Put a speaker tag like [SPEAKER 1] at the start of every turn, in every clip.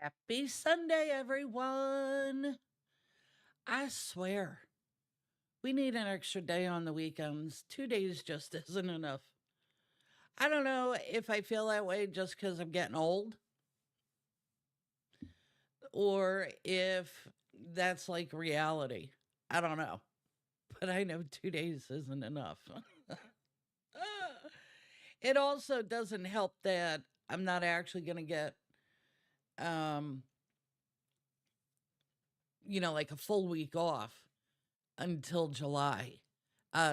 [SPEAKER 1] Happy Sunday, everyone. I swear, we need an extra day on the weekends. 2 days just isn't enough. I don't know if I feel that way just because I'm getting old or if that's like reality. I don't know. But I know 2 days isn't enough. It also doesn't help that I'm not actually going to get, um, like a full week off until July.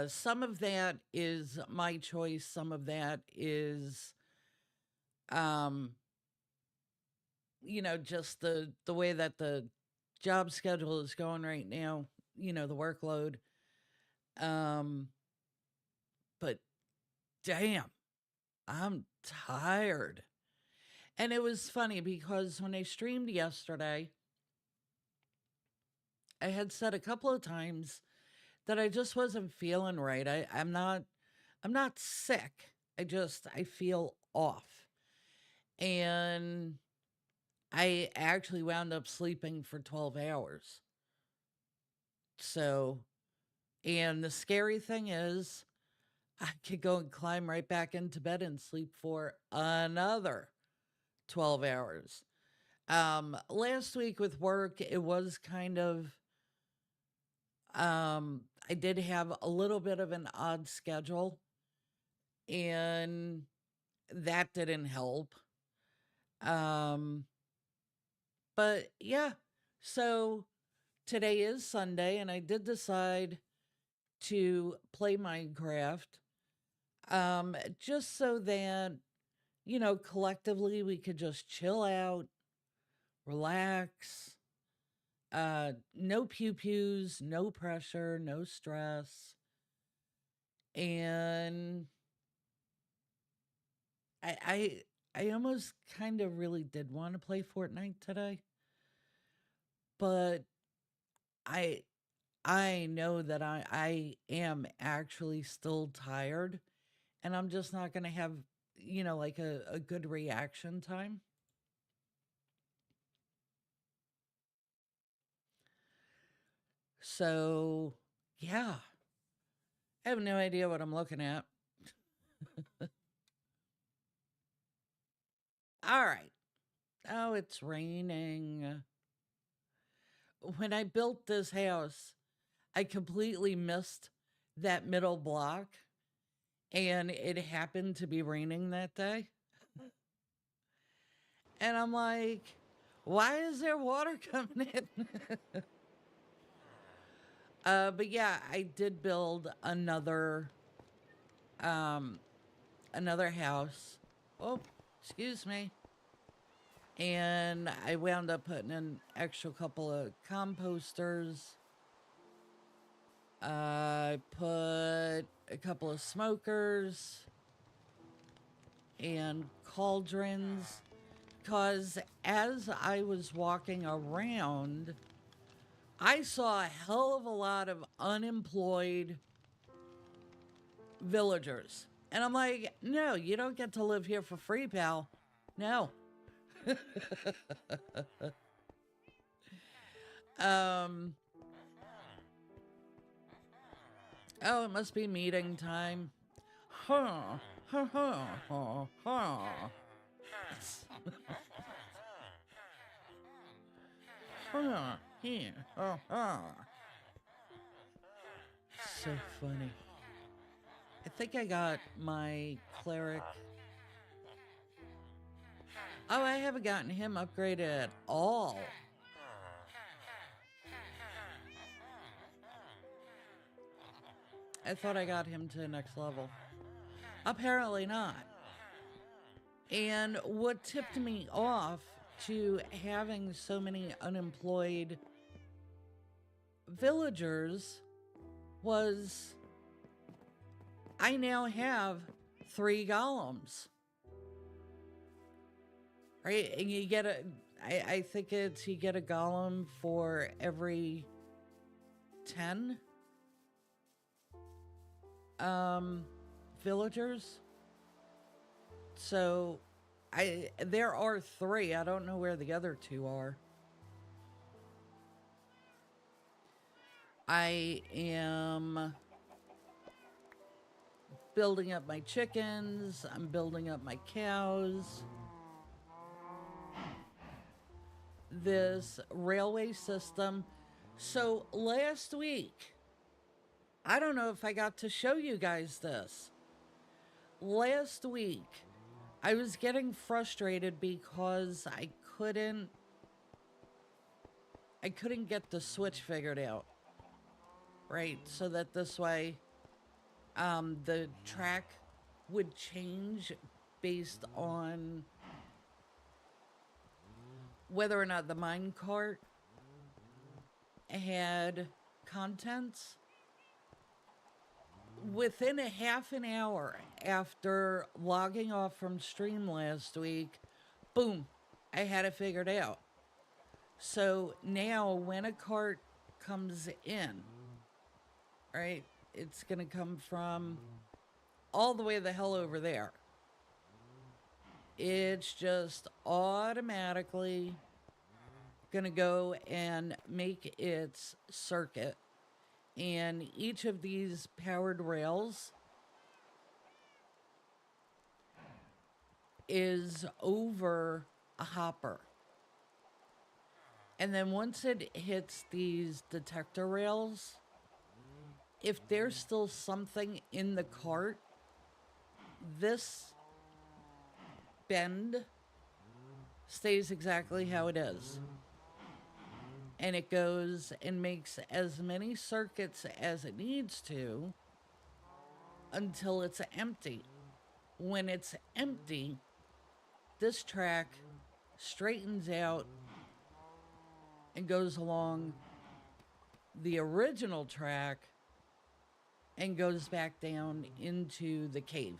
[SPEAKER 1] Some of that is my choice. Some of that is, um, just the way that the job schedule is going right now. The workload. Um, but damn, I'm tired. And it was funny because when I streamed yesterday, I had said a couple of times that I just wasn't feeling right. I'm not sick. I feel off. And I actually wound up sleeping for 12 hours. So, and the scary thing is, I could go and climb right back into bed and sleep for another 12 hours. Last week with work, it was kind of, I did have a little bit of an odd schedule, and that didn't help. Um, but yeah, so today is Sunday, and I did decide to play Minecraft, just so that, collectively we could just chill out, relax, no pew pews, no pressure, no stress. And I, I, I almost kind of really did want to play Fortnite today, but I I know that I am actually still tired, and I'm just not going to have, like a good reaction time. So, yeah, I have no idea what I'm looking at. All right. Oh, it's raining. When I built this house, I completely missed that middle block, and it happened to be raining that day. And I'm like, why is there water coming in? But yeah, I did build um another house. Oh, excuse me. And I wound up putting an extra couple of composters. I put a couple of smokers and cauldrons because as I was walking around, I saw a hell of a lot of unemployed villagers. And I'm like, no, you don't get to live here for free, pal. No. um, oh, it must be meeting time. Huh. Huh, huh, huh, huh. Huh. Here. Huh, huh. So funny. I think I got my cleric. Oh, I haven't gotten him upgraded at all. I thought I got him to the next level. Apparently not. And what tipped me off to having so many unemployed villagers was I now have 3 golems. Right? And you get I think it's you get a golem for every 10 um villagers. So There are three. I don't know where the other two are. I am building up my chickens. I'm building up my cows. This railway system. So last week, I don't know if I got to show you guys this. Last week, I was getting frustrated because I couldn't get the switch figured out. Right? So that this way the track would change based on whether or not the minecart had contents. Within a half an hour after logging off from stream last week, boom, I had it figured out. So now when a cart comes in, right, it's going to come from all the way the hell over there. It's just automatically going to go and make its circuit. And each of these powered rails is over a hopper. And then once it hits these detector rails, if there's still something in the cart, this bend stays exactly how it is. And it goes and makes as many circuits as it needs to until it's empty. When it's empty, this track straightens out and goes along the original track and goes back down into the cave.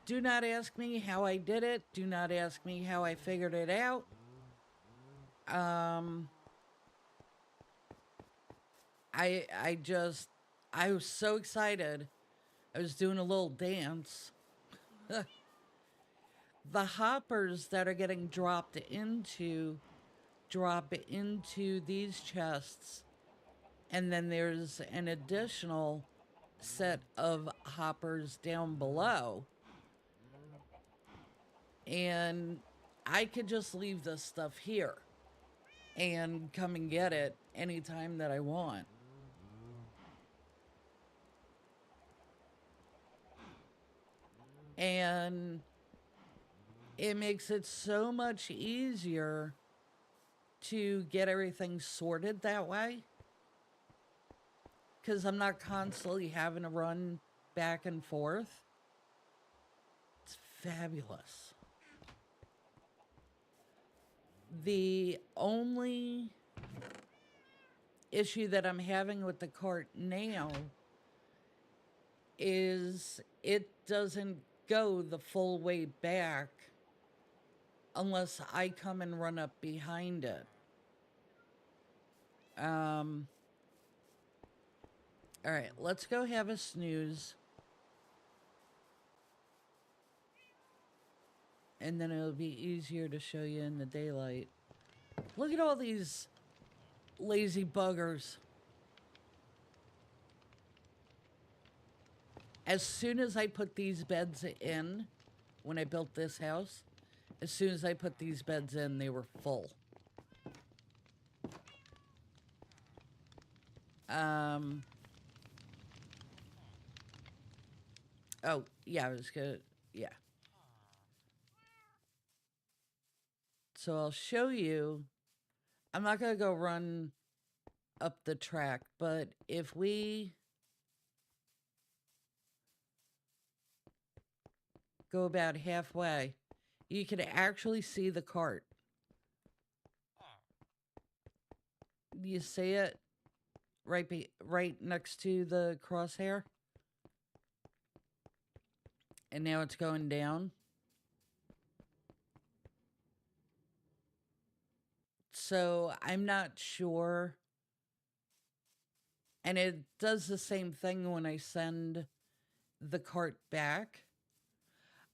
[SPEAKER 1] Do not ask me how I did it. Do not ask me how I figured it out. I was so excited. I was doing a little dance. The hoppers that are getting drop into these chests, and then there's an additional set of hoppers down below. And I could just leave this stuff here and come and get it anytime that I want. And it makes it so much easier to get everything sorted that way. Because I'm not constantly having to run back and forth. It's fabulous. The only issue that I'm having with the cart now is it doesn't go the full way back unless I come and run up behind it. All right, let's go have a snooze. And then it'll be easier to show you in the daylight. Look at all these lazy buggers. As soon as I put these beds in, when I built this house, as soon as I put these beds in, they were full. Oh, yeah, I was gonna, yeah. So I'll show you. I'm not gonna go run up the track, but if we go about halfway, you can actually see the cart. Do you see it? Right next to the crosshair? And now it's going down. So I'm not sure. And it does the same thing when I send the cart back.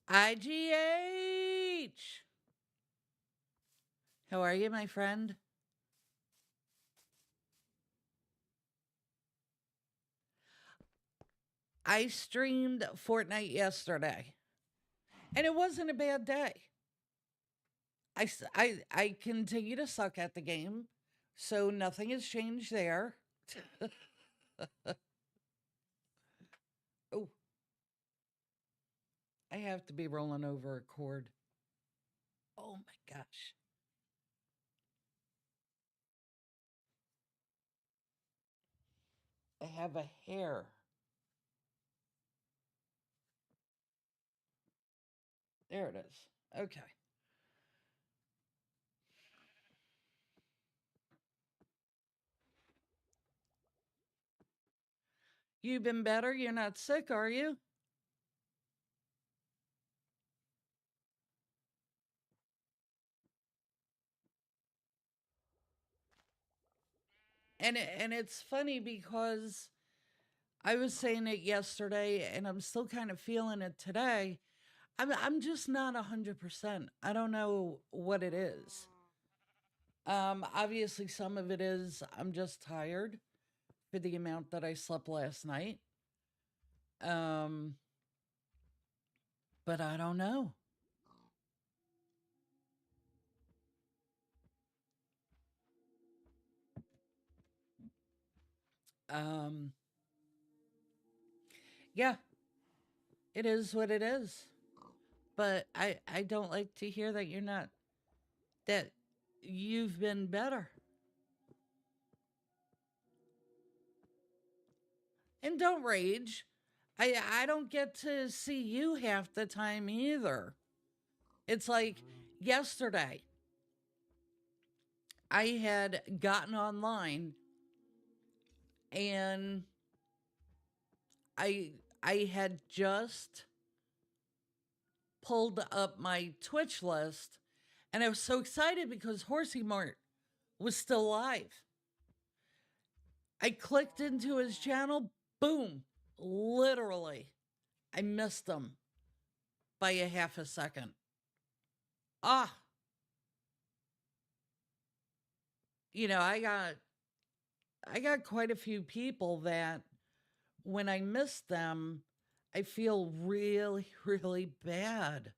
[SPEAKER 1] IGH! How are you, my friend? I streamed Fortnite yesterday, and it wasn't a bad day. I continue to suck at the game, so nothing has changed there. Oh, I have to be rolling over a cord. Oh my gosh. I have a hair. There it is. Okay. You've been better? You're not sick, are you? And it's funny because I was saying it yesterday and I'm still kind of feeling it today. I'm just not 100%. I don't know what it is. Obviously some of it is I'm just tired for the amount that I slept last night. Um, but I don't know. Um, yeah, it is what it is. But I don't like to hear that you're not that you've been better. And don't rage. I don't get to see you half the time either. It's like yesterday I had gotten online and I I had just pulled up my Twitch list and I was so excited because Horsey Mart was still live. I clicked into his channel, boom, literally, I missed him by a half a second. Ah, you know, I got quite a few people that when I miss them, I feel really, really bad.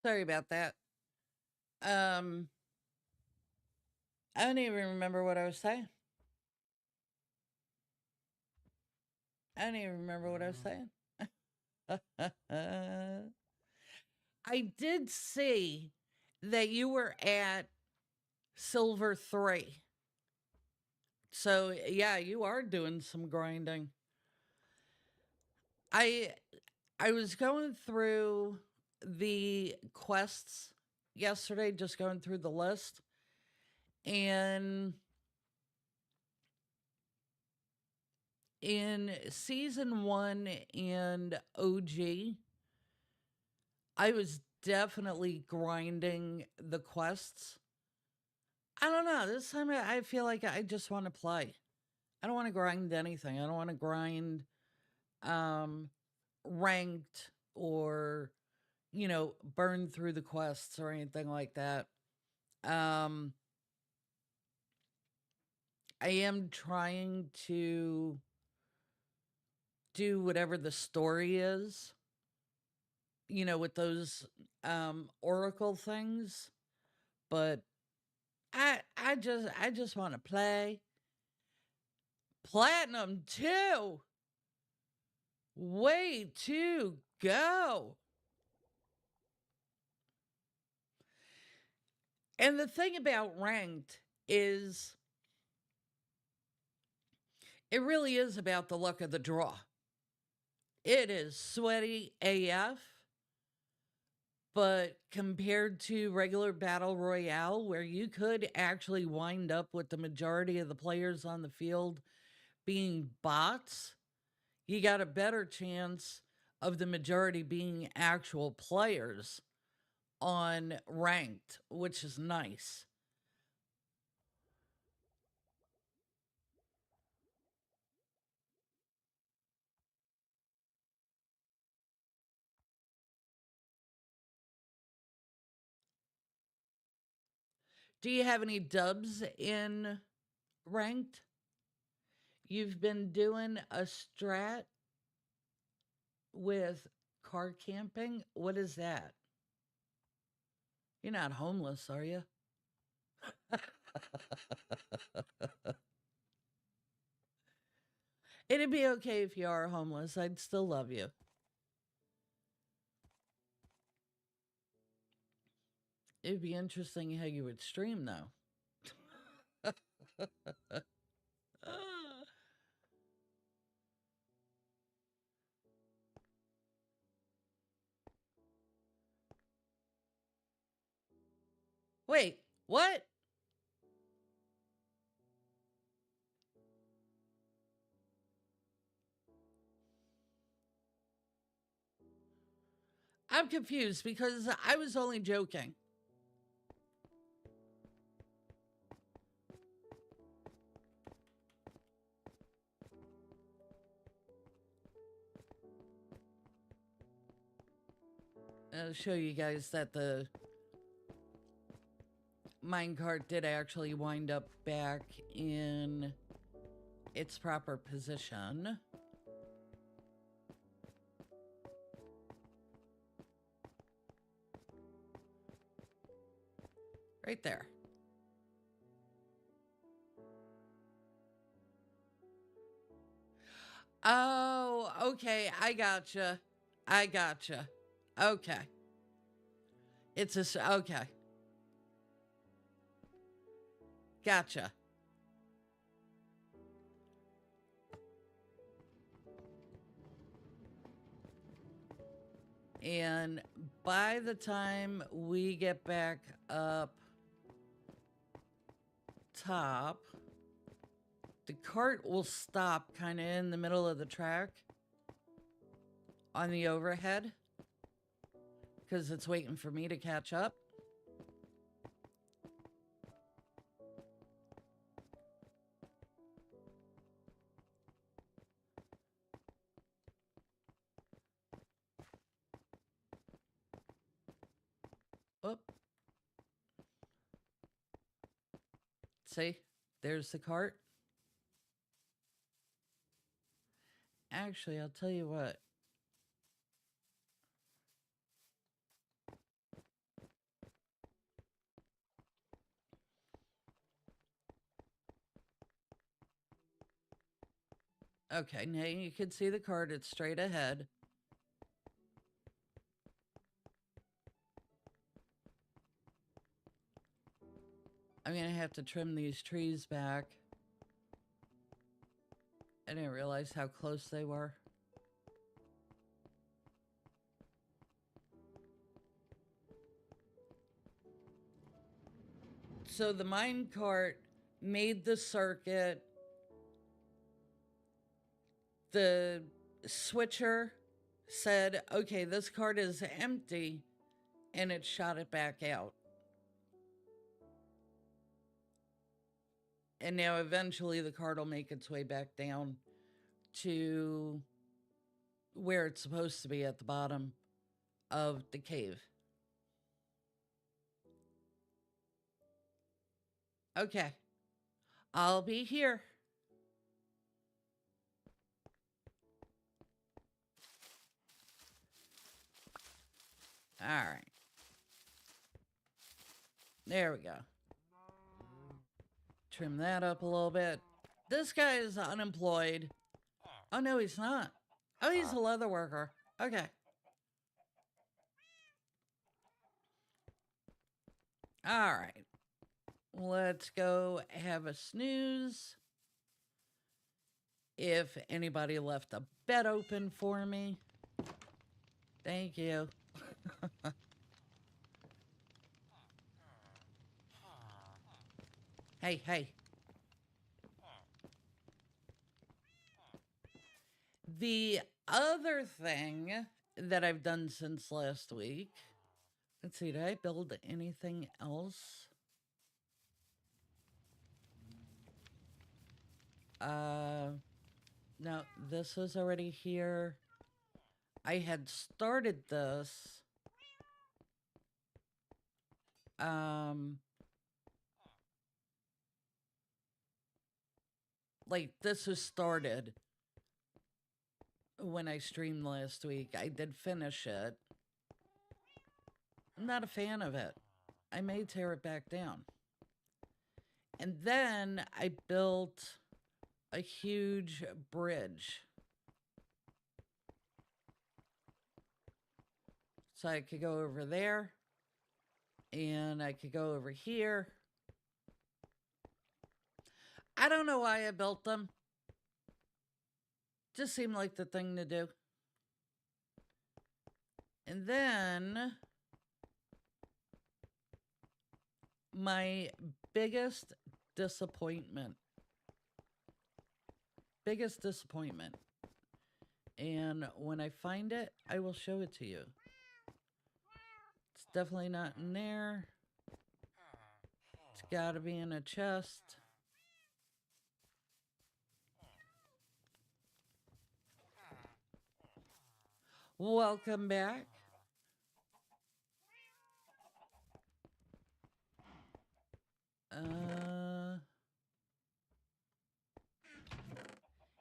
[SPEAKER 1] Sorry about that. Um, I don't even remember what I was saying. I don't even remember what I was saying. I did see that you were at Silver 3. So, yeah, you are doing some grinding. I I was going through the quests yesterday, just going through the list, and in season 1 and OG, I was definitely grinding the quests. I don't know. This time I feel like I just want to play. I don't want to grind anything. I don't want to grind um ranked or burn through the quests or anything like that. Um I am trying to do whatever the story is, with those oracle things, but I just want to play. Platinum 2. Way to go. And the thing about ranked is it really is about the luck of the draw. It is sweaty AF, but compared to regular Battle Royale, where you could actually wind up with the majority of the players on the field being bots, you got a better chance of the majority being actual players on ranked, which is nice. Do you have any dubs in ranked? You've been doing a strat with car camping? What is that? You're not homeless, are you? It'd be okay if you are homeless. I'd still love you. It'd be interesting how you would stream, though. Wait, what? I'm confused because I was only joking. I'll show you guys that the minecart did actually wind up back in its proper position. Right there. Oh, okay. I gotcha. I gotcha. Okay. It's a. Okay. Gotcha. And by the time we get back up top, the cart will stop kind of in the middle of the track on the overhead because it's waiting for me to catch up. Oop. See, there's the cart. Actually, I'll tell you what. Okay, now you can see the cart. It's straight ahead. I'm going to have to trim these trees back. I didn't realize how close they were. So the mine cart made the circuit. The switcher said, okay, this cart is empty, and it shot it back out. And now eventually the cart will make its way back down to where it's supposed to be at the bottom of the cave. Okay. I'll be here. All right. There we go. Trim that up a little bit. This guy is unemployed. Oh, no, he's not. Oh, he's a leather worker. Okay. All right. Let's go have a snooze. If anybody left a bed open for me, thank you. Hey, hey. The other thing that I've done since last week, let's see, did I build anything else? No, this was already here. I had started this. Like this was started when I streamed last week. I did finish it. I'm not a fan of it. I may tear it back down. And then I built a huge bridge. So I could go over there. And I could go over here. I don't know why I built them. Just seemed like the thing to do. And then my biggest disappointment. And when I find it, I will show it to you. It's definitely not in there. It's got to be in a chest. Welcome back.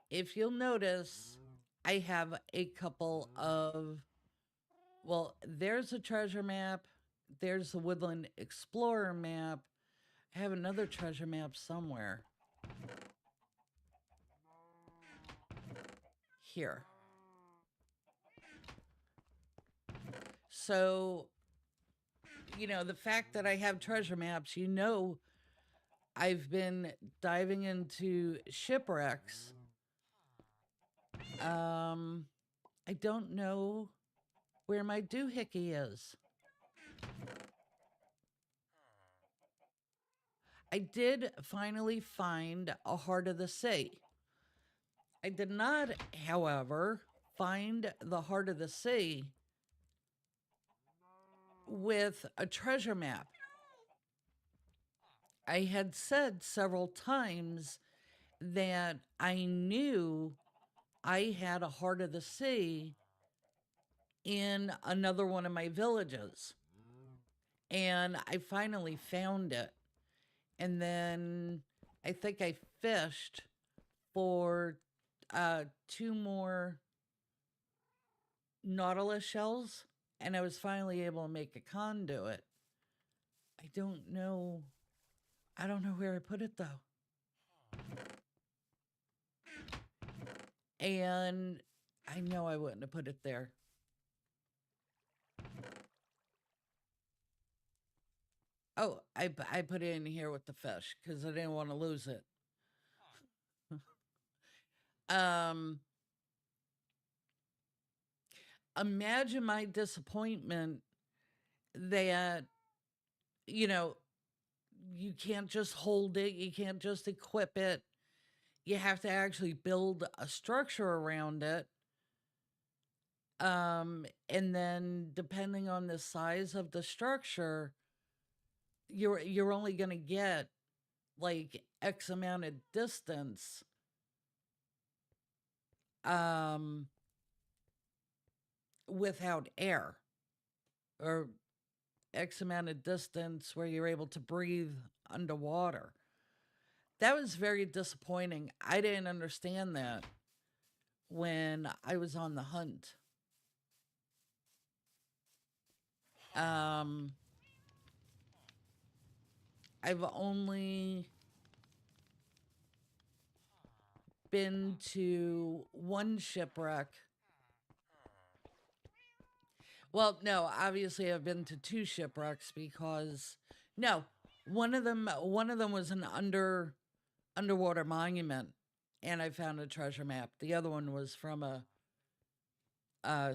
[SPEAKER 1] If you'll notice, I have a couple of, well, there's a treasure map. There's the Woodland Explorer map. I have another treasure map somewhere. Here. So, you know, the fact that I have treasure maps, you know, I've been diving into shipwrecks. I don't know where my doohickey is. I did finally find a Heart of the Sea. I did not, however, find the Heart of the Sea with a treasure map. I had said several times that I knew I had a Heart of the Sea in another one of my villages. And I finally found it. And then I think I fished for 2 more nautilus shells, and I was finally able to make a conduit. I don't know where I put it though. And I know I wouldn't have put it there. Oh, I put it in here with the fish because I didn't want to lose it. Imagine my disappointment that, you know, you can't just hold it, you can't just equip it. You have to actually build a structure around it. And then depending on the size of the structure, you're only going to get like X amount of distance without air, or X amount of distance where you're able to breathe underwater. That was very disappointing. I didn't understand that when I was on the hunt. I've only been to one shipwreck. Well, no, obviously I've been to two shipwrecks because no, one of them was an underwater monument and I found a treasure map. The other one was from a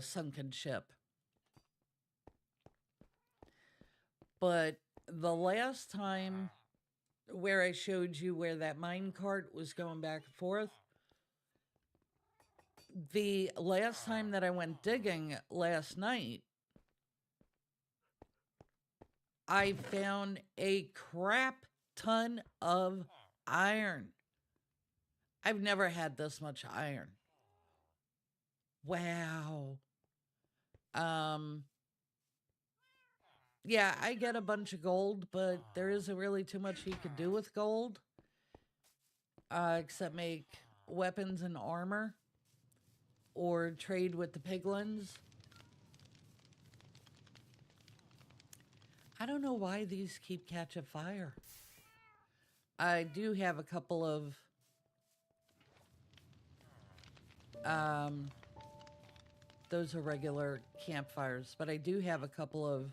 [SPEAKER 1] sunken ship. But the last time where I showed you where that mine cart was going back and forth, the last time that I went digging last night, I found a crap ton of iron. I've never had this much iron. Wow. Um yeah, I get a bunch of gold, but there isn't really too much you could do with gold, except make weapons and armor or trade with the piglins. I don't know why these keep catching fire. I do have a couple of those are regular campfires, but I do have a couple of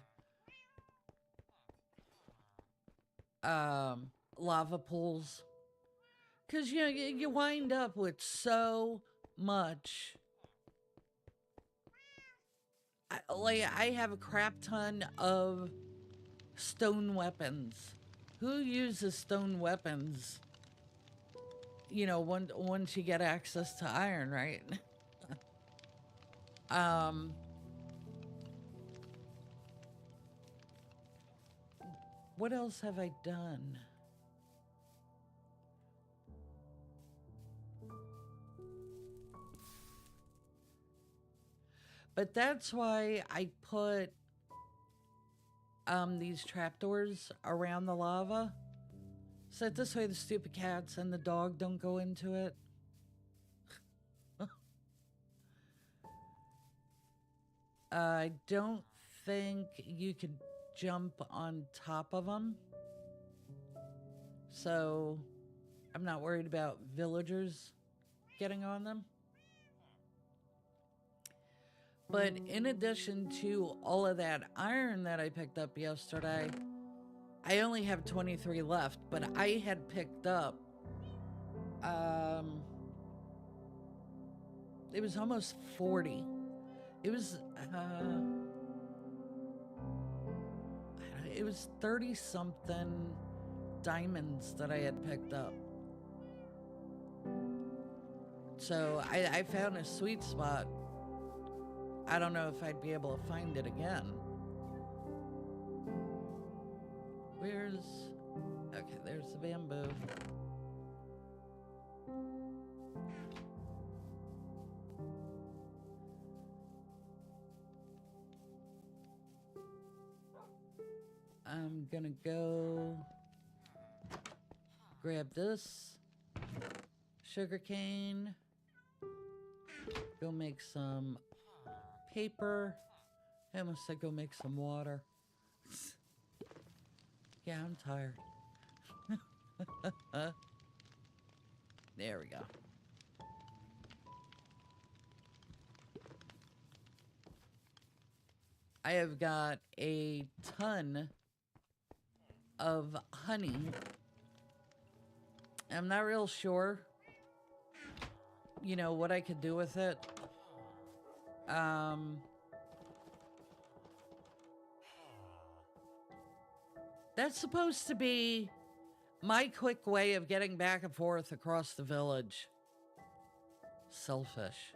[SPEAKER 1] lava pools. Because, you know, you wind up with so much. I have a crap ton of stone weapons. Who uses stone weapons? You know, once you get access to iron, right? What else have I done? But that's why I put these trapdoors around the lava. So that this way the stupid cats and the dog don't go into it. I don't think you could jump on top of them. So I'm not worried about villagers getting on them. But in addition to all of that iron that I picked up yesterday, I only have 23 left, but I had picked up, it was almost 40. It was 30 something diamonds that I had picked up. So I found a sweet spot. I don't know if I'd be able to find it again. Okay, there's the bamboo. I'm gonna go grab this sugarcane, go make some paper. I almost said go make some water. Yeah, I'm tired. There we go. I have got a ton of honey. I'm not real sure, you know, what I could do with it. That's supposed to be my quick way of getting back and forth across the village. Selfish.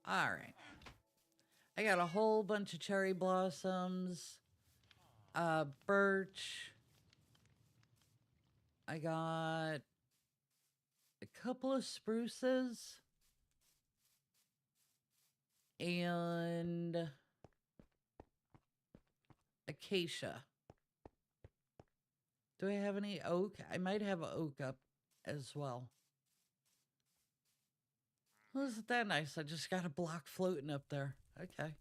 [SPEAKER 1] All right. I got a whole bunch of cherry blossoms, birch. I got a couple of spruces and acacia. Do I have any oak? I might have oak up as well. Well, isn't that nice? I just got a block floating up there. Okay.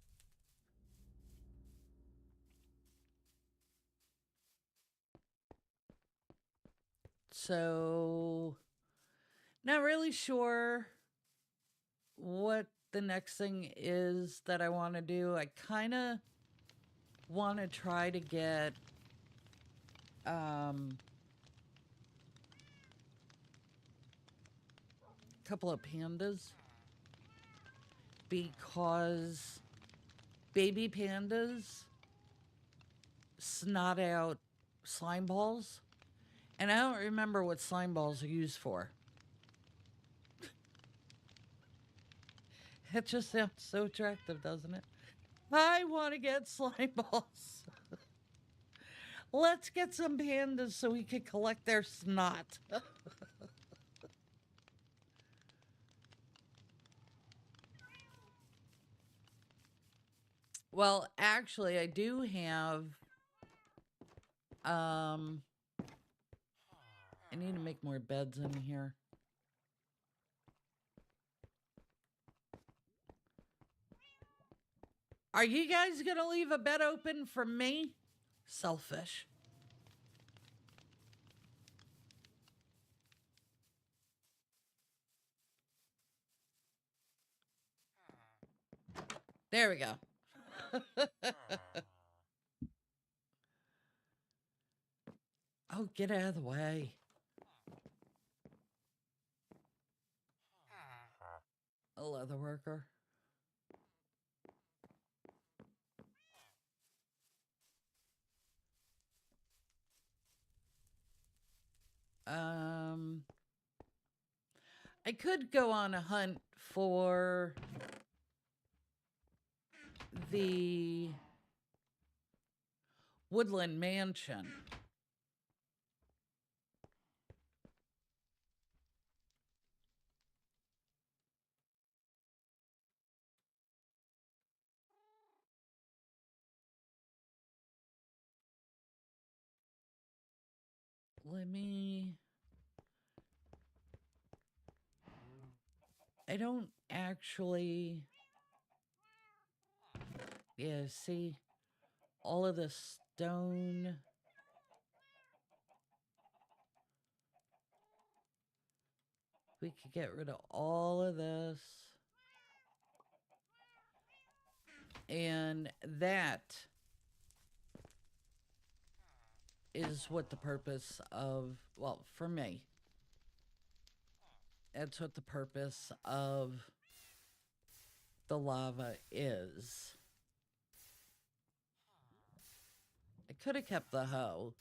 [SPEAKER 1] So, not really sure what the next thing is that I want to do. I kind of want to try to get a couple of pandas because baby pandas snot out slime balls, and I don't remember what slime balls are used for. It just sounds so attractive, doesn't it? I want to get slime balls. Let's get some pandas so we can collect their snot. Well, actually, I do have. I need to make more beds in here. Are you guys gonna leave a bed open for me? Selfish. There we go. Oh, get out of the way. A leather worker. I could go on a hunt for the Woodland Mansion. Let me... I don't actually... Yeah, see? All of the stone... We could get rid of all of this. And that is what the purpose of, well, for me, that's what the purpose of the lava is. I could have kept the hoe.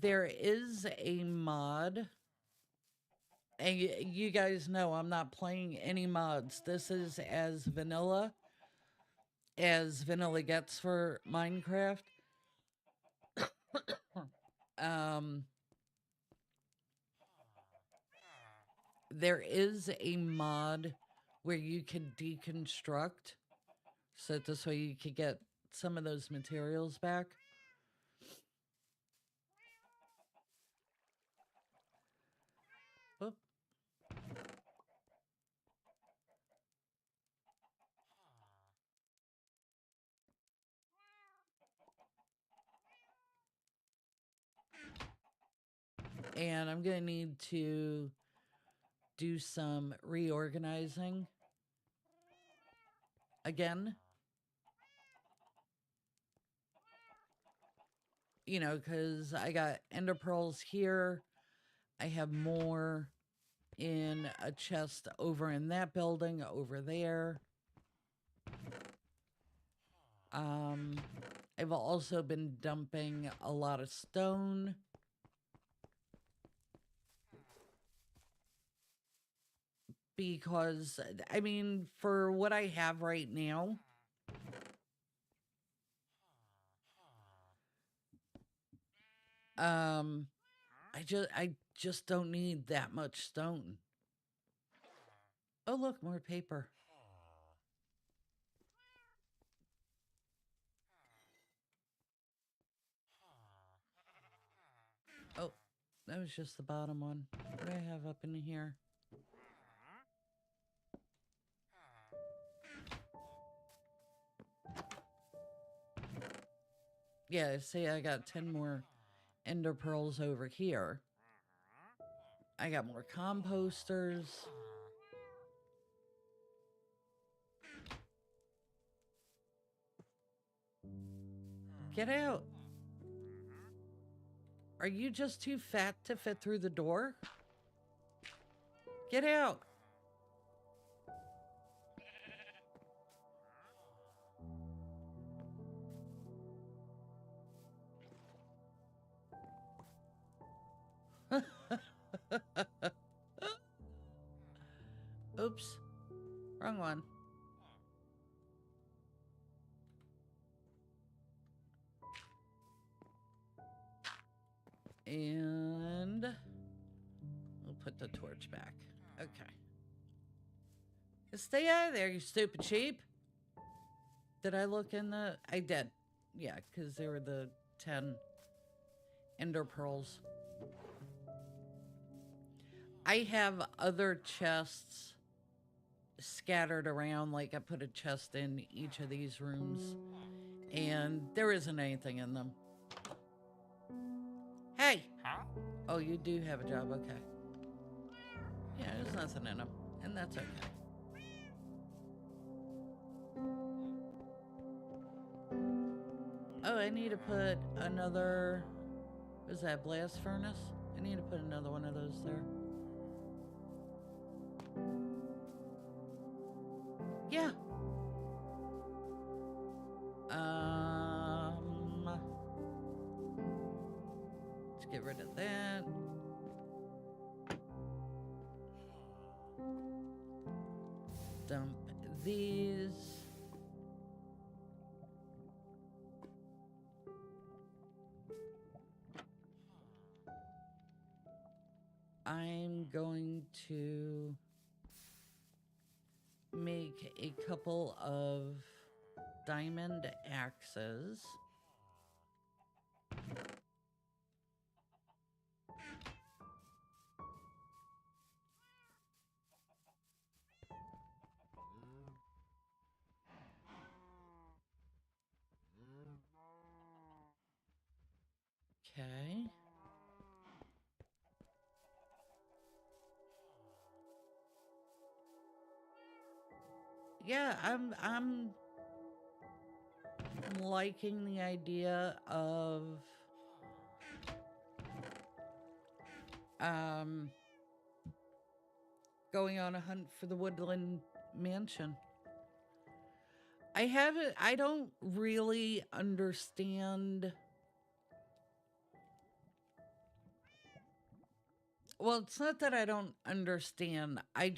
[SPEAKER 1] There is a mod, and you guys know I'm not playing any mods. This is as vanilla gets for Minecraft. There is a mod where you can deconstruct, so this way you could get some of those materials back. Oop. And I'm going to need to do some reorganizing again. You know, because I got ender pearls here. I have more in a chest over in that building over there. I've also been dumping a lot of stone. Because, I mean, for what I have right now, I just don't need that much stone. Oh, look, more paper. Oh, that was just the bottom one. What do I have up in here? Yeah, see, I got 10 more ender pearls over here. I got more composters. Get out. Are you just too fat to fit through the door? Get out. Oops. Wrong one. And we'll put the torch back. Okay. Stay out of there, you stupid sheep. Did I look in the... I did. Yeah, because there were the 10 ender pearls. I have other chests scattered around. Like, I put a chest in each of these rooms. And there isn't anything in them. Hey! Oh, you do have a job. Okay. Yeah, there's nothing in them. And that's okay. Oh, I need to put another... Is that blast furnace? I need to put another one of those there. Yeah. Let's get rid of that. Dump these. I'm going to make a couple of diamond axes. Okay. Yeah, I'm liking the idea of going on a hunt for the woodland mansion. I don't really understand. Well, it's not that I don't understand. I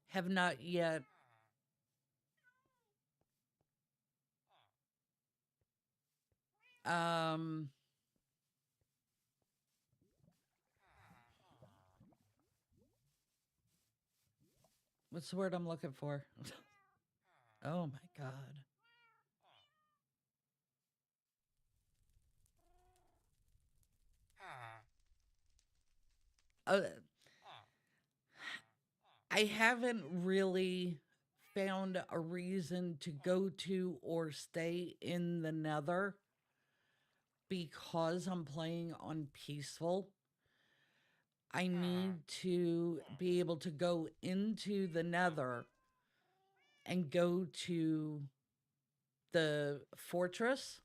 [SPEAKER 1] have not yet um what's the word I'm looking for? Oh my god. Uh, I haven't really found a reason to go to or stay in the Nether because I'm playing on peaceful. I need to be able to go into the Nether and go to the fortress.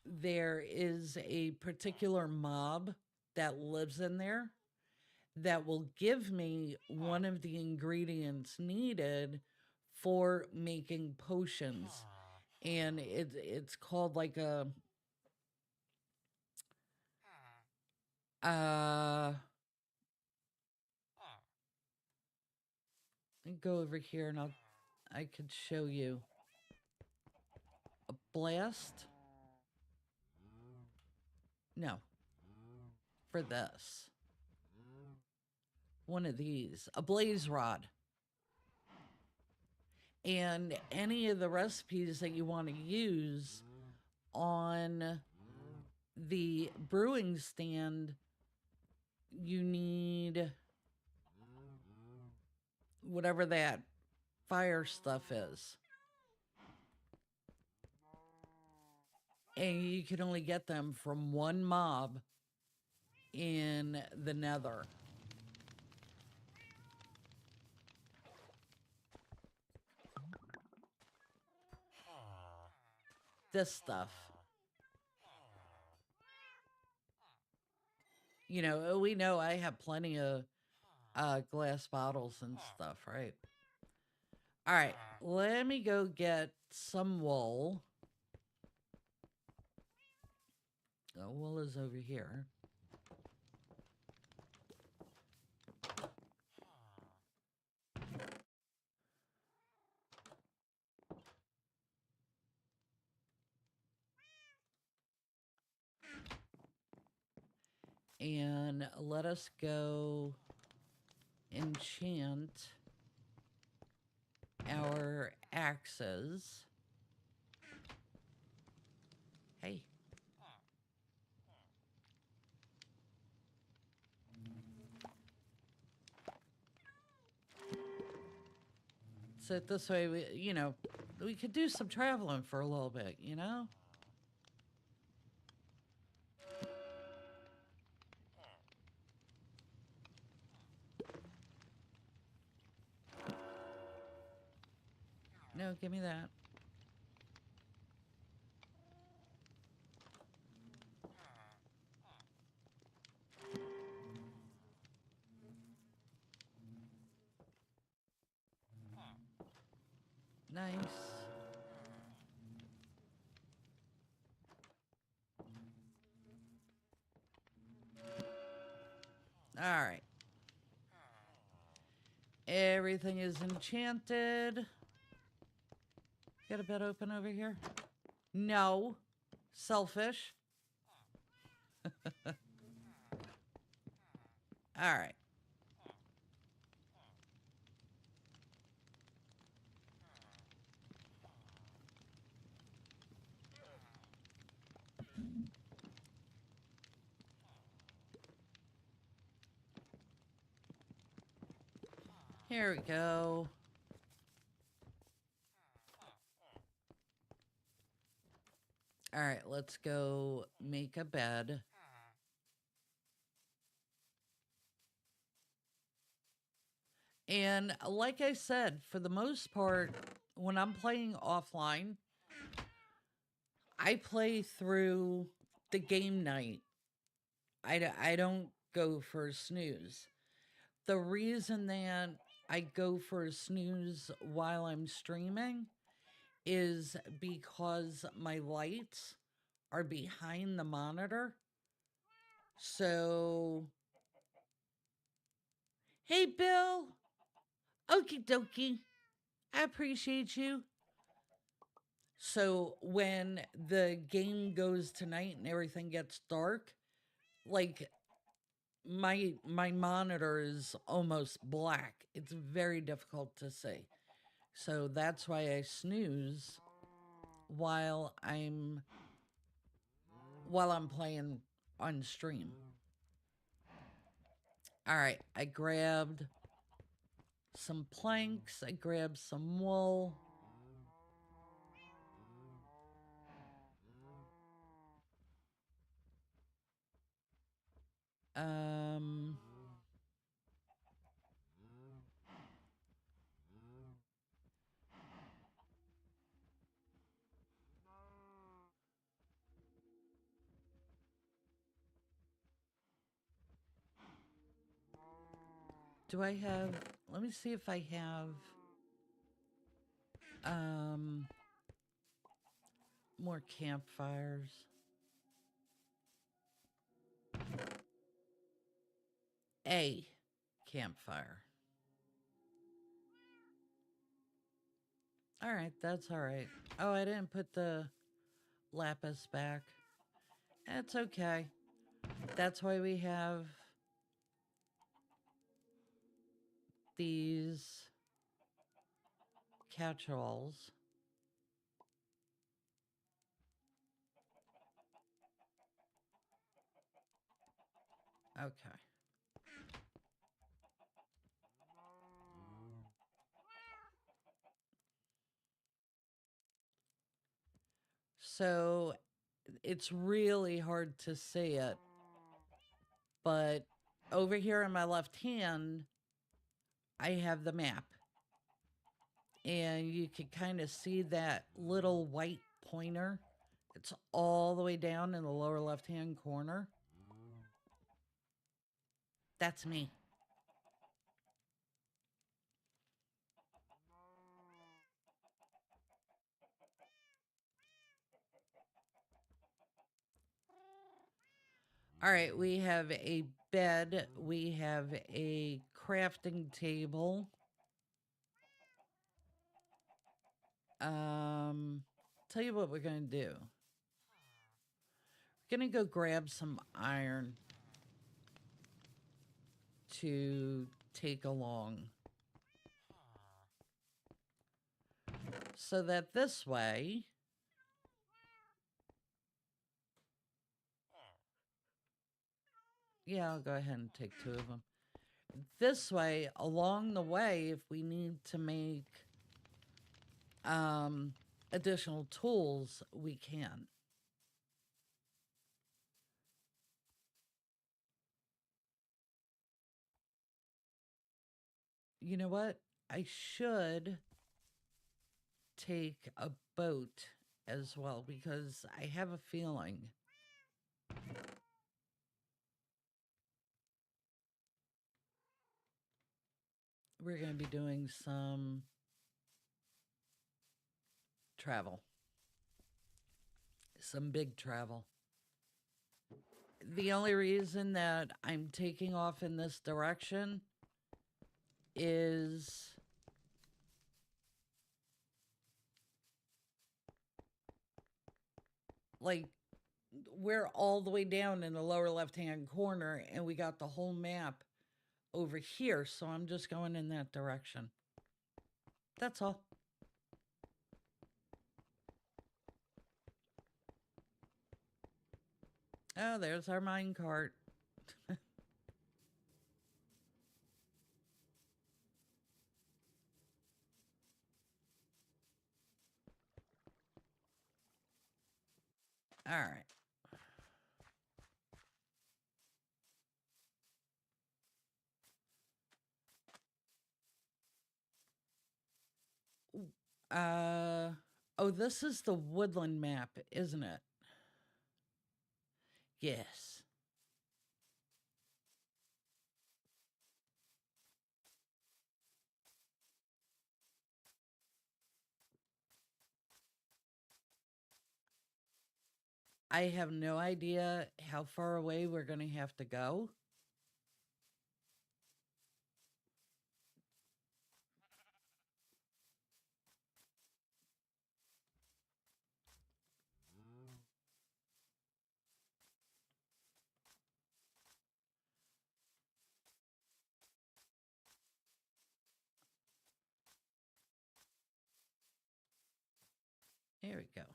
[SPEAKER 1] There is a particular mob that lives in there that will give me one of the ingredients needed for making potions. And it's called like a go over here and I could show you a blast. No. For this. One of these, a blaze rod. And any of the recipes that you want to use on the brewing stand, you need whatever that fire stuff is. and you can only get them from one mob in the Nether. This stuff. You know, we know I have plenty of glass bottles and stuff, right? All right, let me go get some wool. The wool is over here. And let us go enchant our axes. Hey. So this way, we could do some traveling for a little bit, you know? No, give me that. Nice. All right. Everything is enchanted. Got a bed open over here? No. Selfish. All right. Here we go. All right, let's go make a bed. And like I said, for the most part, when I'm playing offline, I play through the game night. I don't go for a snooze. The reason that I go for a snooze while I'm streaming is because my lights are behind the monitor. So, hey, Bill. Okie dokie. I appreciate you. So, when the game goes tonight and everything gets dark, like my monitor is almost black. It's very difficult to see. So that's why I snooze while I'm playing on stream. All right, I grabbed some planks, I grabbed some wool. Um do I have, let me see if I have more campfires. A campfire. All right, that's all right. Oh, I didn't put the lapis back. That's okay. That's why we have these catch-alls. Okay. So It's really hard to see it, but over here in my left hand, I have the map. And you can kind of see that little white pointer. It's all the way down in the lower left hand corner. That's me. All right, we have a bed, we have a crafting table. Tell you what we're gonna do. We're gonna go grab some iron to take along. So that this way, yeah, I'll go ahead and take two of them. This way, along the way, if we need to make additional tools, we can. You know what? I should take a boat as well because I have a feeling we're going to be doing some travel, some big travel. The only reason that I'm taking off in this direction is like we're all the way down in the lower left hand corner and we got the whole map over here, so I'm just going in that direction. That's all. Oh, there's our mine cart. All right. Uh oh, this is the woodland map, isn't it? Yes. I have no idea how far away we're going to have to go. Here we go.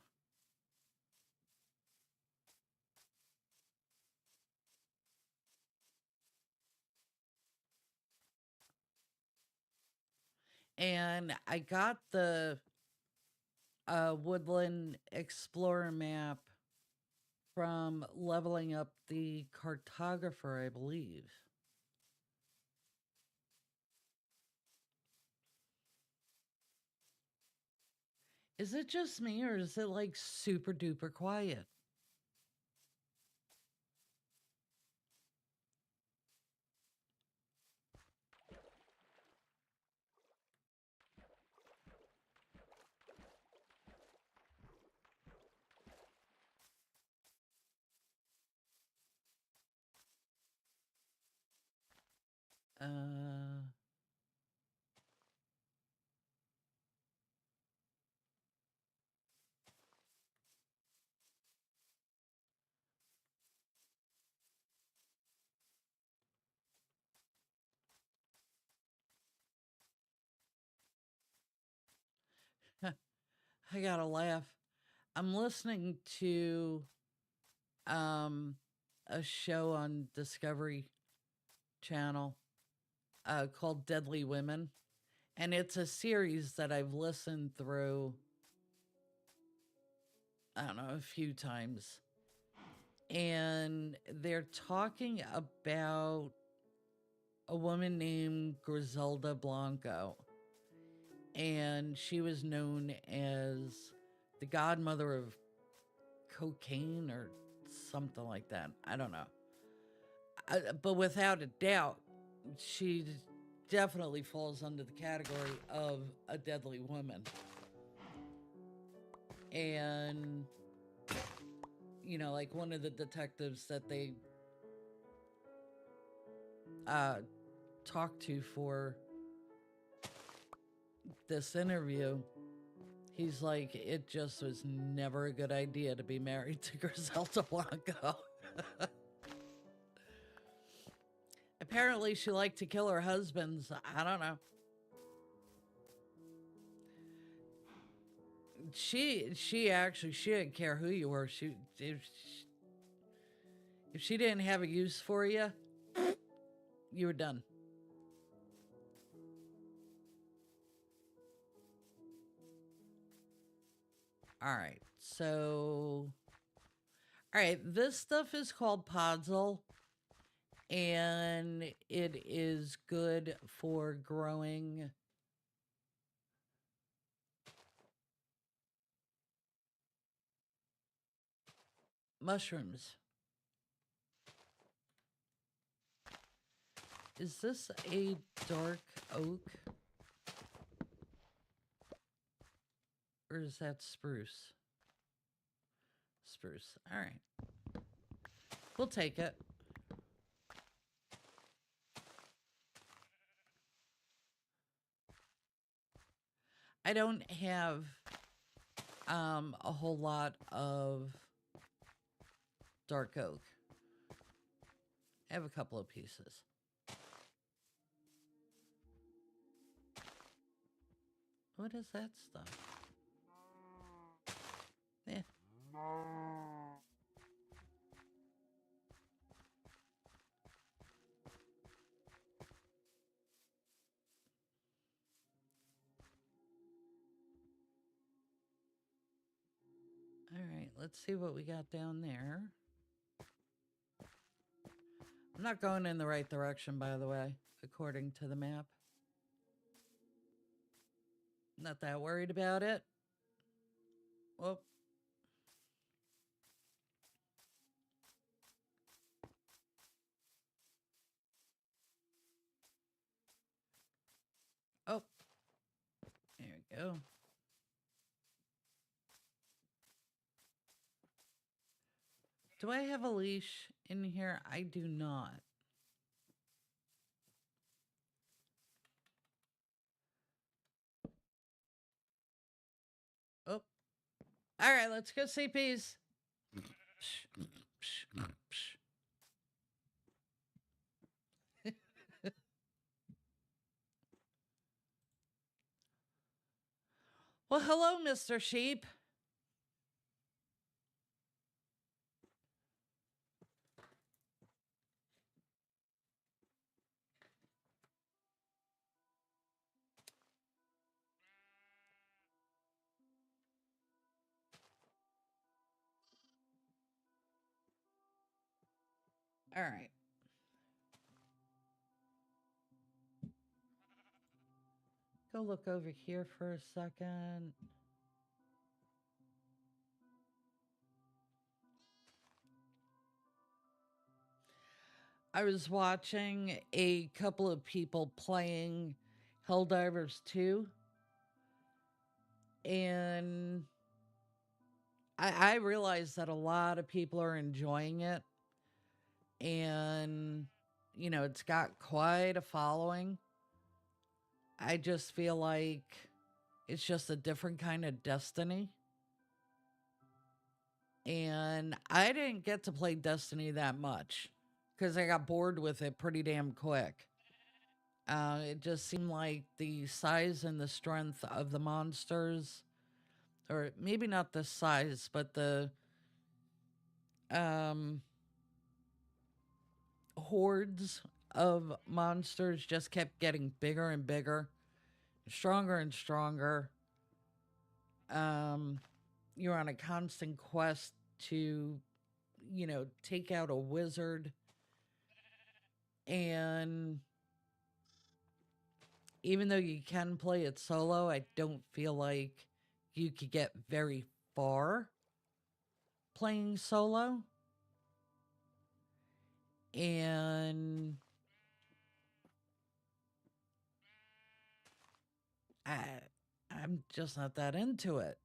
[SPEAKER 1] And I got the Woodland Explorer map from leveling up the cartographer, I believe. Is it just me or is it like super duper quiet? Uh, I gotta laugh. I'm listening to um, a show on Discovery Channel called Deadly Women. And it's a series that I've listened through I don't know, a few times. And they're talking about a woman named Griselda Blanco. And she was known as the godmother of cocaine or something like that. I don't know. But without a doubt, she definitely falls under the category of a deadly woman. And, like one of the detectives that they talked to for this interview, he's like, it just was never a good idea to be married to Griselda Blanco. Apparently, she liked to kill her husbands. I don't know. She actually, she didn't care who you were. If she didn't have a use for you, you were done. All right. So, all right, this stuff is called Podzol, and it is good for growing mushrooms. Is this a dark oak? Or is that spruce? Spruce. All right. We'll take it. I don't have a whole lot of dark oak. I have a couple of pieces. What is that stuff? Yeah. All right, let's see what we got down there. I'm not going in the right direction, by the way, according to the map. Not that worried about it. Whoop. Oh, there we go. Do I have a leash in here? I do not. Oh. All right, let's go see peas. Well, hello, Mr. Sheep. All right. Go look over here for a second. I was watching a couple of people playing Helldivers 2, and I realized that a lot of people are enjoying it, and, it's got quite a following. I just feel like it's just a different kind of Destiny. And I didn't get to play Destiny that much because I got bored with it pretty damn quick. It just seemed like the size and the strength of the monsters, or maybe not the size, but the um, hordes of monsters just kept getting bigger and bigger, stronger and stronger. Um, you're on a constant quest to, take out a wizard. And even though you can play it solo, I don't feel like you could get very far playing solo. And I I'm just not that into it.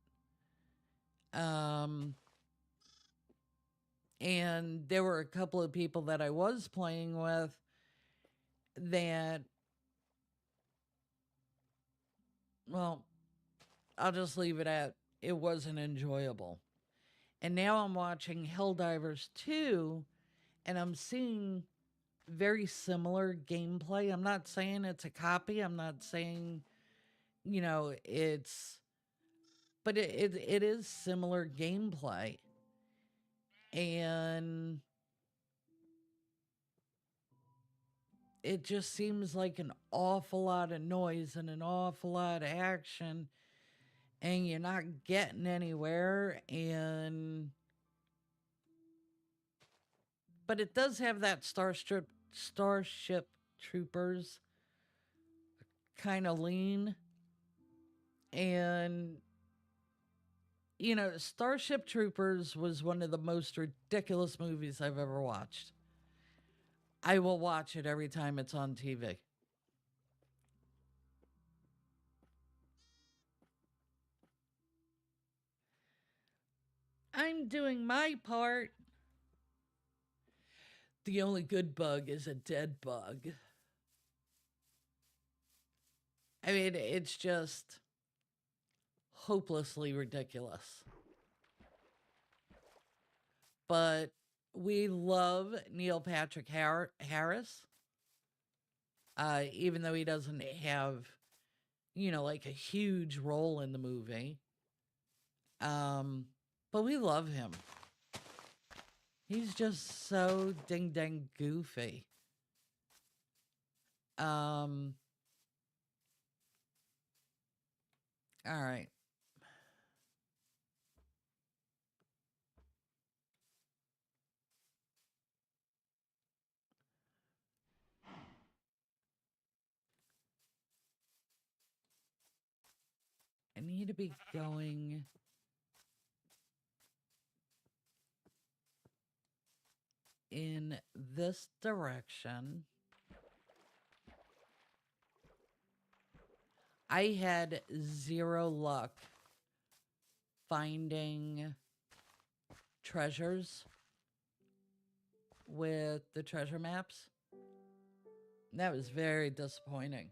[SPEAKER 1] Um and there were a couple of people that I was playing with that, well, I'll just leave it at it wasn't enjoyable. And now I'm watching Helldivers 2 and I'm seeing very similar gameplay. I'm not saying it's a copy. I'm not saying, it's, but it is similar gameplay. And it just seems like an awful lot of noise and an awful lot of action, and you're not getting anywhere. And but it does have that Starship Troopers kind of lean. And Starship Troopers was one of the most ridiculous movies I've ever watched. I will watch it every time it's on TV. I'm doing my part. The only good bug is a dead bug. I mean, it's just hopelessly ridiculous. But we love Neil Patrick Harris, even though he doesn't have, like a huge role in the movie. But we love him. He's just so ding dang goofy. Um, all right. I need to be going in this direction. I had zero luck finding treasures with the treasure maps. That was very disappointing.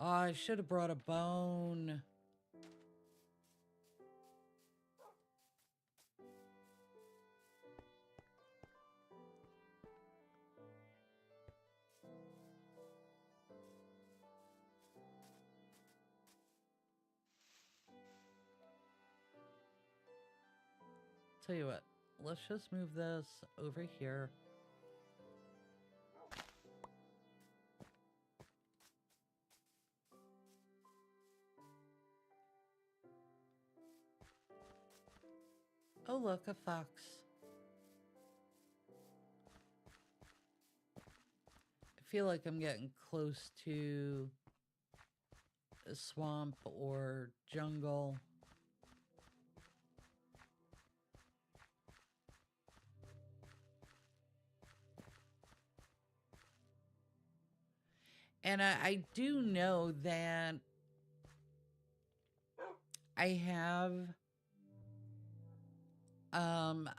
[SPEAKER 1] Oh, I should have brought a bone. Tell you what, let's just move this over here. Oh, look, a fox. I feel like I'm getting close to a swamp or jungle. And I do know that I have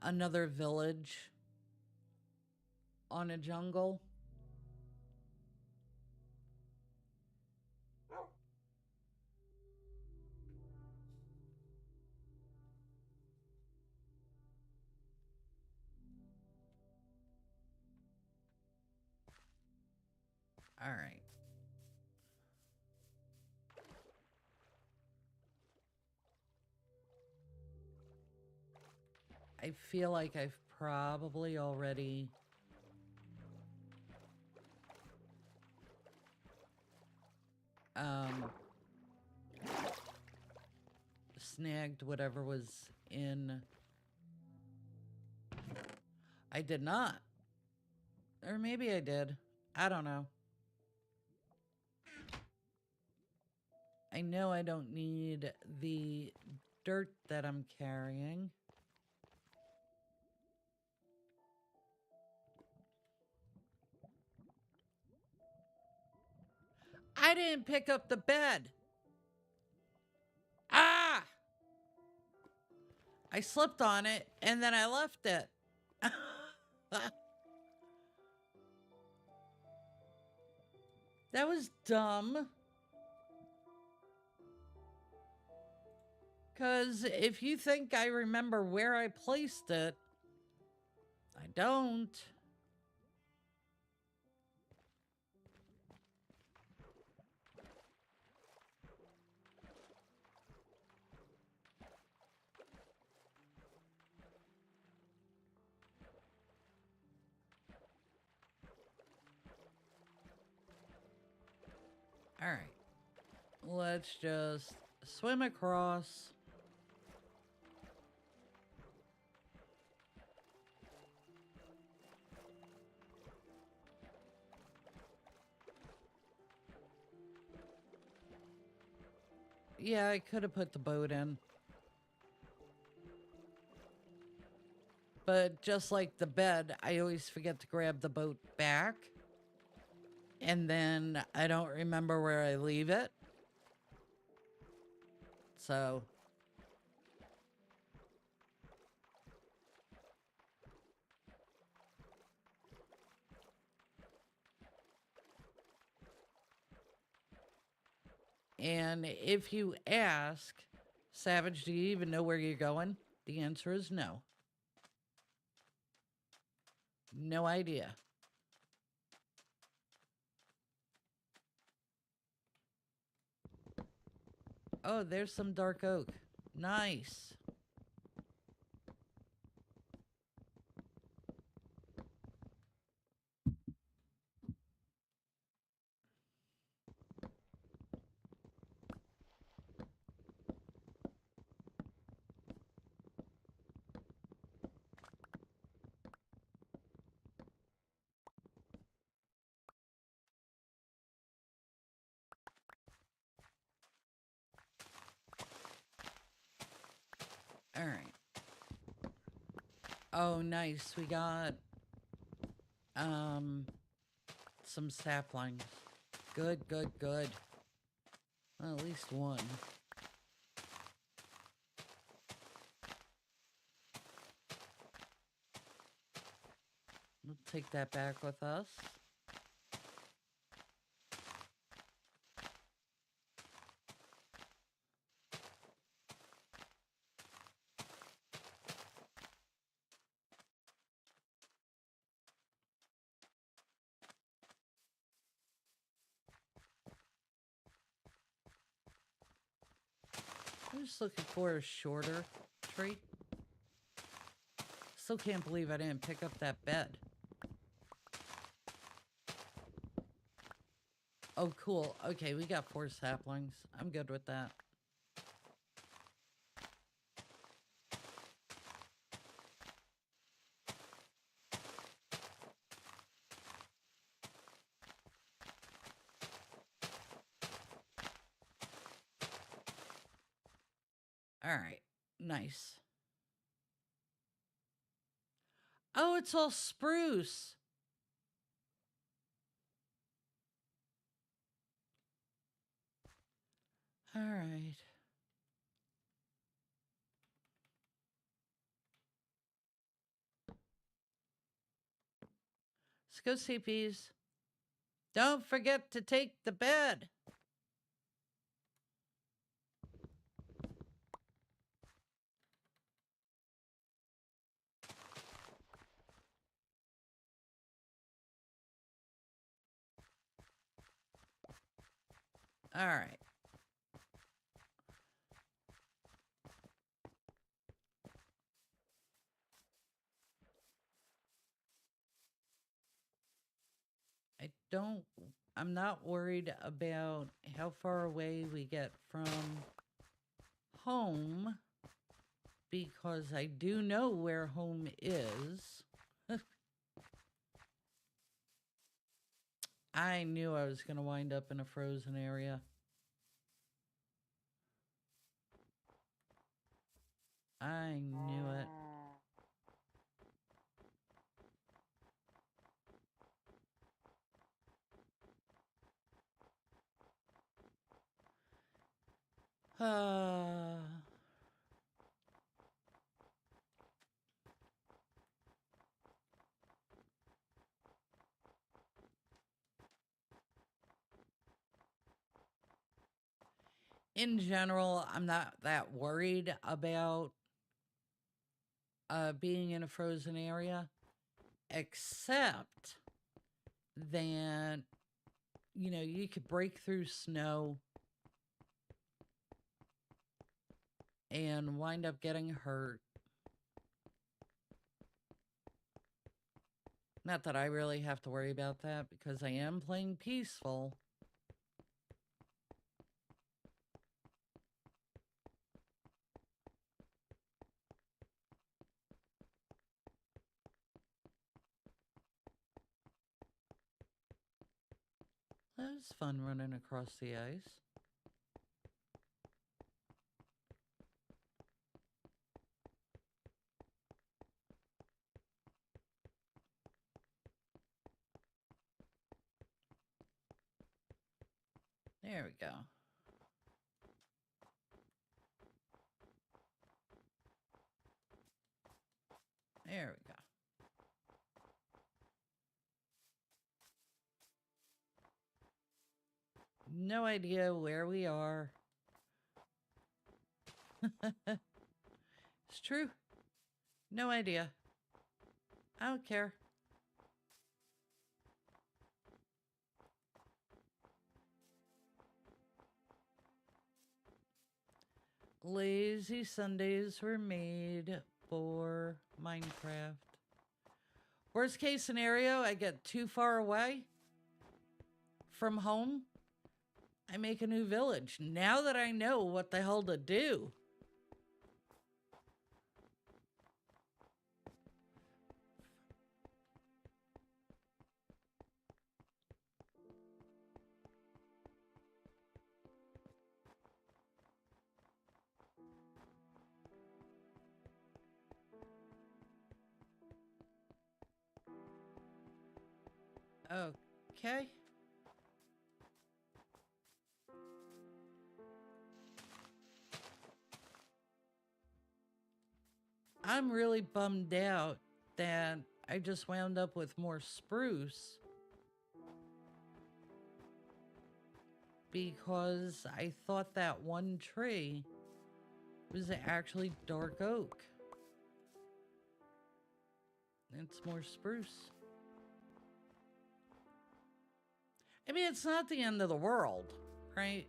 [SPEAKER 1] another village on a jungle. All right. I feel like I've probably already snagged whatever was in. I did not. Or maybe I did. I don't know. I know I don't need the dirt that I'm carrying. I didn't pick up the bed. Ah! I slipped on it and then I left it. That was dumb. Because if you think I remember where I placed it, I don't. All right. Let's just swim across. Yeah, I could have put the boat in. But just like the bed, I always forget to grab the boat back. And then I don't remember where I leave it. So. And if you ask, Savage, do you even know where you're going? The answer is no. No idea. Oh, there's some dark oak. Nice. All right. Oh, nice. We got some saplings. Good, good, good. Well, at least one. We'll take that back with us. I'm just looking for a shorter tree. Still can't believe I didn't pick up that bed. Oh, cool. Okay, we got 4 saplings. I'm good with that. All right. Nice. Oh, it's all spruce. All right. Let's go, CPs. Don't forget to take the bed. All right. I don't, I'm not worried about how far away we get from home because I do know where home is. I knew I was going to wind up in a frozen area. I knew it. Uh, in general, I'm not that worried about being in a frozen area, except that, you know, you could break through snow and wind up getting hurt. Not that I really have to worry about that because I am playing peaceful. That was fun running across the ice. There we go. There we go. No idea where we are. It's true. No idea. I don't care. Lazy Sundays were made for Minecraft. Worst case scenario, I get too far away from home. I make a new village. Now that I know what the hell to do. Okay. I'm really bummed out that I just wound up with more spruce because I thought that one tree was actually dark oak. It's more spruce. I mean, it's not the end of the world, right?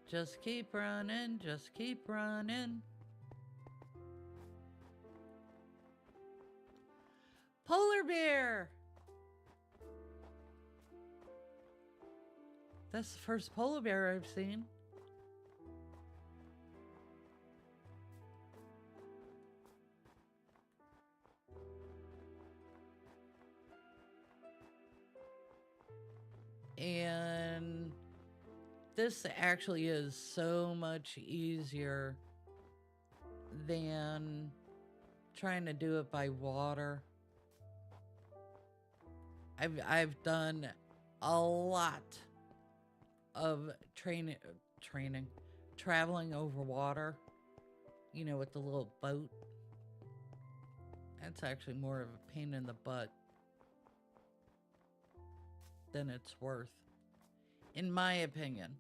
[SPEAKER 1] Just keep running, just keep running. Polar bear! That's the first polar bear I've seen. And this actually is so much easier than trying to do it by water. I've done a lot of traveling over water, you know, with the little boat. That's actually more of a pain in the butt than it's worth, in my opinion.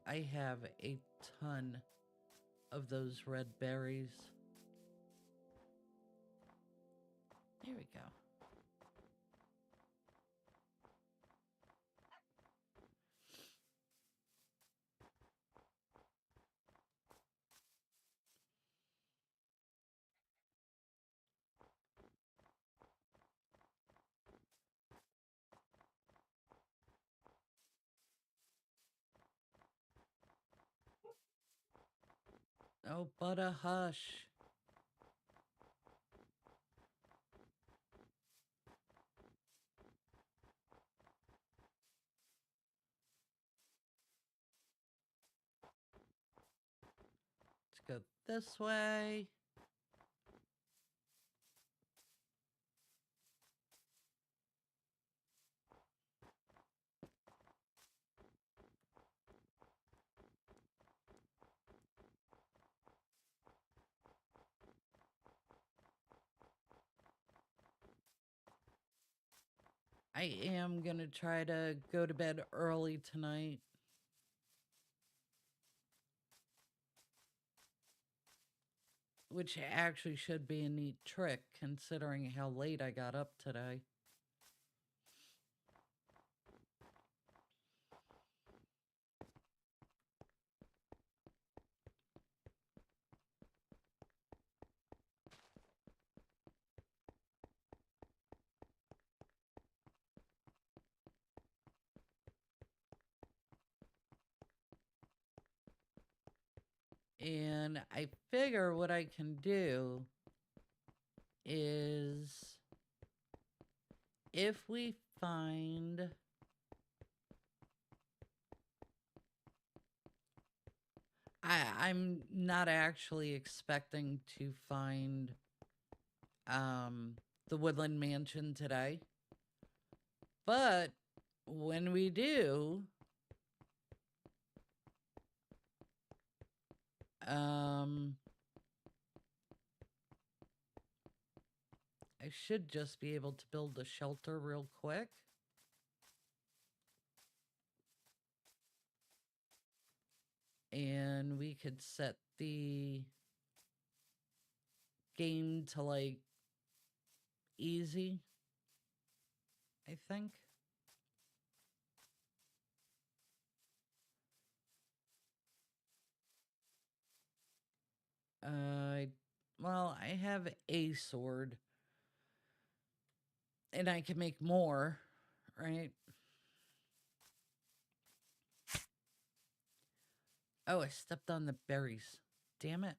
[SPEAKER 1] I have a ton of those red berries. There we go. Oh, but a hush. Let's go this way. I am going to try to go to bed early tonight. Which actually should be a neat trick considering how late I got up today. And I figure what I can do is if we find I'm not actually expecting to find the Woodland Mansion today. But when we do, I should just be able to build a shelter real quick. And we could set the game to like easy, I think. Well, I have a sword. And I can make more, right? Oh, I stepped on the berries. Damn it.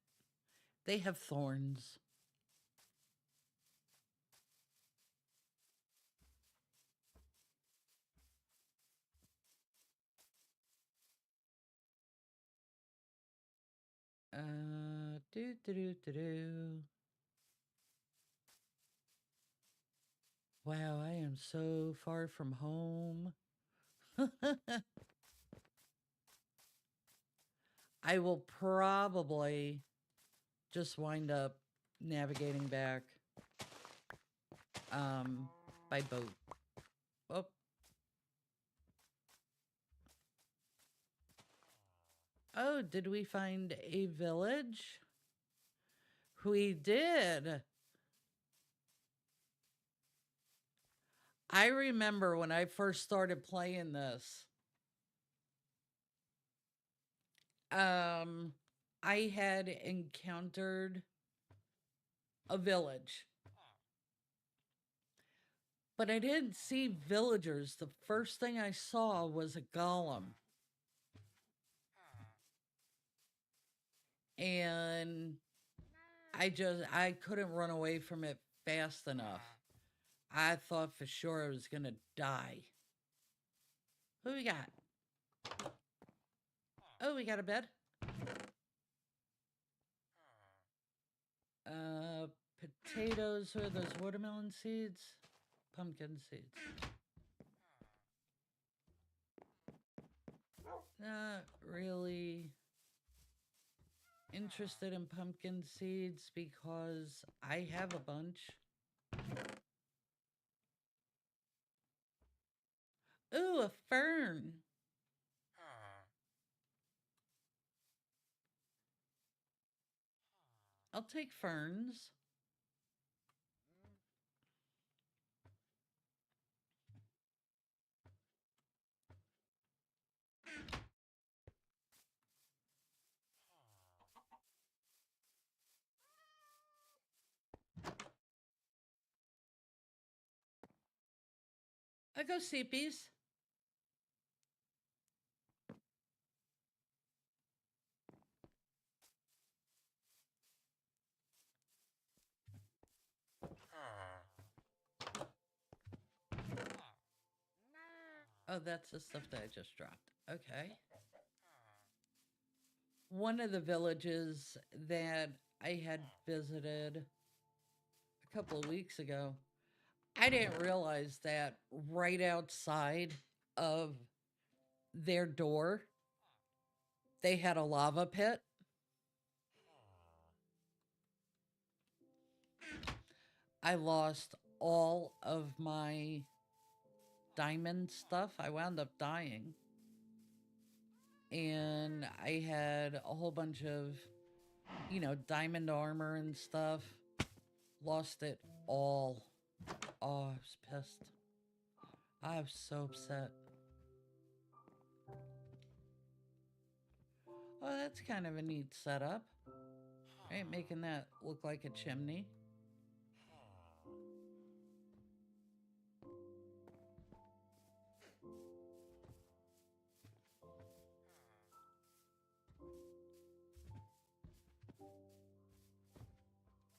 [SPEAKER 1] They have thorns. Do. Wow, I am so far from home. I will probably just wind up navigating back by boat. Oh. Oh, did we find a village? We did. I remember when I first started playing this, I had encountered a village, but I didn't see villagers. The first thing I saw was a golem. And I couldn't run away from it fast enough. I thought for sure I was going to die. Who we got? Oh, we got a bed. Potatoes, or those watermelon seeds? Pumpkin seeds. Not really interested in pumpkin seeds because I have a bunch. Ooh, a fern. I'll take ferns. I go seepies. Oh, that's the stuff that I just dropped. Okay. One of the villages that I had visited a couple of weeks ago, I didn't realize that right outside of their door, they had a lava pit. I lost all of my diamond stuff. I wound up dying. And I had a whole bunch of, diamond armor and stuff. Lost it all. Oh, I was pissed. I was so upset. Oh, that's kind of a neat setup. Right, making that look like a chimney.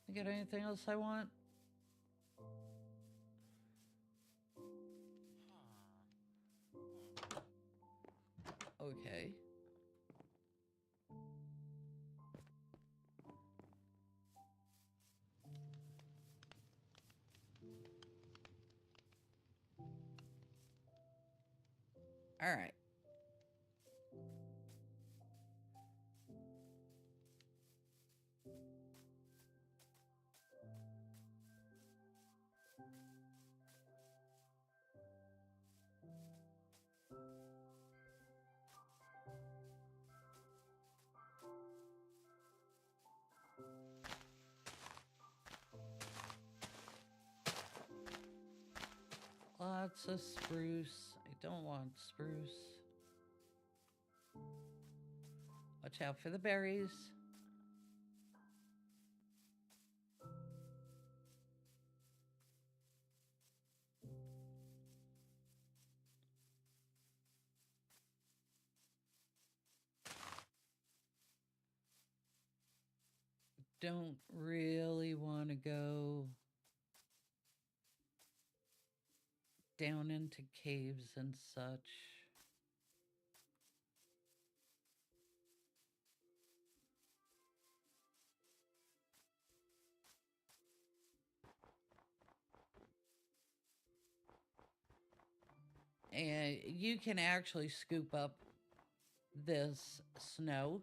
[SPEAKER 1] You got anything else I want? Okay. All right. Lots of spruce. I don't want spruce. Watch out for the berries. Don't really want to go down into caves and such. And you can actually scoop up this snow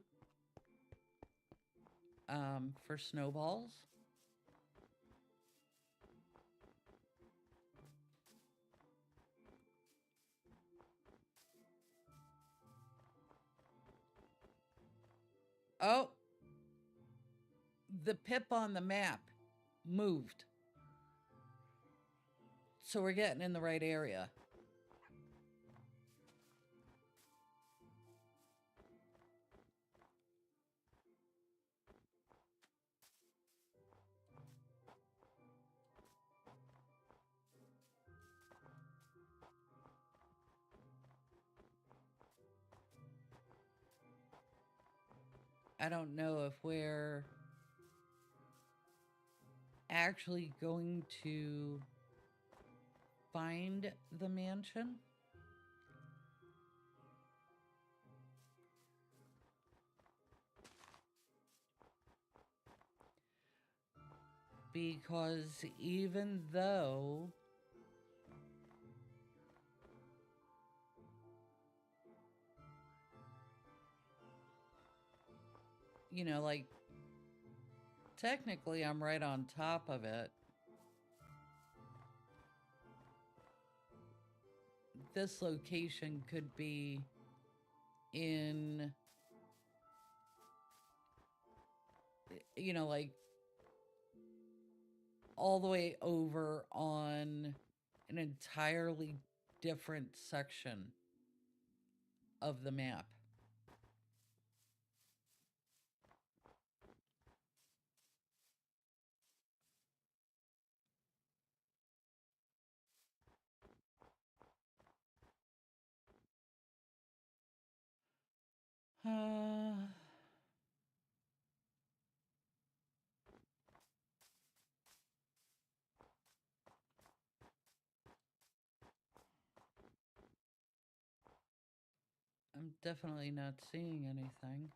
[SPEAKER 1] for snowballs. Oh, the pip on the map moved. So we're getting in the right area. I don't know if we're actually going to find the mansion. Because even though like technically I'm right on top of it, this location could be in like all the way over on an entirely different section of the map. Uh, I'm definitely not seeing anything.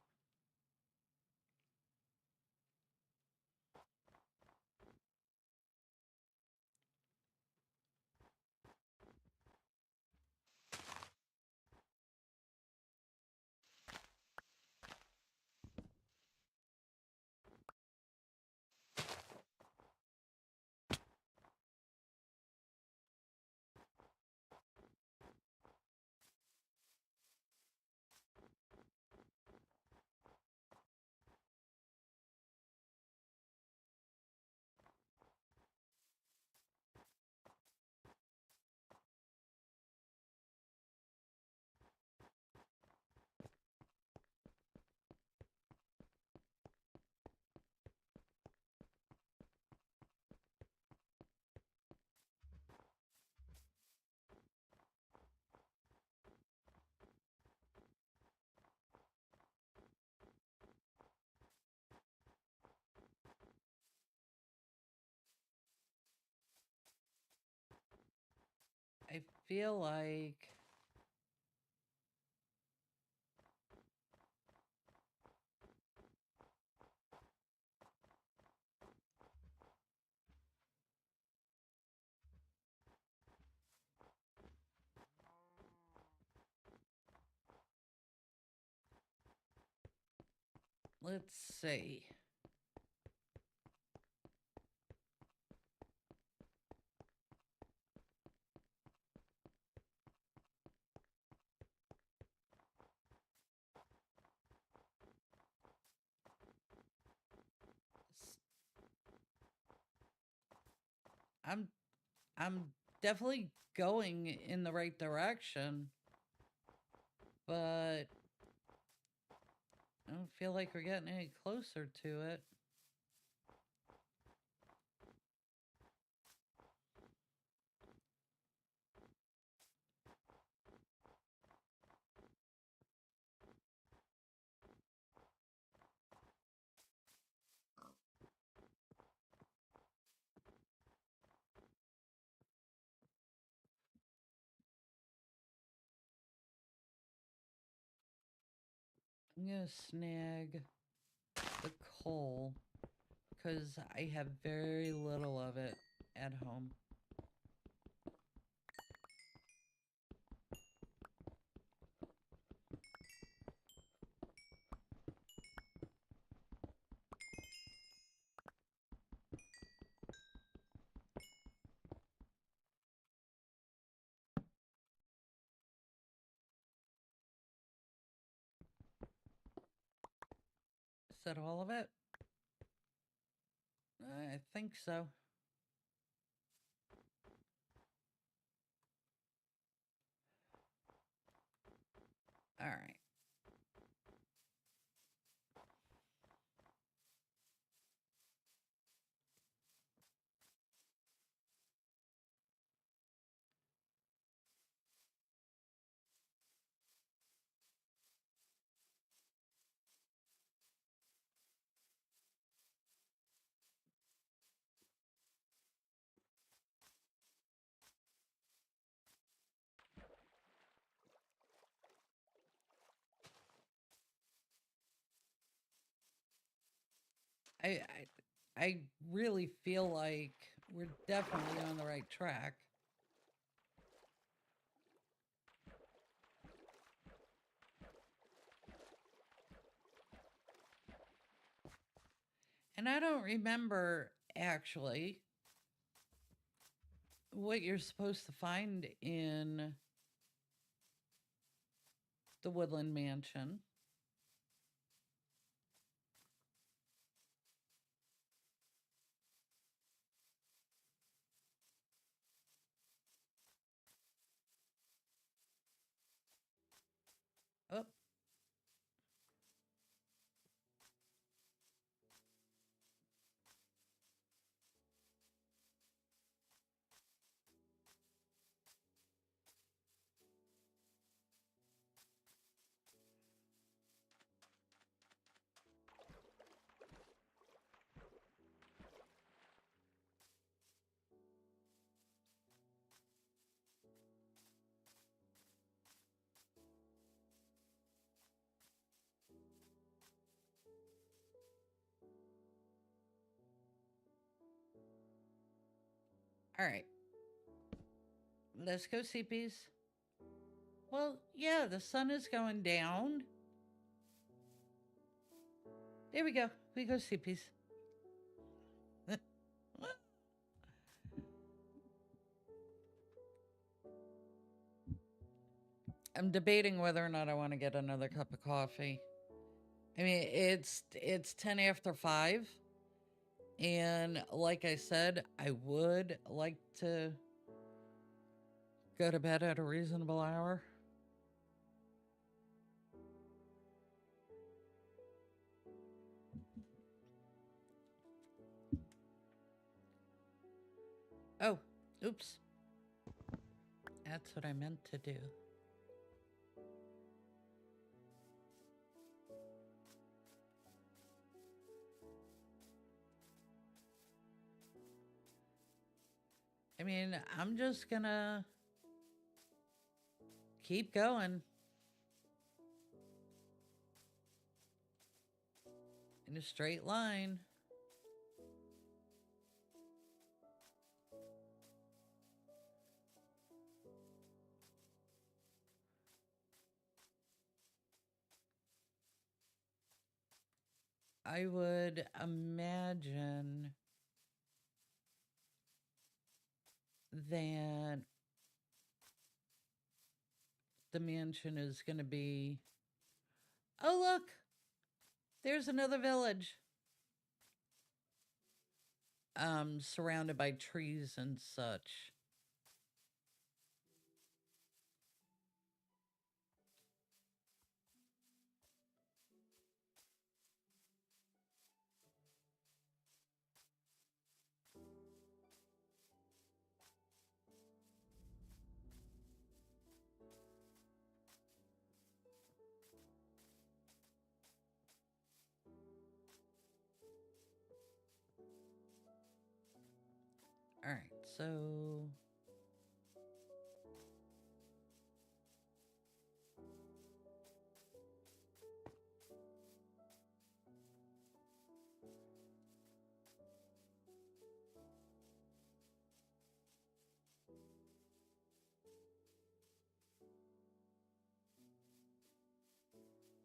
[SPEAKER 1] I feel like let's see. I'm I'm definitely going in the right direction, but I don't feel like we're getting any closer to it. I'm gonna snag the coal because I have very little of it at home. Is that all of it? I think so. All right. I, I really feel like we're definitely on the right track. And I don't remember actually what you're supposed to find in the Woodland Mansion. All right. Let's go see peas. Well, yeah, the sun is going down. There we go. We go see peas. I'm debating whether or not I want to get another cup of coffee. I mean, it's 10 after 5, and like I said, I would like to go to bed at a reasonable hour. Oh, oops. That's what I meant to do. I mean, I'm just gonna keep going in a straight line. I would imagine that the mansion is going to be. Oh, look, there's another village. Surrounded by trees and such. All right, so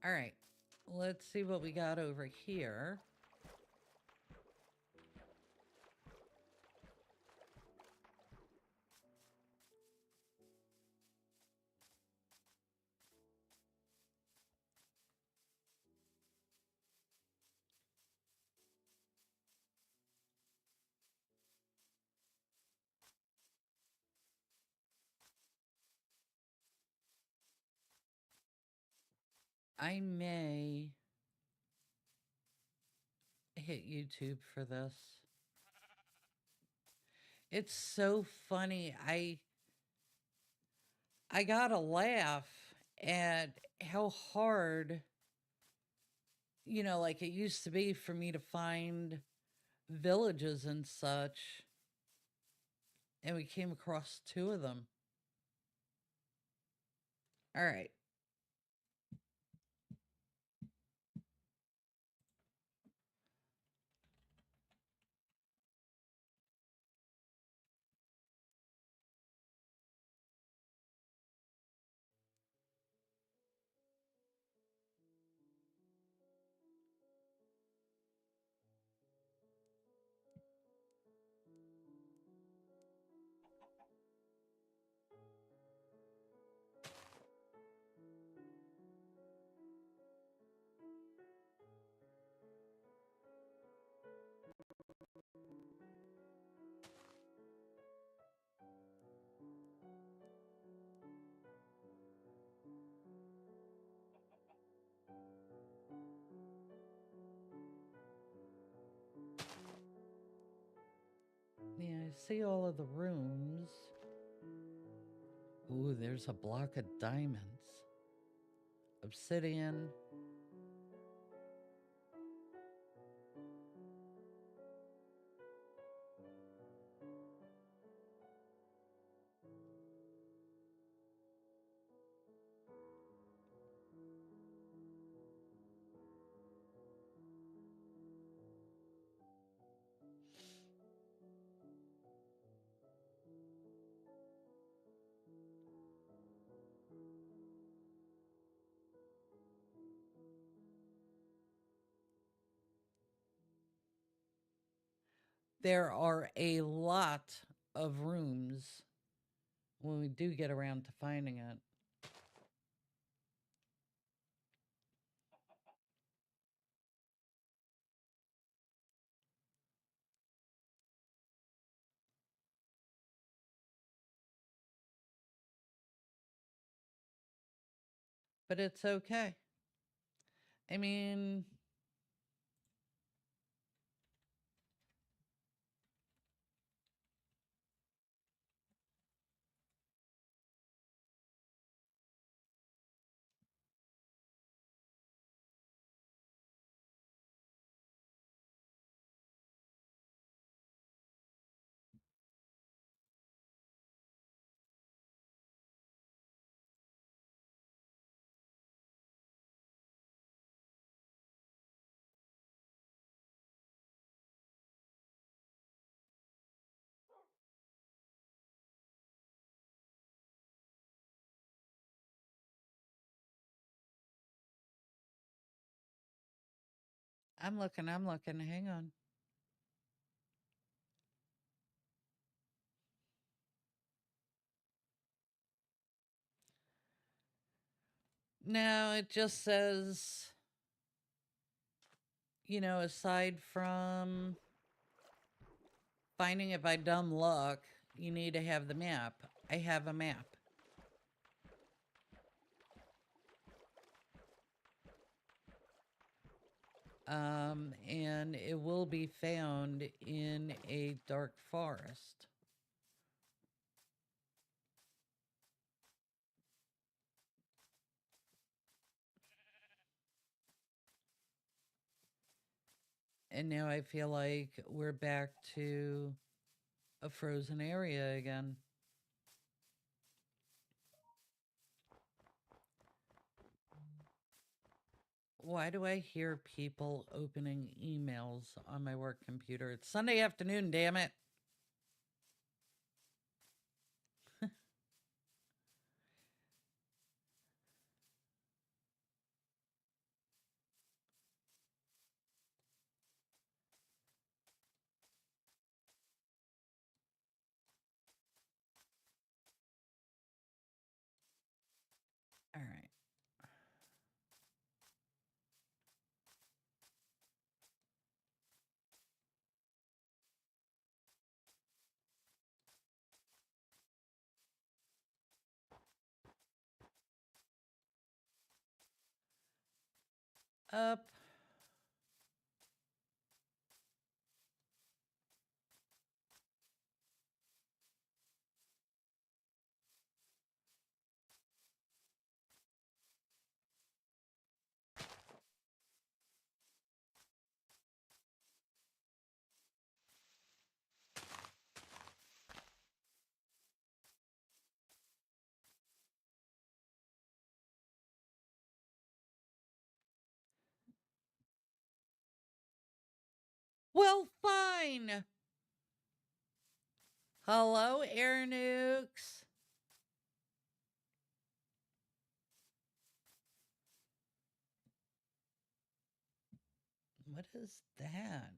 [SPEAKER 1] all right, let's see what we got over here. I may hit YouTube for this. It's so funny. I got a laugh at how hard, like it used to be for me to find villages and such, and we came across 2 of them. All right. Yeah, I see all of the rooms. Ooh, there's a block of diamonds. Obsidian. there are a lot of rooms when we do get around to finding it. But it's okay. I mean, I'm looking. Hang on. No, it just says, aside from finding it by dumb luck, you need to have the map. I have a map. And it will be found in a dark forest. And now I feel like we're back to a frozen area again. Why do I hear people opening emails on my work computer? It's Sunday afternoon, damn it. All right. Up. Well, fine. Hello, Air Nukes. What is that?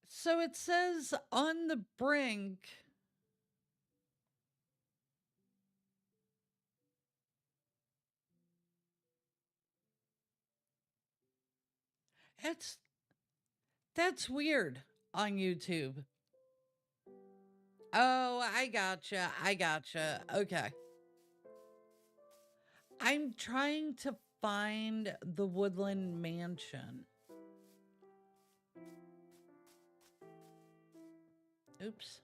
[SPEAKER 1] So it says on the brink. That's weird on YouTube. Oh, I gotcha. I gotcha. Okay. I'm trying to find the Woodland Mansion. Oops.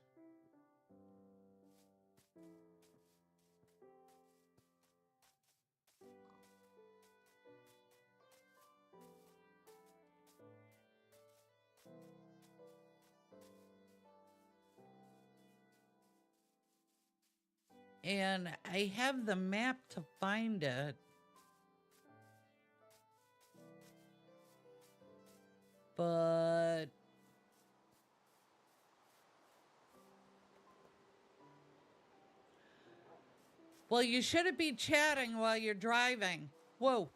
[SPEAKER 1] And I have the map to find it. But well, you shouldn't be chatting while you're driving. Whoa.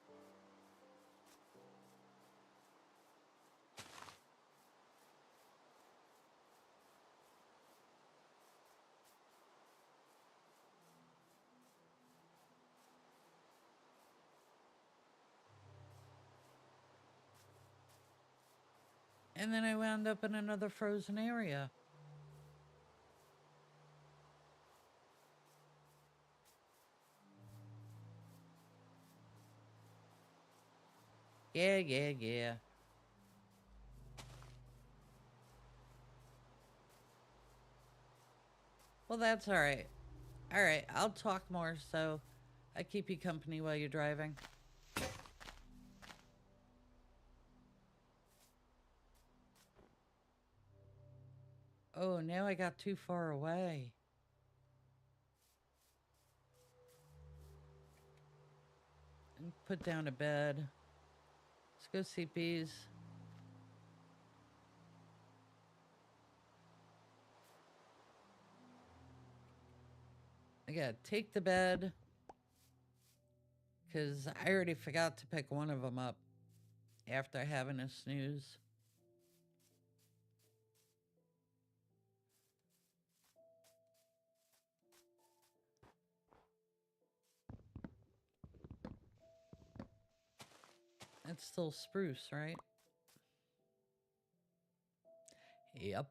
[SPEAKER 1] And then I wound up in another frozen area. Yeah, yeah, yeah. Well, that's all right. All right, I'll talk more so I keep you company while you're driving. Oh, now I got too far away. Put down a bed. Let's go see bees. I gotta take the bed because I already forgot to pick one of them up after having a snooze. It's still spruce, right? Yep.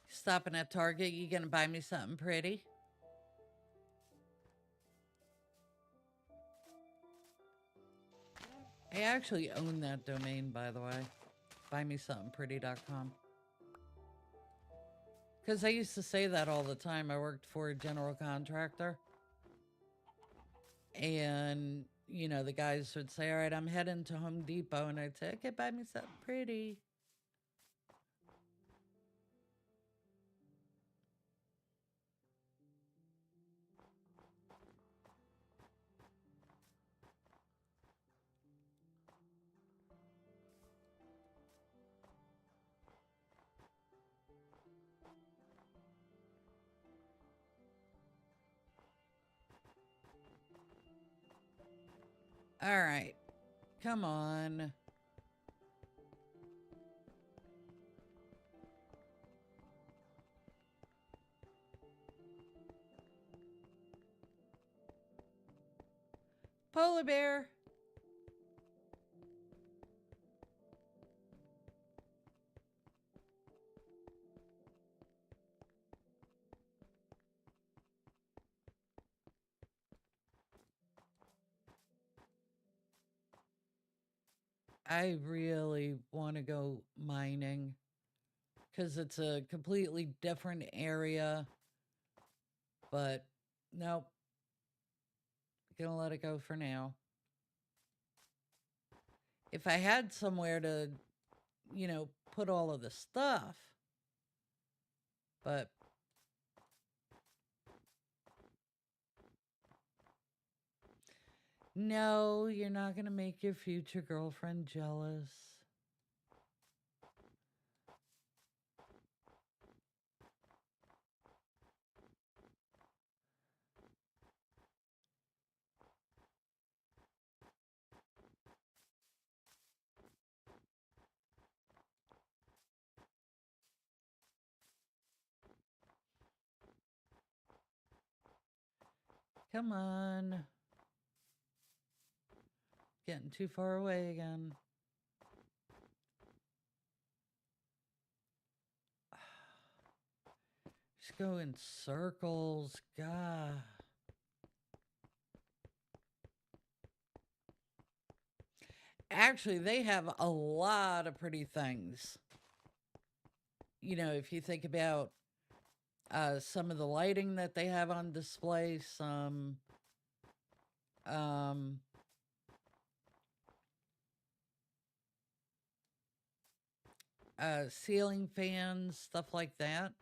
[SPEAKER 1] Stopping at Target, you gonna buy me something pretty? I actually own that domain, by the way. Buymesomethingpretty.com. Because I used to say that all the time. I worked for a general contractor. And, you know, the guys would say, all right, I'm heading to Home Depot. And I'd say, okay, buy me something pretty. All right. Come on. Polar bear. I really want to go mining because it's a completely different area. But nope, gonna let it go for now. If I had somewhere to, you know, put all of the stuff, but no, you're not gonna make your future girlfriend jealous. Come on. Getting too far away again. Just go in circles. God. Actually, they have a lot of pretty things. You know, if you think about some of the lighting that they have on display, some um, ceiling fans, stuff like that.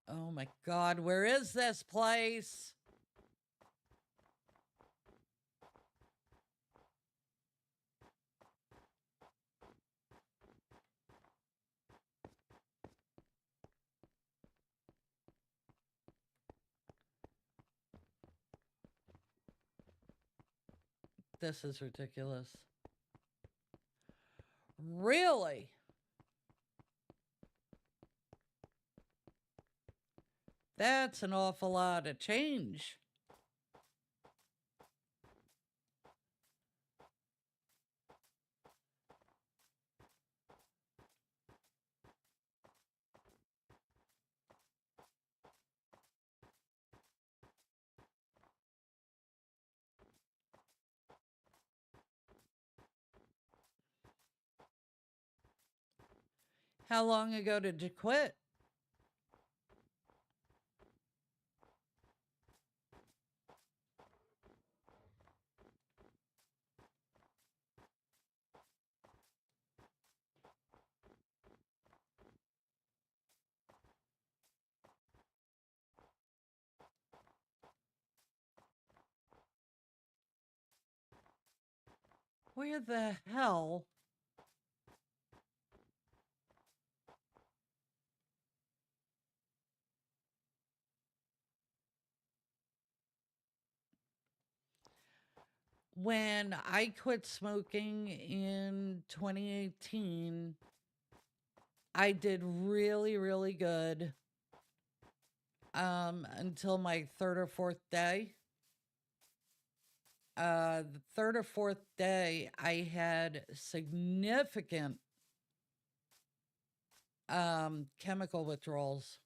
[SPEAKER 1] Oh my God, where is this place? This is ridiculous. Really? That's an awful lot of change. How long ago did you quit? Where the hell? When I quit smoking in 2018, I did really, really good until my third or fourth day. The third or fourth day, I had significant chemical withdrawals.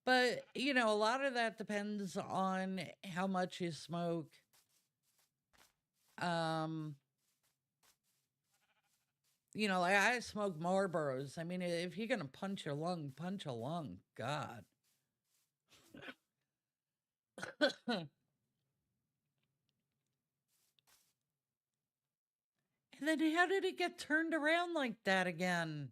[SPEAKER 1] But, a lot of that depends on how much you smoke. Um, like I smoke Marlboros. I mean, if you're gonna punch your lung, punch a lung. God. And then how did it get turned around like that again?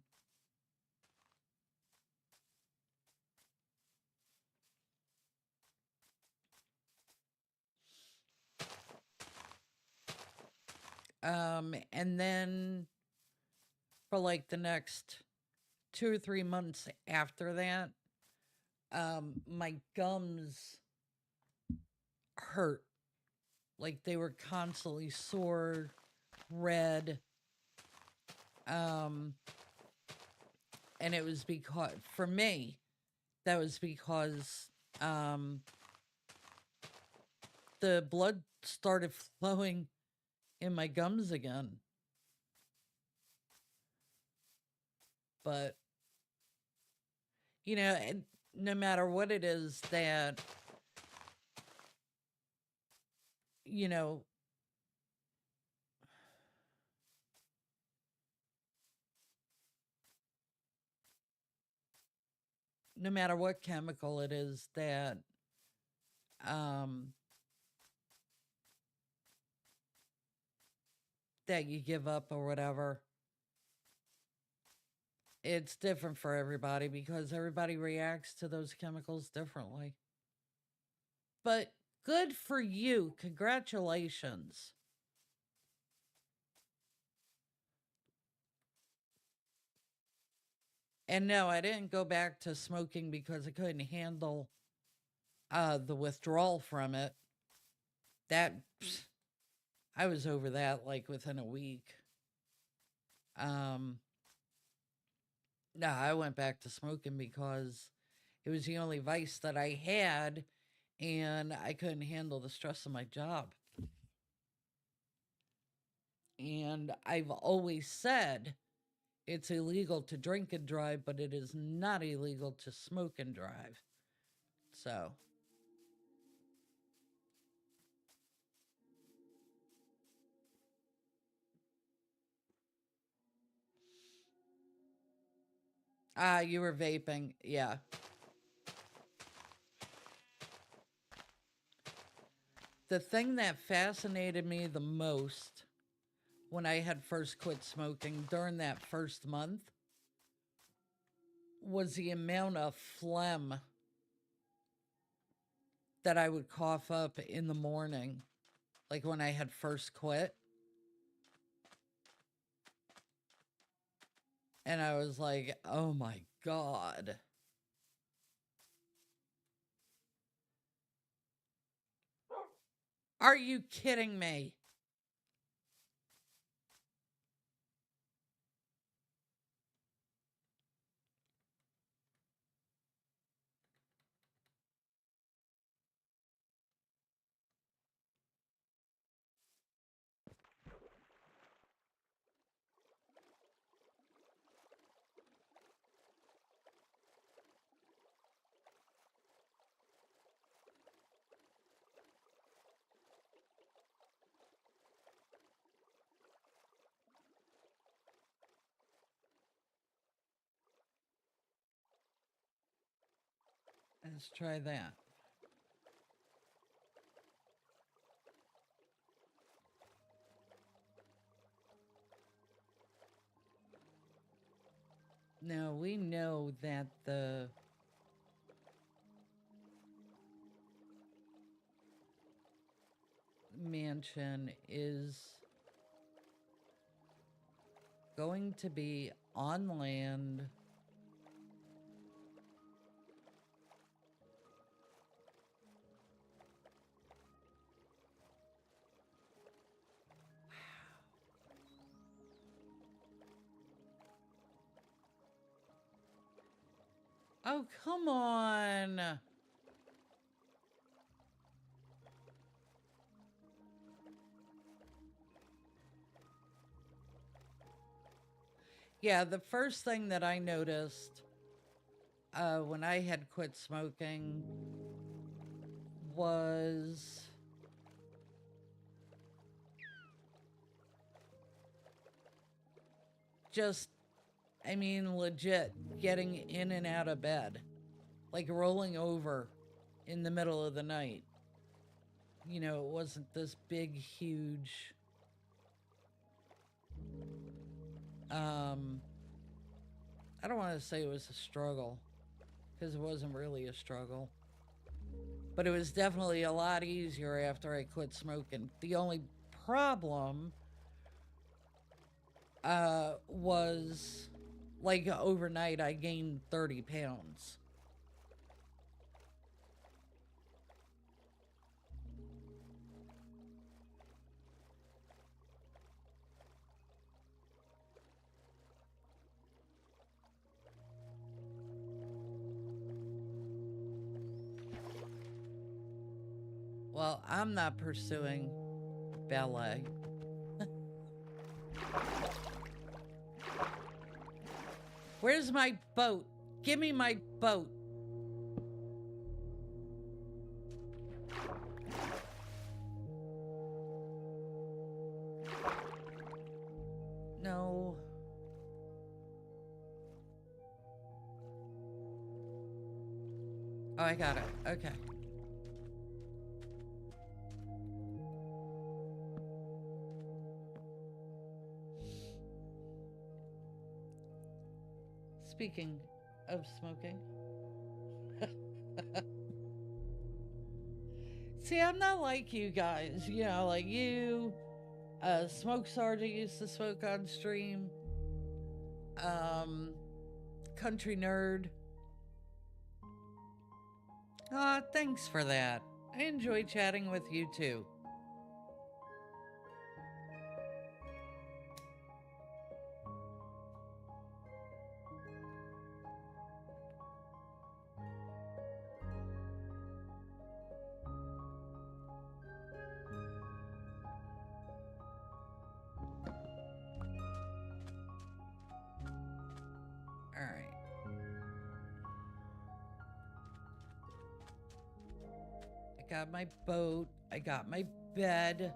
[SPEAKER 1] And then for like the next 2 or 3 months after that, my gums hurt. Like they were constantly sore, red. Um, and it was because, for me, that was because um, the blood started flowing in my gums again. But, and no matter what it is that, you know, no matter what chemical it is um, that you give up or whatever, it's different for everybody because everybody reacts to those chemicals differently. But good for you. Congratulations. And no, I didn't go back to smoking because I couldn't handle the withdrawal from it. That I was over that like within a week. Um no, I went back to smoking because it was the only vice that I had and I couldn't handle the stress of my job. And I've always said it's illegal to drink and drive, but it is not illegal to smoke and drive. So, you were vaping. Yeah. The thing that fascinated me the most when I had first quit smoking during that first month was the amount of phlegm that I would cough up in the morning, like when I had first quit. And I was like, oh my God. Are you kidding me? Let's try that. Now we know that the mansion is going to be on land. Oh, come on. Yeah, the first thing that I noticed when I had quit smoking was just, I mean, legit getting in and out of bed, like rolling over in the middle of the night. You know, it wasn't this big, huge, um, I don't want to say it was a struggle because it wasn't really a struggle, but it was definitely a lot easier after I quit smoking. The only problem was like overnight I gained 30 pounds. Well, I'm not pursuing ballet. Where's my boat? Give me my boat. No. Oh, I got it. Okay. Speaking of smoking. See, I'm not like you guys. You know, like you, Smoke Sergeant used to smoke on stream. Um, Country Nerd. Ah, thanks for that. I enjoy chatting with you too. All right. I got my boat. I got my bed.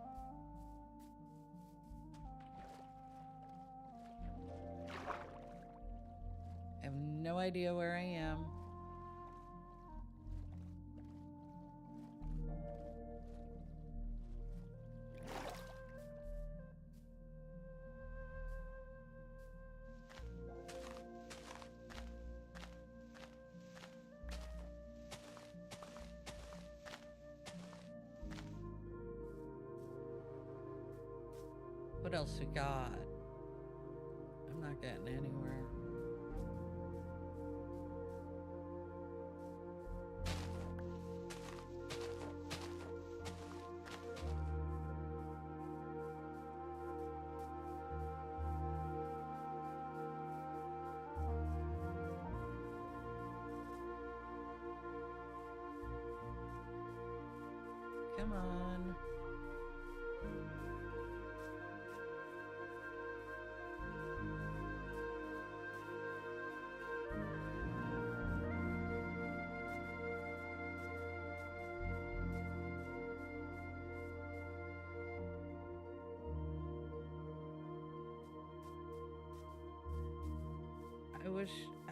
[SPEAKER 1] I have no idea where I am. What else we got? I'm not getting anywhere. Come on.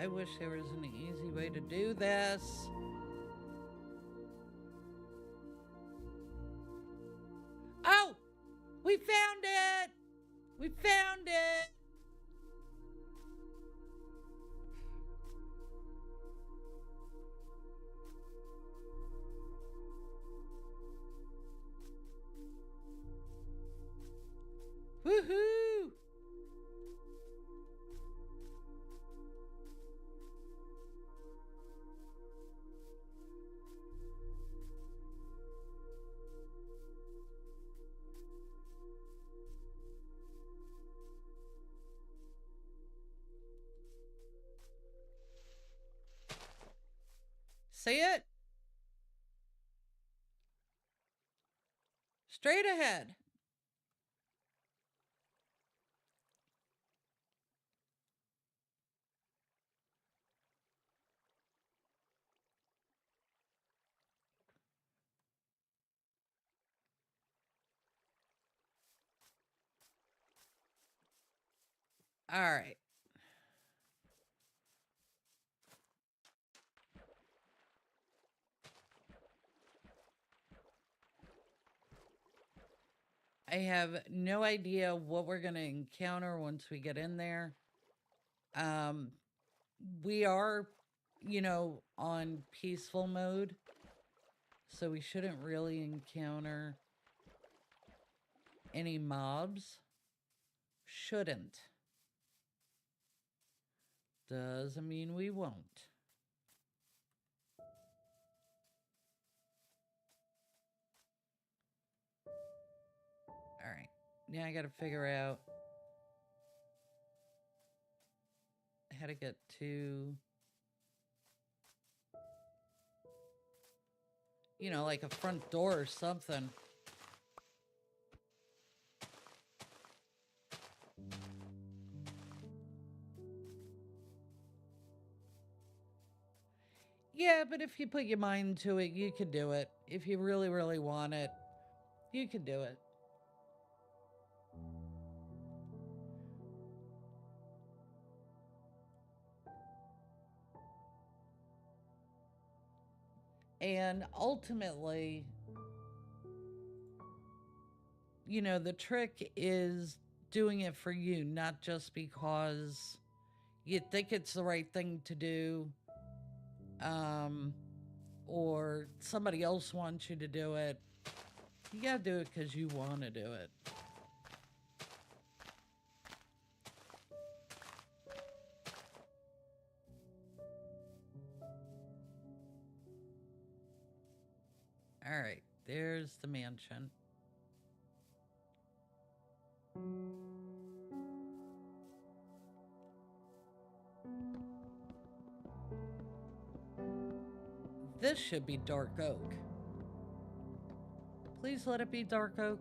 [SPEAKER 1] I wish there was an easy way to do this. We found it! We found it! Woohoo! See it? Straight ahead. All right. I have no idea what we're going to encounter once we get in there. Um, we are, on peaceful mode, so we shouldn't really encounter any mobs. Shouldn't. Doesn't mean we won't. All right. Now I got to figure out how to get to, like a front door or something. Yeah, but if you put your mind to it, you can do it. If you really, really want it, you can do it. And ultimately, the trick is doing it for you, not just because you think it's the right thing to do, um, or somebody else wants you to do it. You gotta do it because you want to do it. All right, there's the mansion. This should be dark oak. Please let it be dark oak.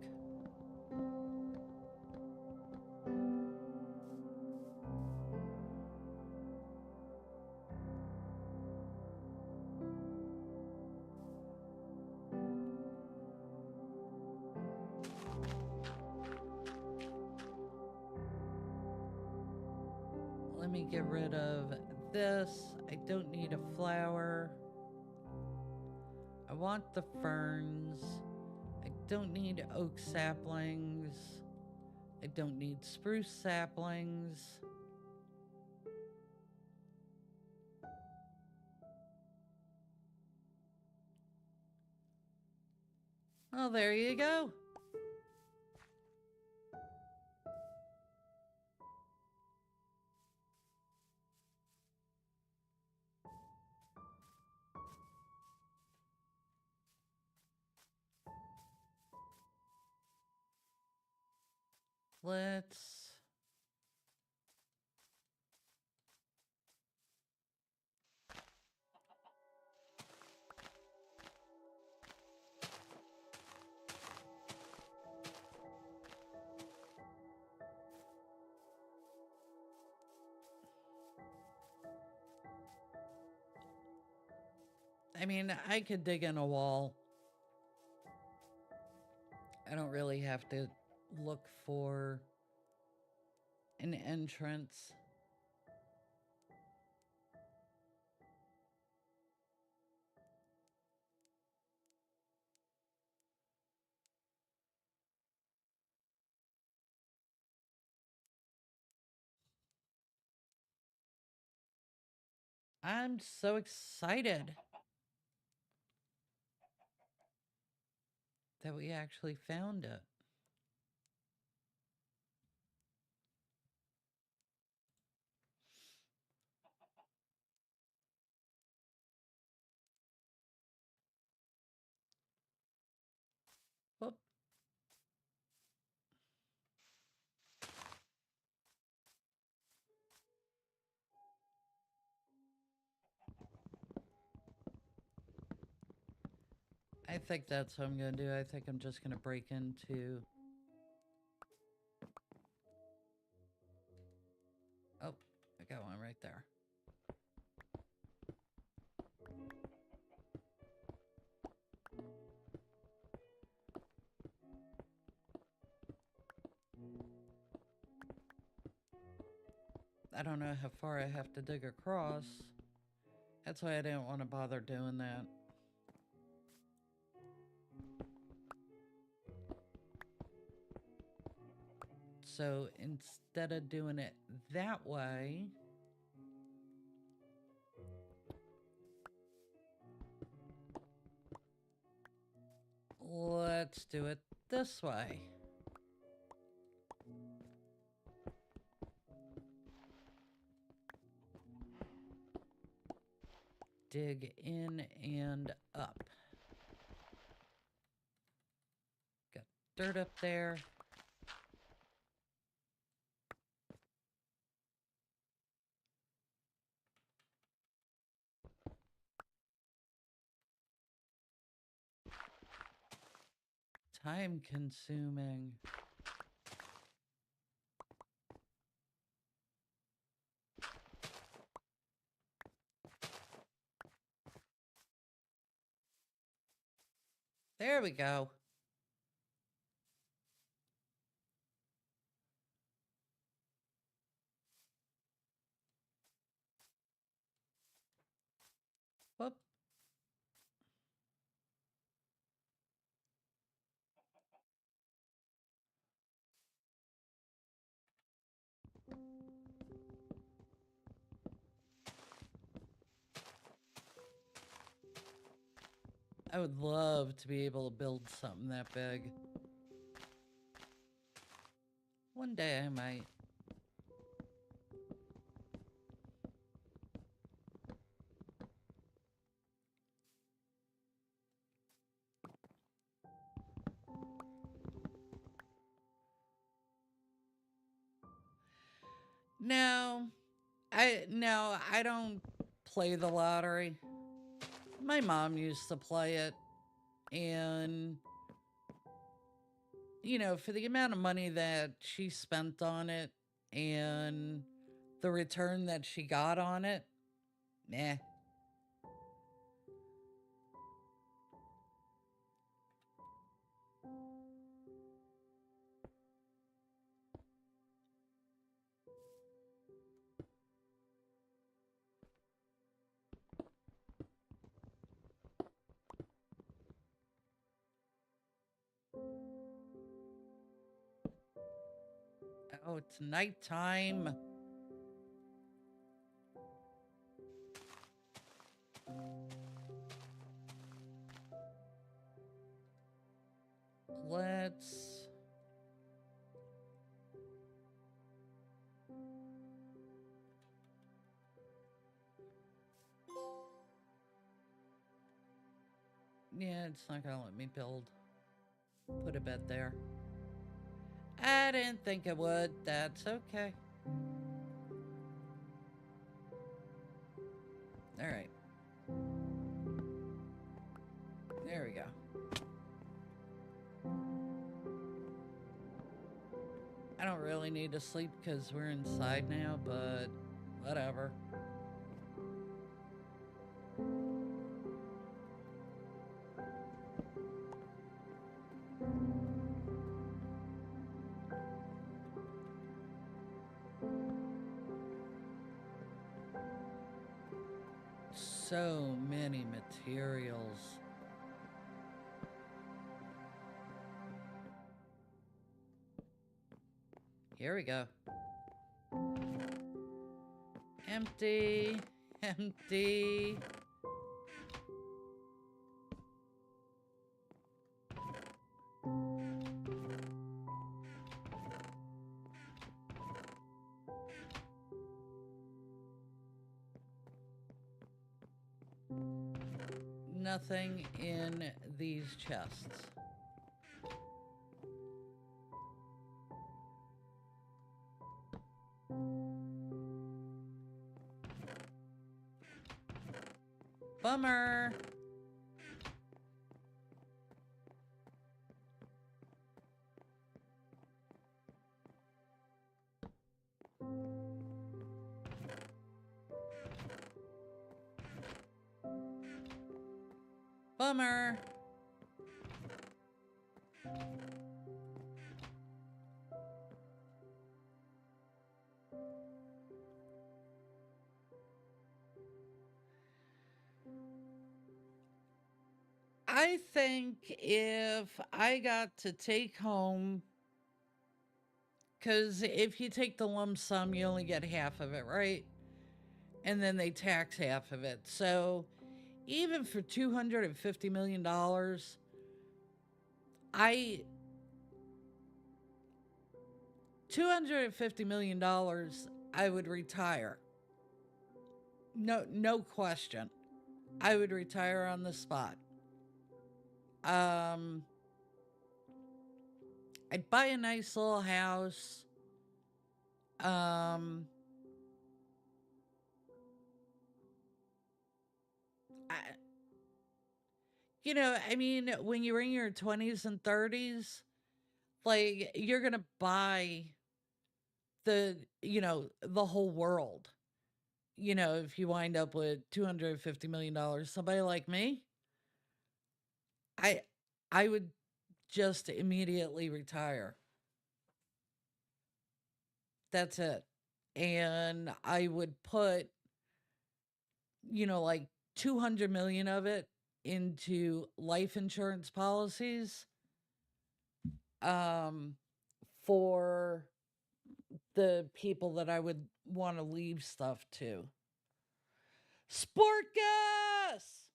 [SPEAKER 1] Let me get rid of this. I don't need a flower. I want the ferns. I don't need oak saplings. I don't need spruce saplings. Well, there you go. Let's... I mean, I could dig in a wall. I don't really have to look for an entrance. I'm so excited that we actually found it. Whoop. I think that's what I'm going to do. I think I'm just going to break into... Oh, I got one right there. I don't know how far I have to dig across. That's why I didn't want to bother doing that. So instead of doing it that way, let's do it this way. Dig in and up. Got dirt up there. Time consuming. There we go. Whoop. I would love to be able to build something that big. One day I might. No, I don't play the lottery. My mom used to play it, and you know, for the amount of money that she spent on it and the return that she got on it, nah. Oh, it's nighttime. Let's... Yeah, it's not gonna let me build. Put a bed there. I didn't think it would. That's okay. All right. There we go. I don't really need to sleep because we're inside now, but whatever. So many materials. Here we go. Empty. Empty. Nothing in these chests. Bummer. Bummer. I think if I got to take home, because if you take the lump sum, you only get half of it, right? And then they tax half of it. So even for $250 million, I $250 million, I would retire. No question. I would retire on the spot. Um, I'd buy a nice little house. Um, I, I mean, when you're in your 20s and 30s, like you're gonna buy the whole world. If you wind up with $250 million, somebody like me, I I would just immediately retire. That's it. And I would put, like 200 million of it into life insurance policies um for the people that I would want to leave stuff to. Sport gas.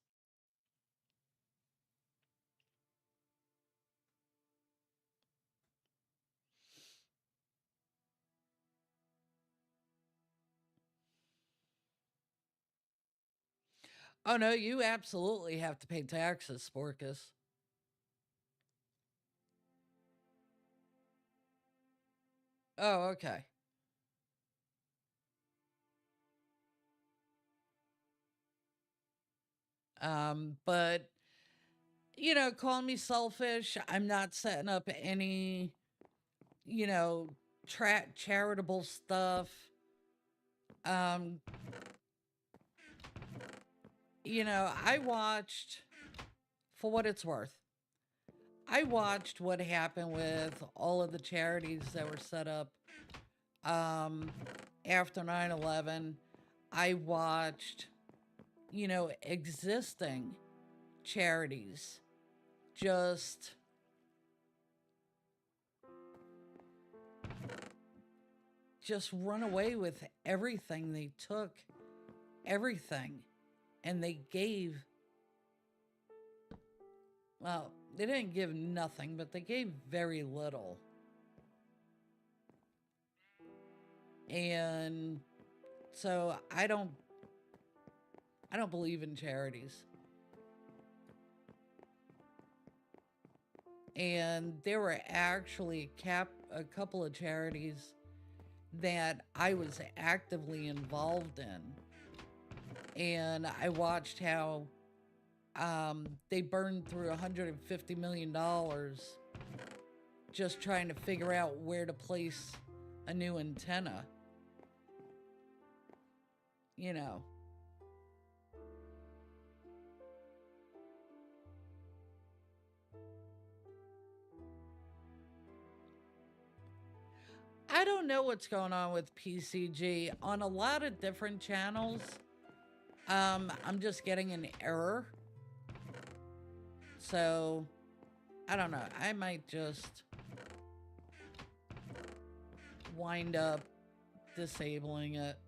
[SPEAKER 1] Oh no, you absolutely have to pay taxes, Sporkus. Oh, okay. But call me selfish. I'm not setting up any, you know, charitable stuff. Um, I watched, for what it's worth, I watched what happened with all of the charities that were set up um, after 9/11. I watched, existing charities just run away with everything. They took everything and they gave, well, they didn't give nothing, but they gave very little. And so I don't believe in charities. And there were actually a couple of charities that I was actively involved in. And I watched how they burned through $150 million just trying to figure out where to place a new antenna. You know, I don't know what's going on with PCG on a lot of different channels. I'm just getting an error. So, I don't know. I might just wind up disabling it.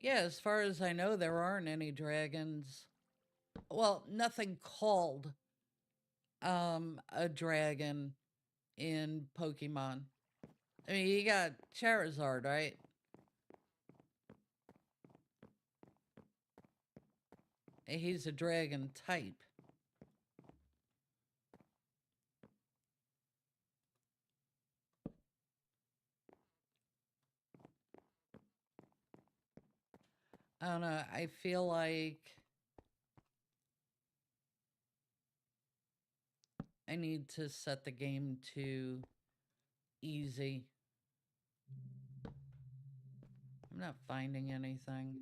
[SPEAKER 1] Yeah, as far as I know, there aren't any dragons. Well, nothing called a dragon in Pokemon. I mean, you got Charizard, right? He's a dragon type. I don't know. I feel like I need to set the game to easy. I'm not finding anything.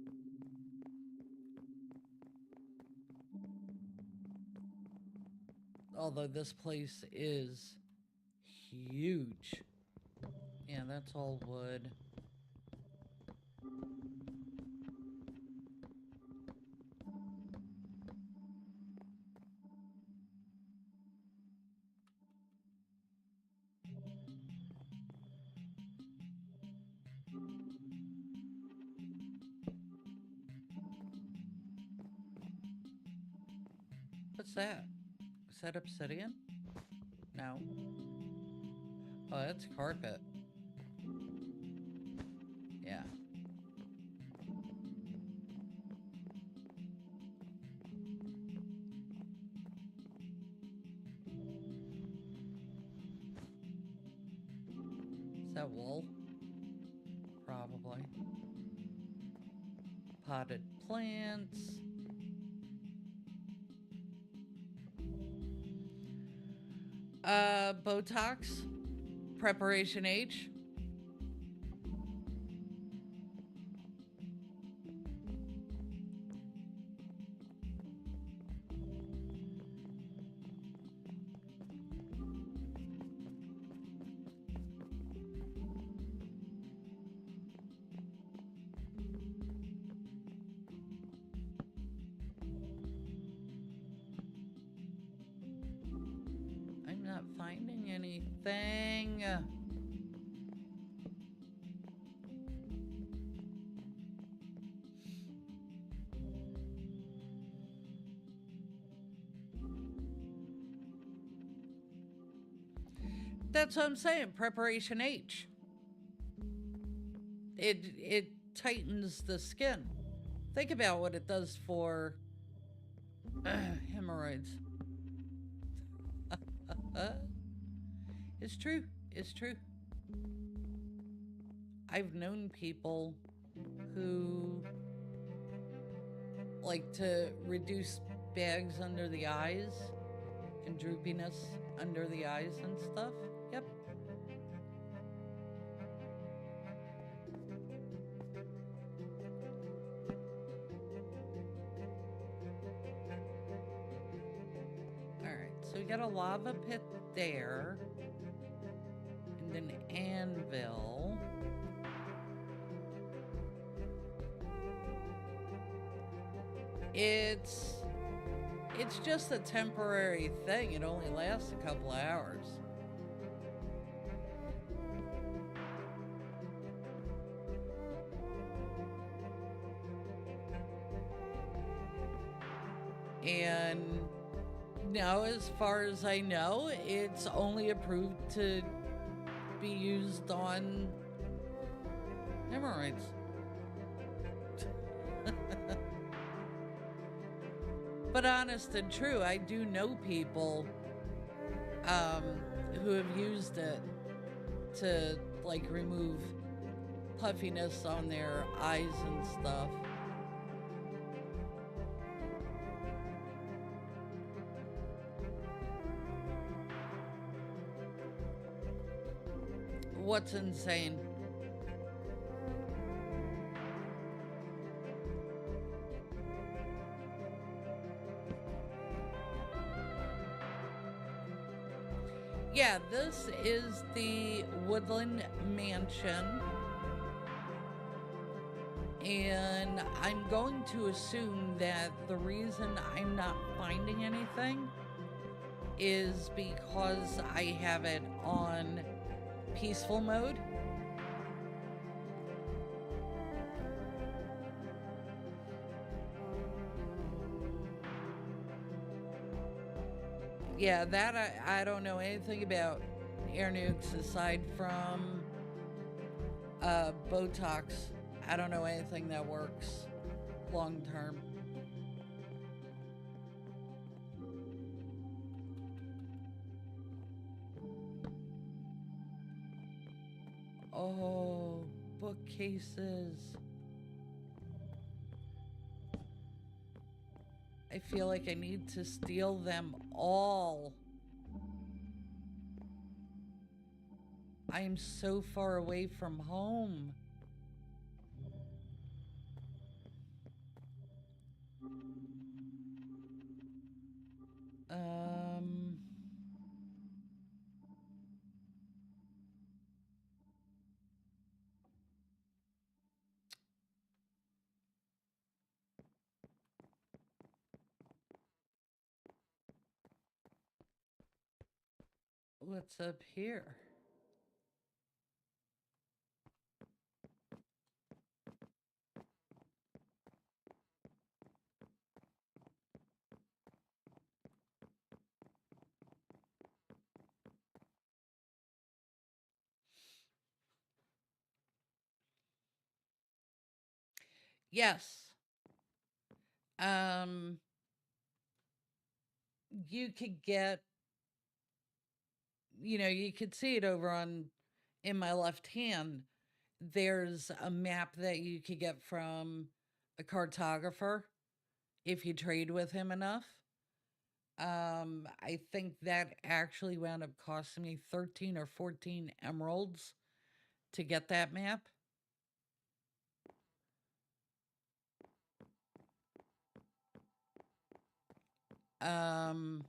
[SPEAKER 1] Although this place is huge. Yeah, that's all wood. What's that? Is that obsidian? No. Oh, that's carpet. Yeah. Is that wool? Probably. Potted plants. Botox. Preparation H. I'm not finding anything. That's what I'm saying. Preparation H. It tightens the skin. Think about what it does for hemorrhoids. It's true. It's true. I've known people who like to reduce bags under the eyes and droopiness under the eyes and stuff. Yep. Alright, so we got a lava pit there. And an anvil. It's just a temporary thing. It only lasts a couple of hours. And now, as far as I know, it's only approved to be used on hemorrhoids. But honest and true, I do know people who have used it to like remove puffiness on their eyes and stuff. What's insane? Yeah, this is the Woodland Mansion. And I'm going to assume that the reason I'm not finding anything is because I have it on peaceful mode. Yeah, that I don't know anything about air nukes aside from Botox. I don't know anything that works long term. Oh, bookcases. I feel like I need to steal them all. I am so far away from home. Um, what's up here? Yes. Um, you could get, you could see it over on in my left hand. There's a map that you could get from a cartographer if you trade with him enough. I think that actually wound up costing me 13 or 14 emeralds to get that map. Um,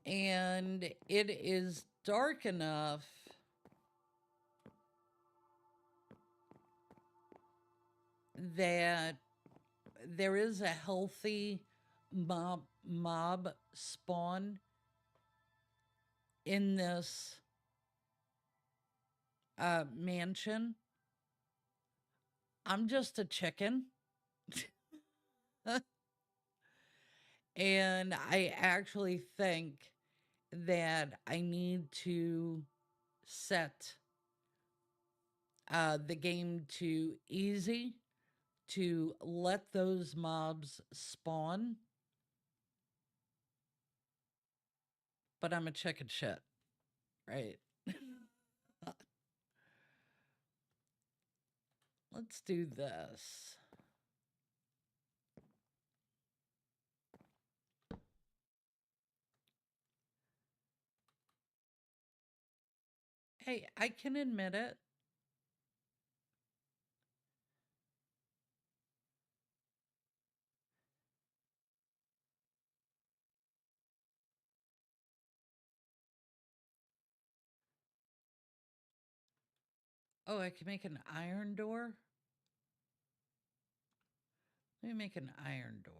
[SPEAKER 1] and it is dark enough that there is a healthy mob spawn in this mansion. I'm just a chicken. And I actually think that I need to set the game to easy to let those mobs spawn. But I'm a chicken shit, right? Let's do this. Hey, I can admit it. Oh, I can make an iron door. Let me make an iron door.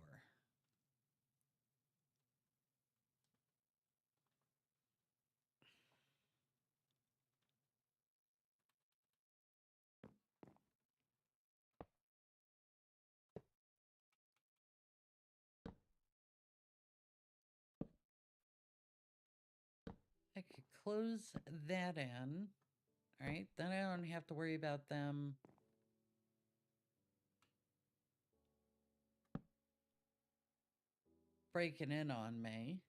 [SPEAKER 1] I could close that in. All right, then I don't have to worry about them breaking in on me.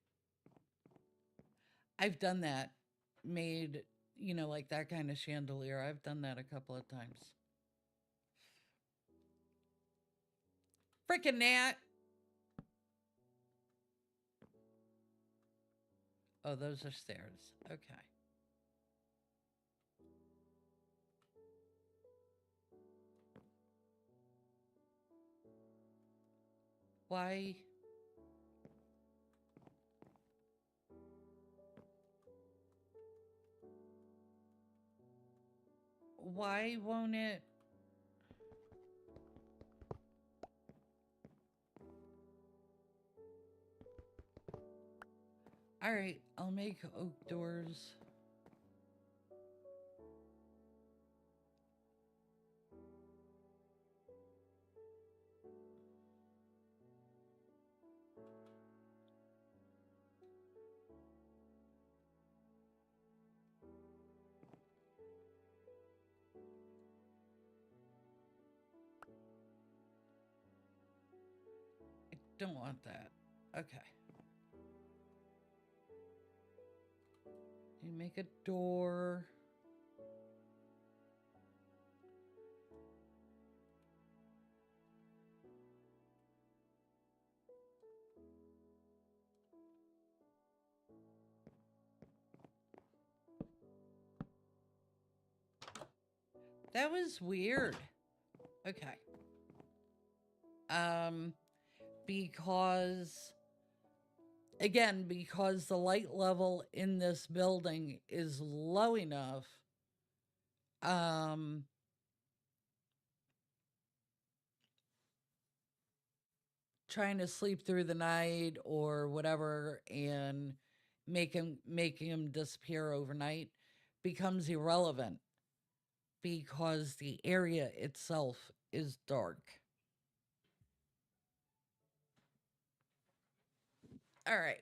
[SPEAKER 1] I've done that, made, like that kind of chandelier. I've done that a couple of times. Freaking Nat. Oh, those are stairs. Okay. Why? Why won't it? All right, I'll make oak doors. don't want that. Okay. You make a door. That was weird. Okay. Because again, because the light level in this building is low enough, um, trying to sleep through the night or whatever and making him disappear overnight becomes irrelevant because the area itself is dark. All right.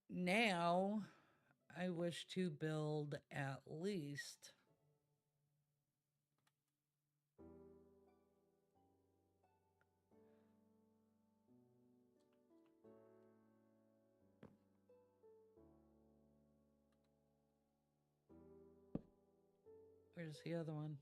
[SPEAKER 1] Now I wish to build at least where's the other one?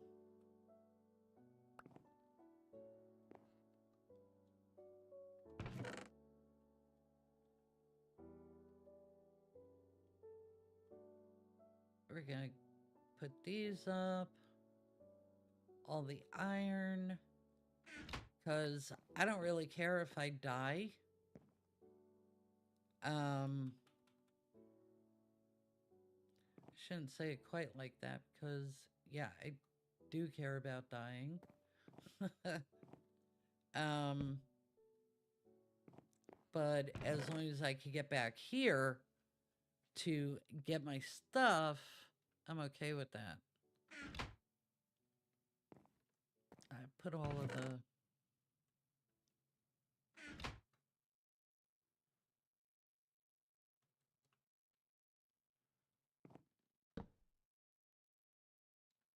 [SPEAKER 1] We're gonna put these up. All the iron. Because I don't really care if I die. Shouldn't say it quite like that because, yeah, I do care about dying. But as long as I can get back here to get my stuff, I'm okay with that. I put all of the...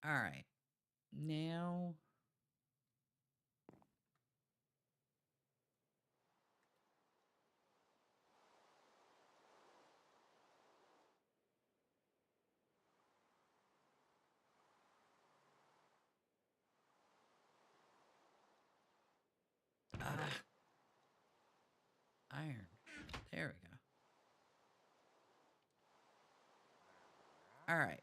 [SPEAKER 1] All right. Now... iron. There we go. All right.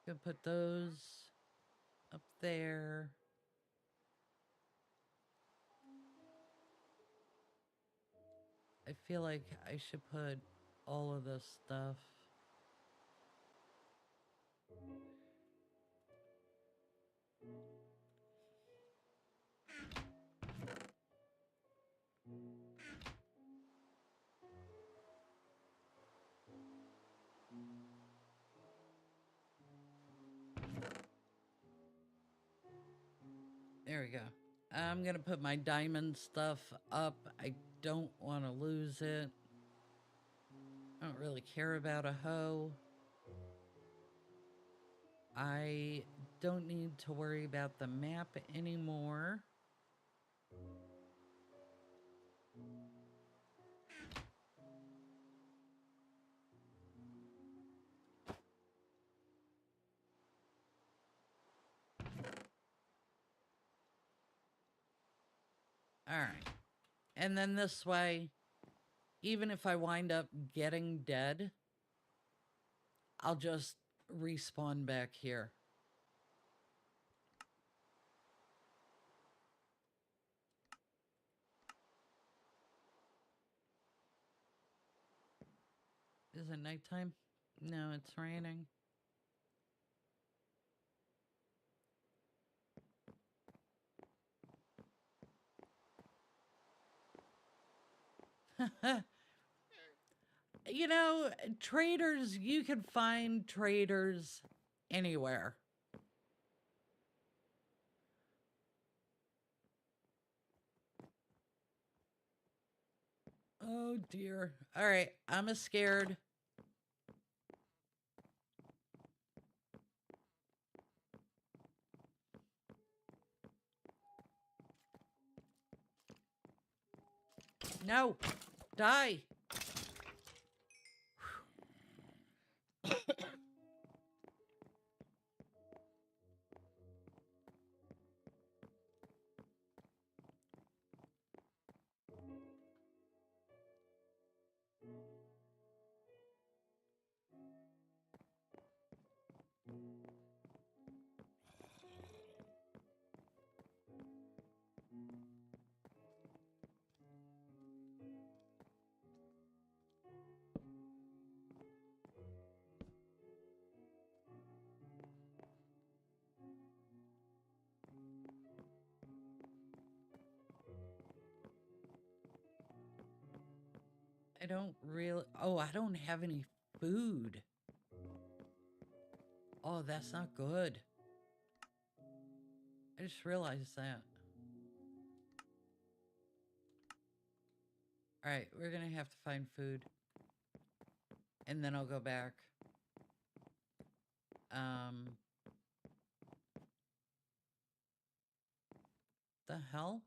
[SPEAKER 1] Gonna put those up there. I feel like I should put all of this stuff. There we go. I'm gonna put my diamond stuff up. I don't want to lose it. I don't really care about a hoe. I don't need to worry about the map anymore. All right. And then this way, even if I wind up getting dead, I'll just respawn back here. Is it nighttime? No, it's raining. You know, traders, you can find traders anywhere. Oh dear. All right, I'm scared. No. Die. I don't really... Oh, I don't have any food. Oh, that's not good. I just realized that. All right, we're going to have to find food. And then I'll go back. The hell?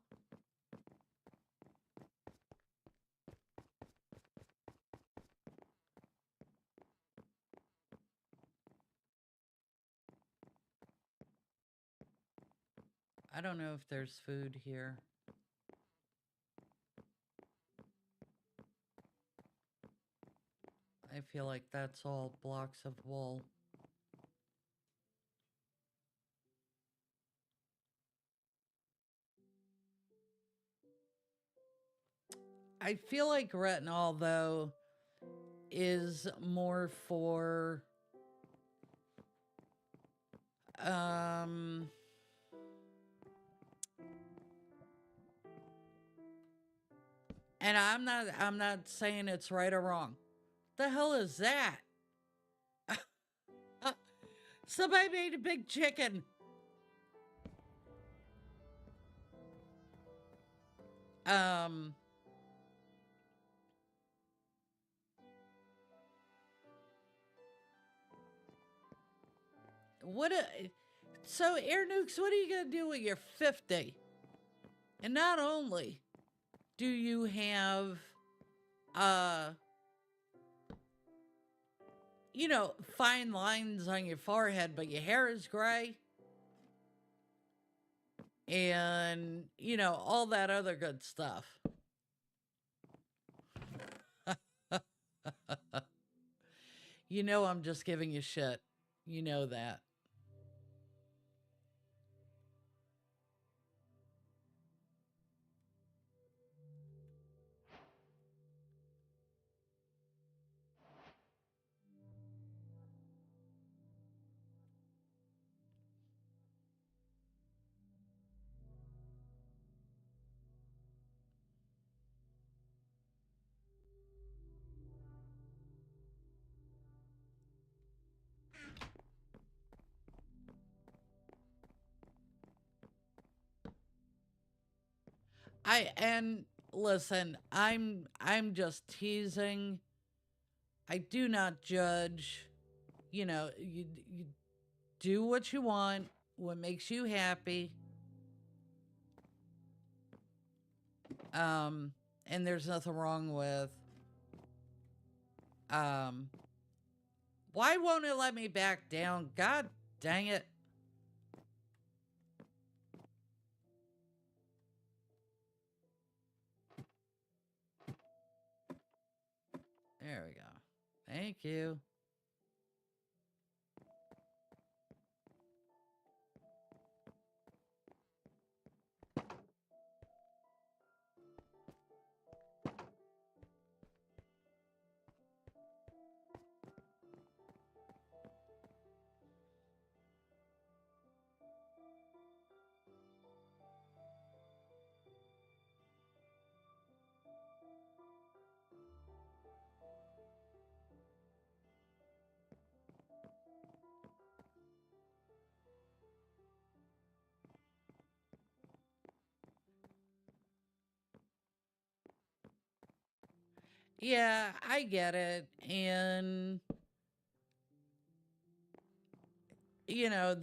[SPEAKER 1] I don't know if there's food here. I feel like that's all blocks of wool. I feel like retinol, though, is more for... And I'm not saying it's right or wrong. The hell is that? Somebody made a big chicken. What a... So, Air Nukes, what are you going to do when you're 50? And not only do you have, you know, fine lines on your forehead, but your hair is gray. And, you know, all that other good stuff. You know I'm just giving you shit. You know that. And listen, I'm just teasing. I do not judge. You know, you do what you want, what makes you happy. And there's nothing wrong with why won't it let me back down? God dang it. There we go. Thank you. Yeah, I get it. And, you know,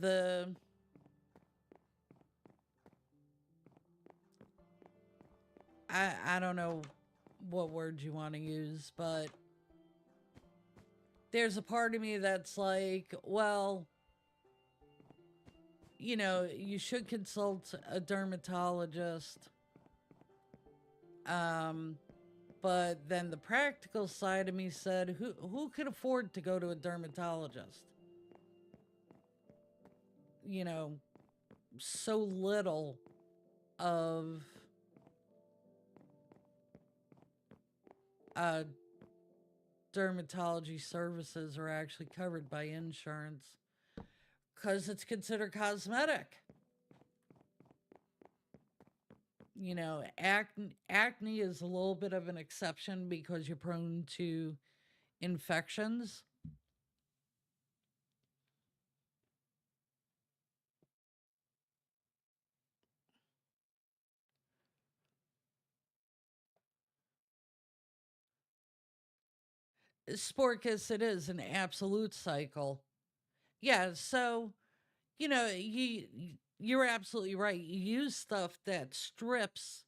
[SPEAKER 1] I don't know what word you want to use, but there's a part of me that's like, well, you should consult a dermatologist. Um, but then the practical side of me said, who could afford to go to a dermatologist? You know, so little of uh, dermatology services are actually covered by insurance because it's considered cosmetic. Acne is a little bit of an exception because you're prone to infections. Sporkus, it is an absolute cycle. Yeah, so you're absolutely right. You use stuff that strips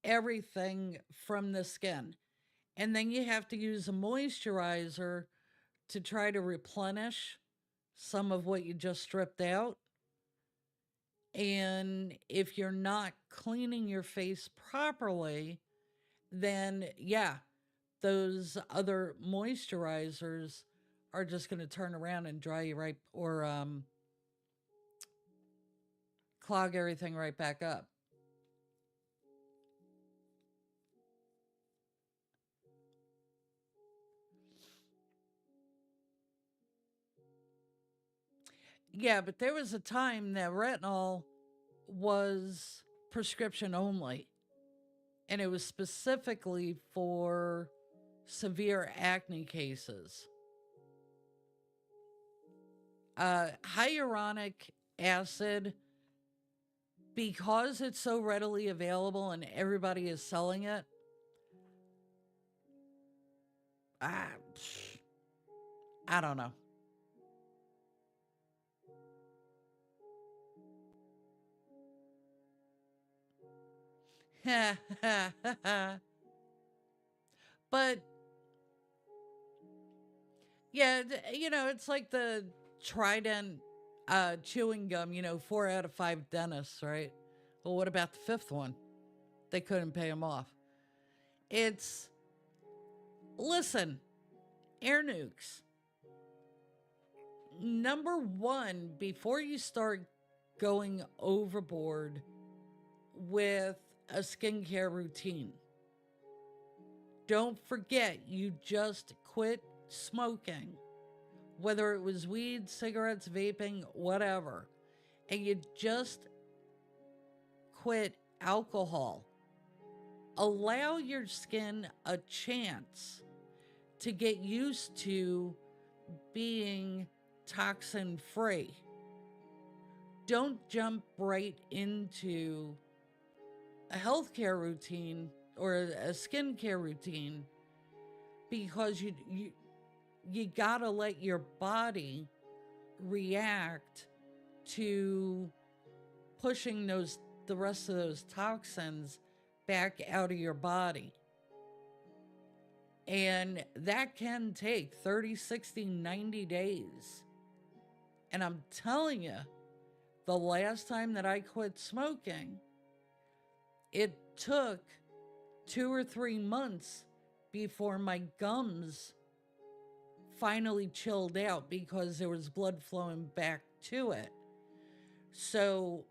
[SPEAKER 1] everything from the skin. And then you have to use a moisturizer to try to replenish some of what you just stripped out. And if you're not cleaning your face properly, then yeah, those other moisturizers are just going to turn around and dry you right or clog everything right back up. Yeah, but there was a time that retinol was prescription only, and it was specifically for severe acne cases. Hyaluronic acid, because it's so readily available and everybody is selling it, I, I don't know. But yeah, it's like the Trident chewing gum, 4 out of 5 dentists, right? Well, what about the fifth one? They couldn't pay him off. It's, listen, air nukes. Number one, before you start going overboard with a skincare routine, don't forget you just quit smoking, whether it was weed, cigarettes, vaping, whatever, and you just quit alcohol. Allow your skin a chance to get used to being toxin free. Don't jump right into a healthcare routine or a skincare routine because you gotta let your body react to pushing the rest of those toxins back out of your body. And that can take 30, 60, 90 days. And I'm telling you, the last time that I quit smoking, it took 2 or 3 months before my gums finally chilled out because there was blood flowing back to it. So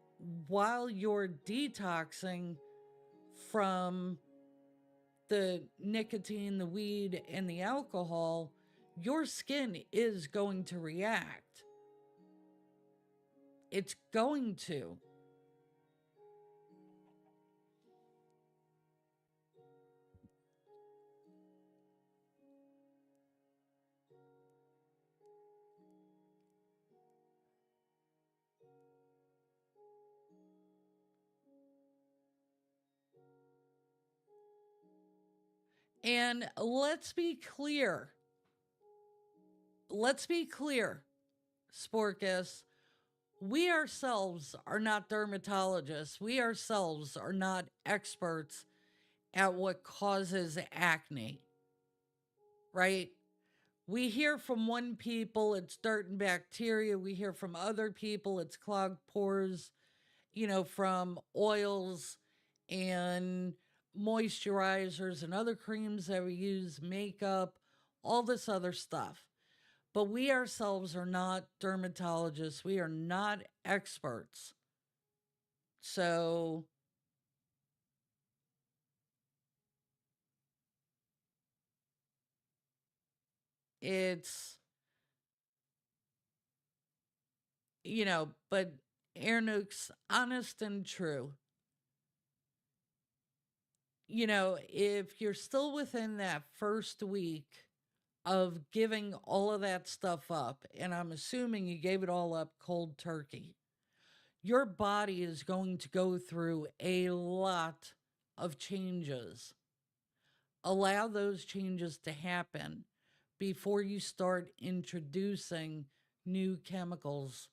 [SPEAKER 1] while you're detoxing from the nicotine, the weed, and the alcohol, your skin is going to react. It's going to. And let's be clear. Let's be clear, Sporkus. We ourselves are not dermatologists. We ourselves are not experts at what causes acne, right? We hear from one people it's dirt and bacteria. We hear from other people it's clogged pores, from oils and moisturizers and other creams that we use, makeup, all this other stuff. But we ourselves are not dermatologists. We are not experts. So it's, but Air Nukes, honest and true. If you're still within that first week of giving all of that stuff up, and I'm assuming you gave it all up cold turkey, your body is going to go through a lot of changes. Allow those changes to happen before you start introducing new chemicals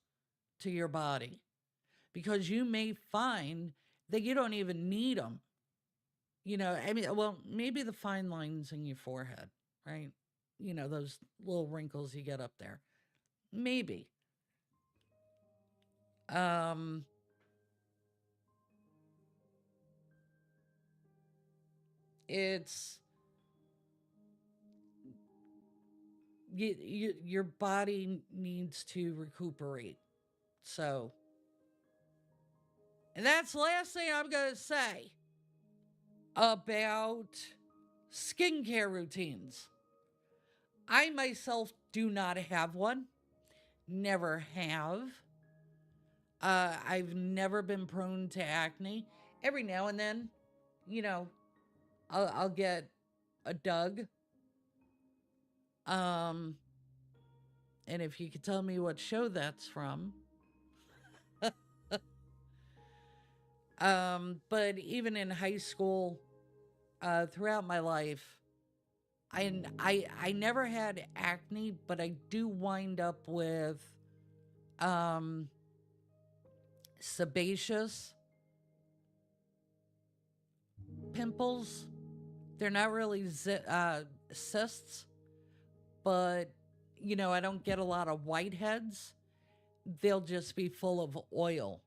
[SPEAKER 1] to your body, because you may find that you don't even need them. I mean, well, maybe the fine lines in your forehead, right? Those little wrinkles you get up there. Maybe. Um, it's your body needs to recuperate. So, and that's the last thing I'm going to say about skincare routines. I myself do not have one, never have. I've never been prone to acne. Every now and then, you know, I'll get a Doug. Um, and if you could tell me what show that's from. But even in high school, throughout my life, I never had acne, but I do wind up with um sebaceous pimples. They're not really cysts, but I don't get a lot of whiteheads. They'll just be full of oil.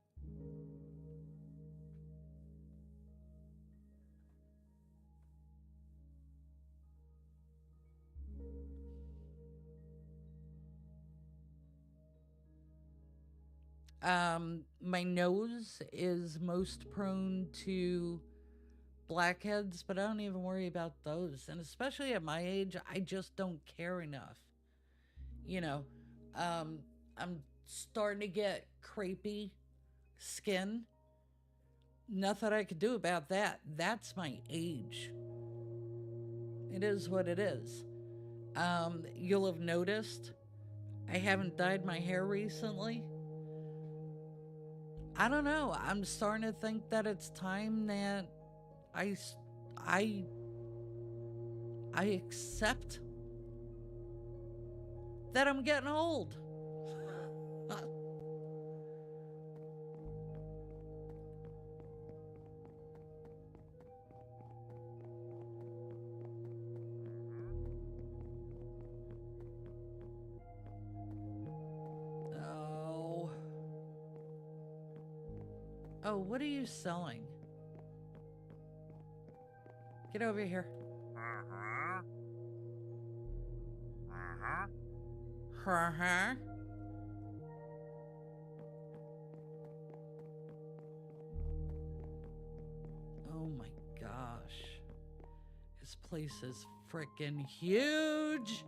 [SPEAKER 1] My nose is most prone to blackheads, but I don't even worry about those. And especially at my age, I just don't care enough. You know, um, I'm starting to get crepey skin. Nothing I could do about that. That's my age. It is what it is. You'll have noticed I haven't dyed my hair recently. I don't know. I'm starting to think that it's time that I I I accept that I'm getting old. Oh. Oh, what are you selling? Get over here. Uh-huh. Oh my gosh. This place is freaking huge.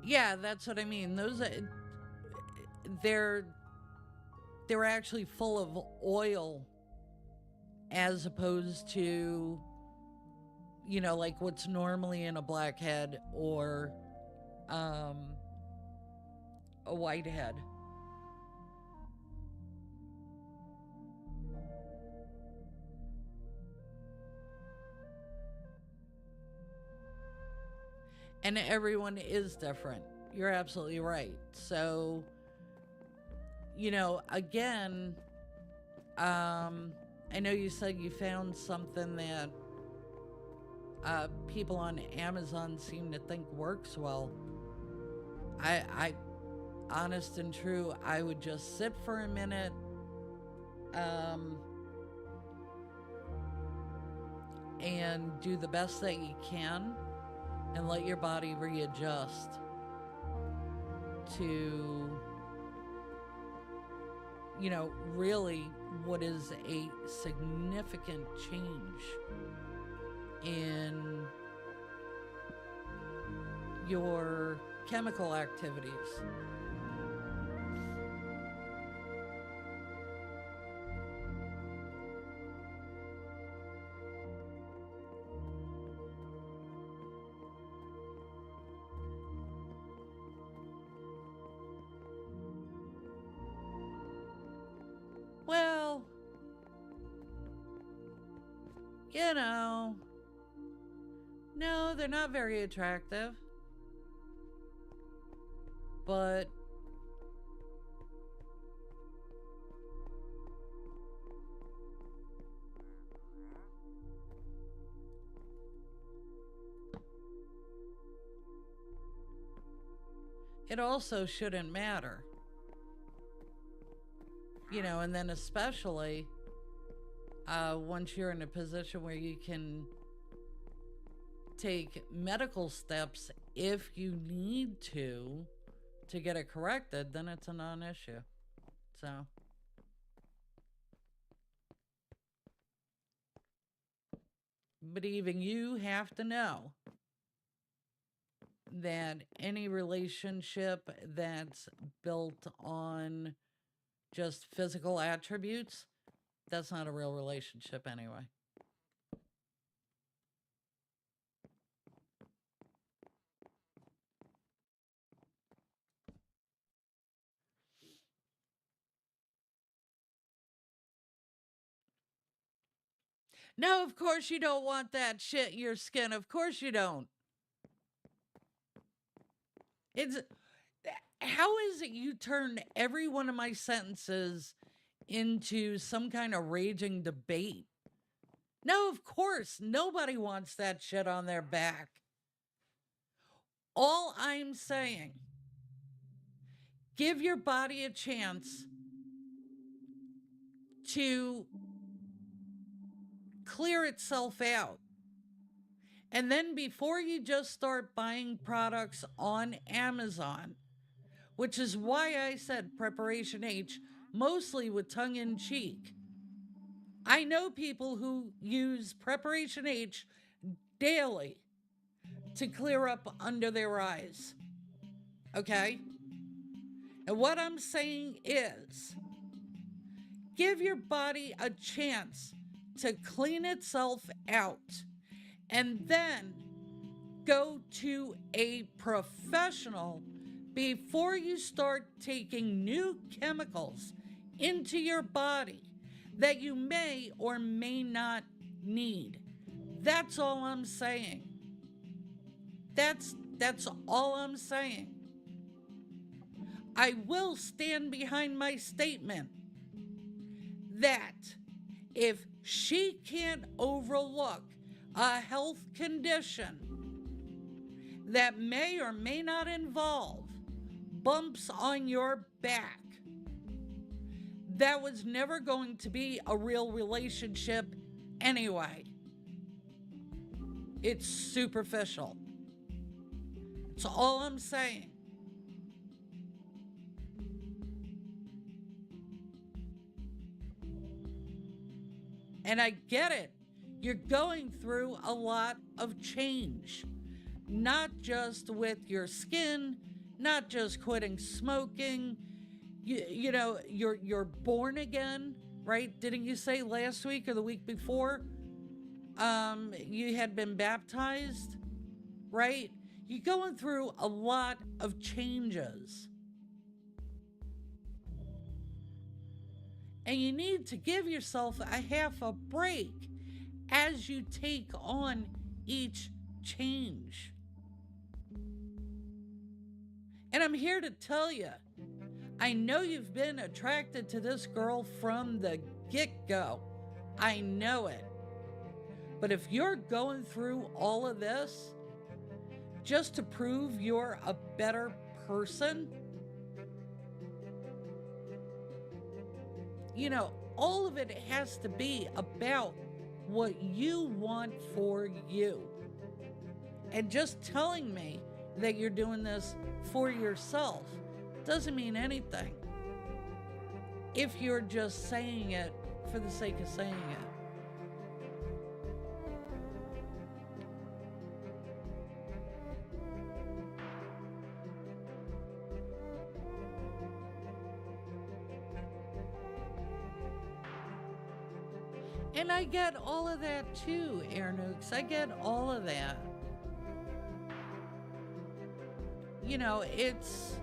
[SPEAKER 1] Yeah, that's what I mean. They're they're actually full of oil as opposed to like what's normally in a blackhead or um a whitehead. And everyone is different. You're absolutely right. So, again, I know you said you found something that people on Amazon seem to think works well. I, honest and true, I would just sit for a minute, um, and do the best that you can, and let your body readjust to, really what is a significant change in your chemical activities. Well, no, they're not very attractive, but it also shouldn't matter. And then especially once you're in a position where you can take medical steps if you need to get it corrected, then it's a non-issue. So, but even you have to know that any relationship that's built on just physical attributes, that's not a real relationship anyway. No, of course you don't want that shit in your skin. Of course you don't. It's how is it you turned every one of my sentences into some kind of raging debate? No, of course, nobody wants that shit on their back. All I'm saying, give your body a chance to clear itself out. And then before you just start buying products on Amazon, which is why I said Preparation H, mostly with tongue in cheek. I know people who use Preparation H daily to clear up under their eyes. Okay? And what I'm saying is, give your body a chance to clean itself out and then go to a professional before you start taking new chemicals into your body that you may or may not need. That's all I'm saying. That's all I'm saying. I will stand behind my statement that if she can't overlook a health condition that may or may not involve bumps on your back, that was never going to be a real relationship anyway. It's superficial. That's all I'm saying. And I get it. You're going through a lot of change, not just with your skin, not just quitting smoking. You're born again, right? Didn't you say last week or the week before? You had been baptized, right? You're going through a lot of changes. And you need to give yourself a half a break as you take on each change. And I'm here to tell you, I know you've been attracted to this girl from the get go. I know it. But if you're going through all of this just to prove you're a better person, you know, all of it has to be about what you want for you. And just telling me that you're doing this for yourself doesn't mean anything if you're just saying it for the sake of saying it. And I get all of that too, Air Nukes. I get all of that. You know, it's.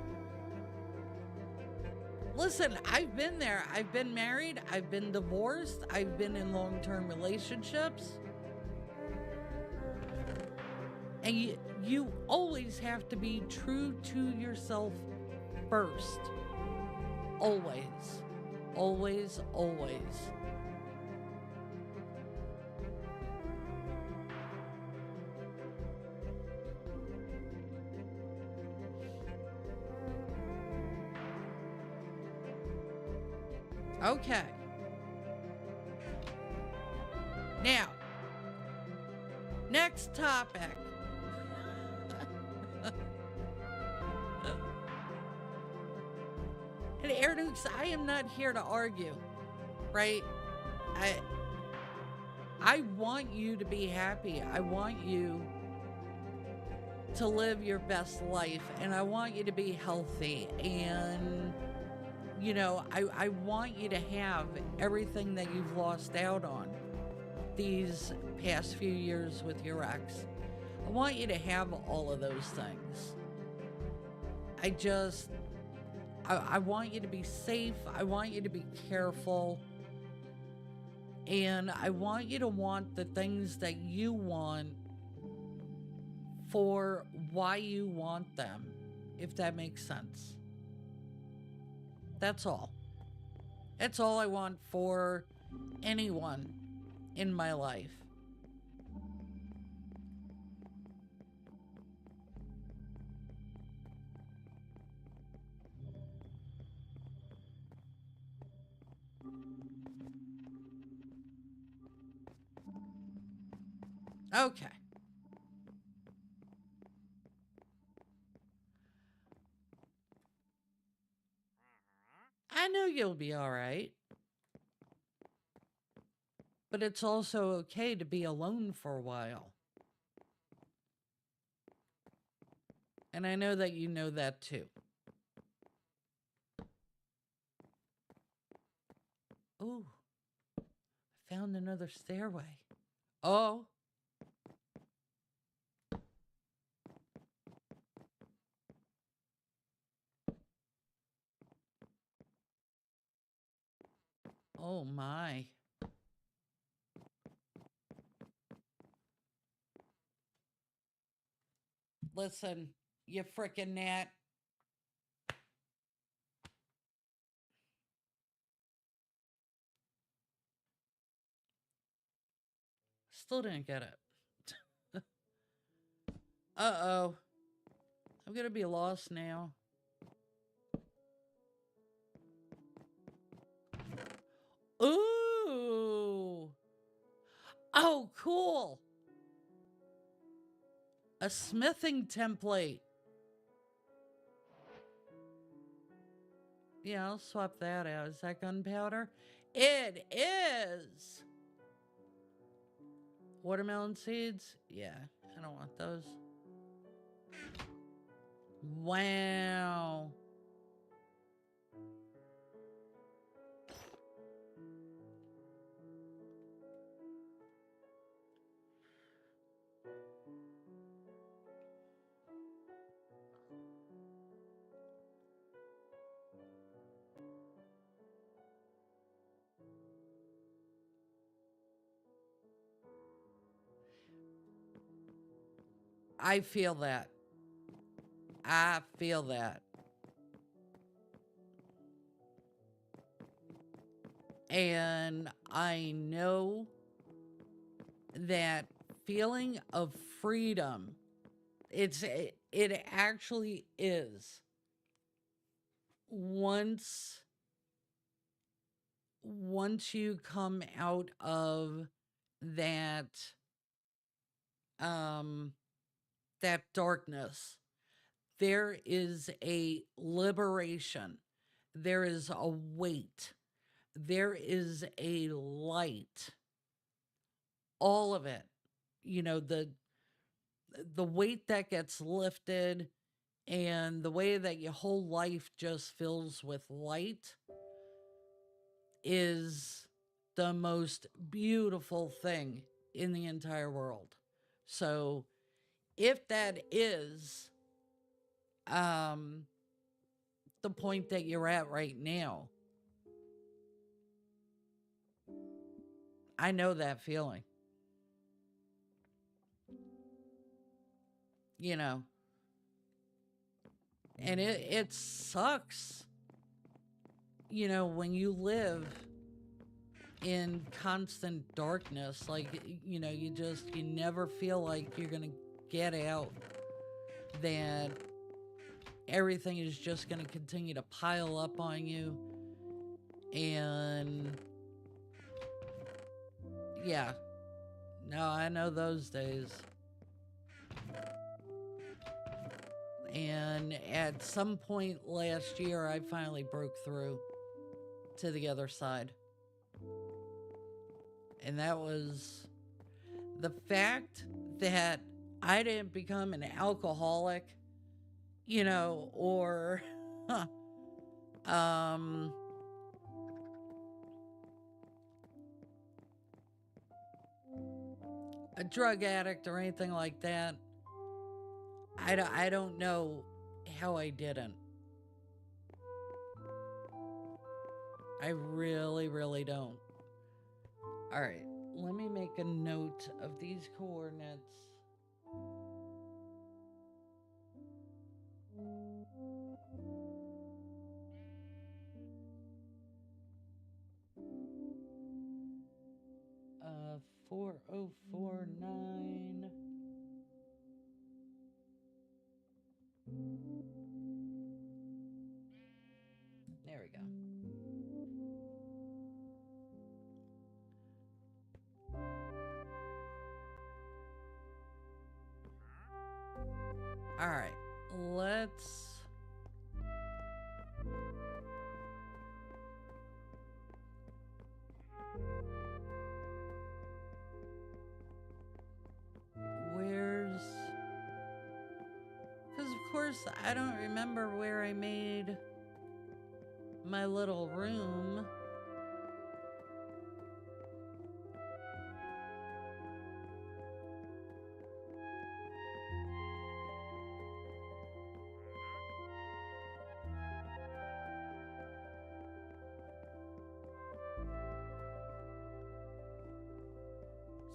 [SPEAKER 1] Listen, I've been there. I've been married. I've been divorced. I've been in long term relationships. And you always have to be true to yourself first. Always. Always, always. Okay. Now, next topic. And Air Nukes, I am not here to argue, right? I want you to be happy. I want you to live your best life, and I want you to be healthy, and you know, I want you to have everything that you've lost out on these past few years with your ex. I want you to have all of those things. I want you to be safe. I want you to be careful. And I want you to want the things that you want for why you want them, if that makes sense. That's all. That's all I want for anyone in my life. Okay. I know you'll be all right. But it's also okay to be alone for a while. And I know that you know that too. Ooh, I found another stairway. Oh. Oh my. Listen, you frickin' gnat. Still didn't get it. Uh-oh. I'm gonna be lost now. Ooh. Oh, cool. A smithing template. Yeah, I'll swap that out. Is that gunpowder? It is. Watermelon seeds? Yeah, I don't want those. Wow. I feel that. I feel that. And I know that feeling of freedom, it actually is once you come out of that um that darkness, there is a liberation, there is a weight, there is a light, all of it. You know, the weight that gets lifted and the way that your whole life just fills with light is the most beautiful thing in the entire world. So, if that is um the point that you're at right now, I know that feeling. You know, and it sucks, you know, when you live in constant darkness, like, you know, you never feel like you're gonna get out, that everything is just gonna continue to pile up on you. And yeah, no, I know those days. And at some point last year, I finally broke through to the other side. And that was the fact that I didn't become an alcoholic, you know, or um, a drug addict or anything like that. I don't know how I didn't. I really, really don't. All right, let me make a note of these coordinates. Uh, 4049. There we go. All right, let's. Where's. Because, of course, I don't remember where I made my little room.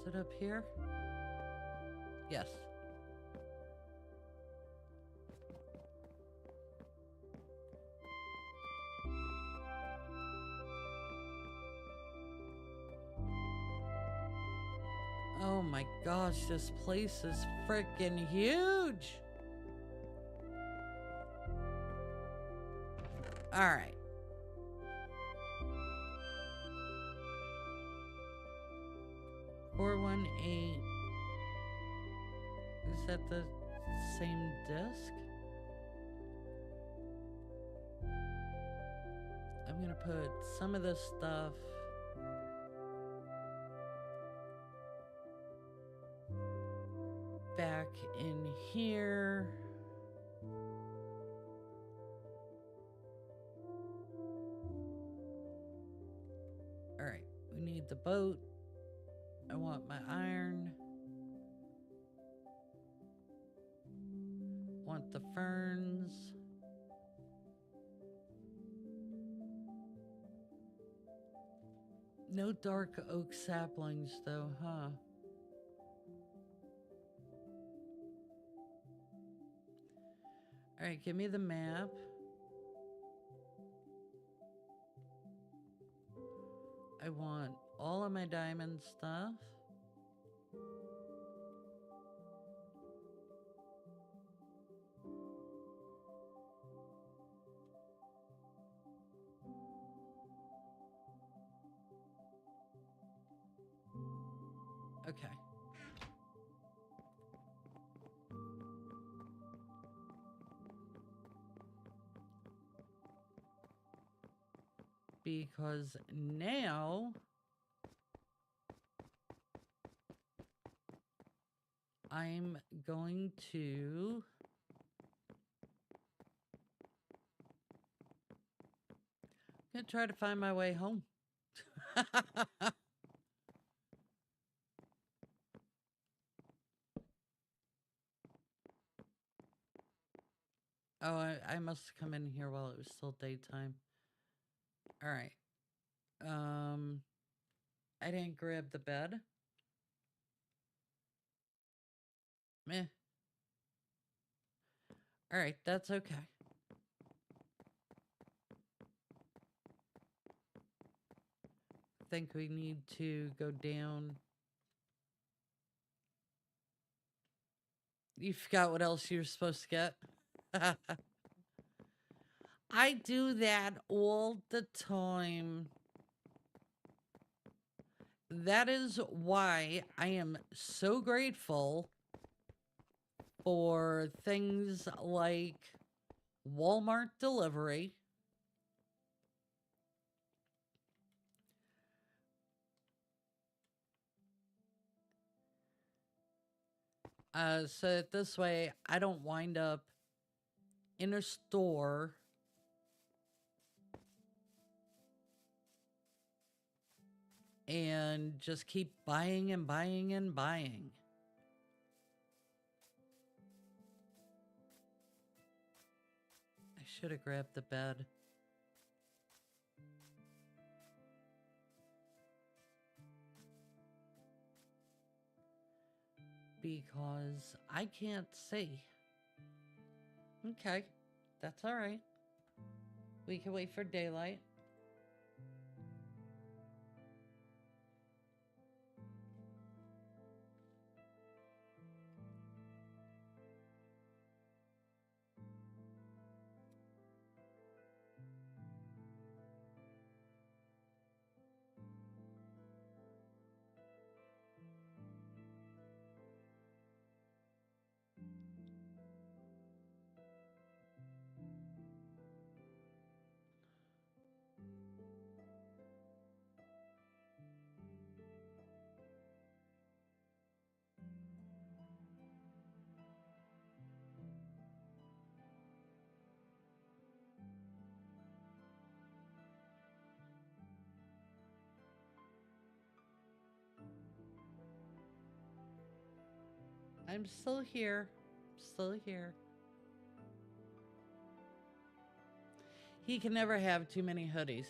[SPEAKER 1] Is it up here? Yes. Oh my gosh, this place is freaking huge. All right. Four one eight. Is that the same disc? I'm gonna put some of this stuff back in here. All right, we need the boat. I want my iron. Want the ferns. No dark oak saplings though, huh? All right, give me the map. I want all of my diamond stuff. Okay. Because now I'm going to try to find my way home. Oh, I must have come in here while it was still daytime. All right. I didn't grab the bed. Meh. All right, that's okay. Think we need to go down. You forgot what else you were supposed to get? I do that all the time. That is why I am so grateful for things like Walmart delivery. So that this way I don't wind up in a store and just keep buying and buying and buying. I should have grabbed the bed. Because I can't see. Okay, that's all right. We can wait for daylight. I'm still here. Still here. He can never have too many hoodies.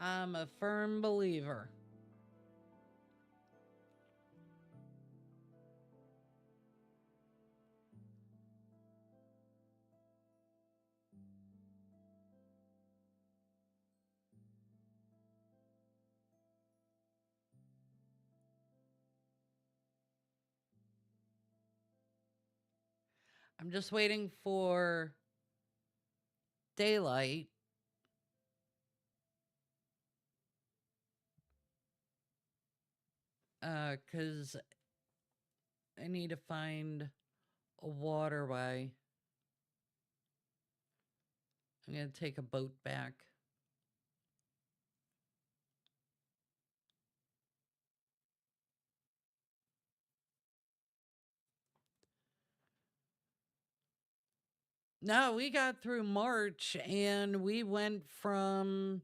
[SPEAKER 1] I'm a firm believer. I'm just waiting for daylight. Because I need to find a waterway. I'm going to take a boat back. No, we got through March and we went from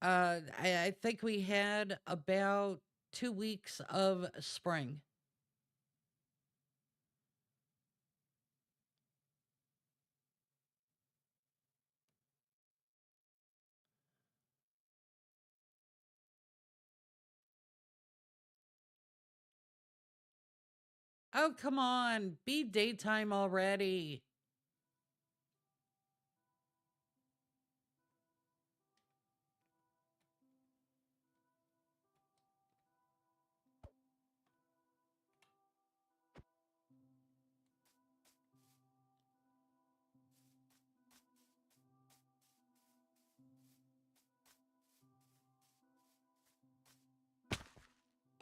[SPEAKER 1] I think we had about 2 weeks of spring. Oh, come on. Be daytime already.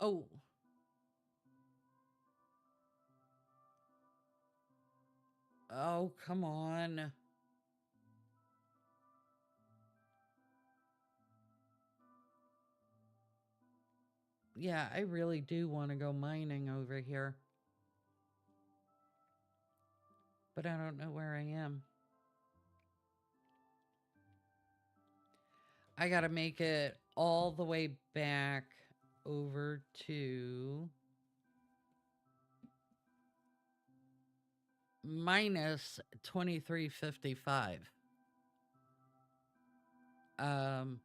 [SPEAKER 1] Oh. Oh, come on. Yeah, I really do want to go mining over here. But I don't know where I am. I gotta make it all the way back over to minus 2355. Um,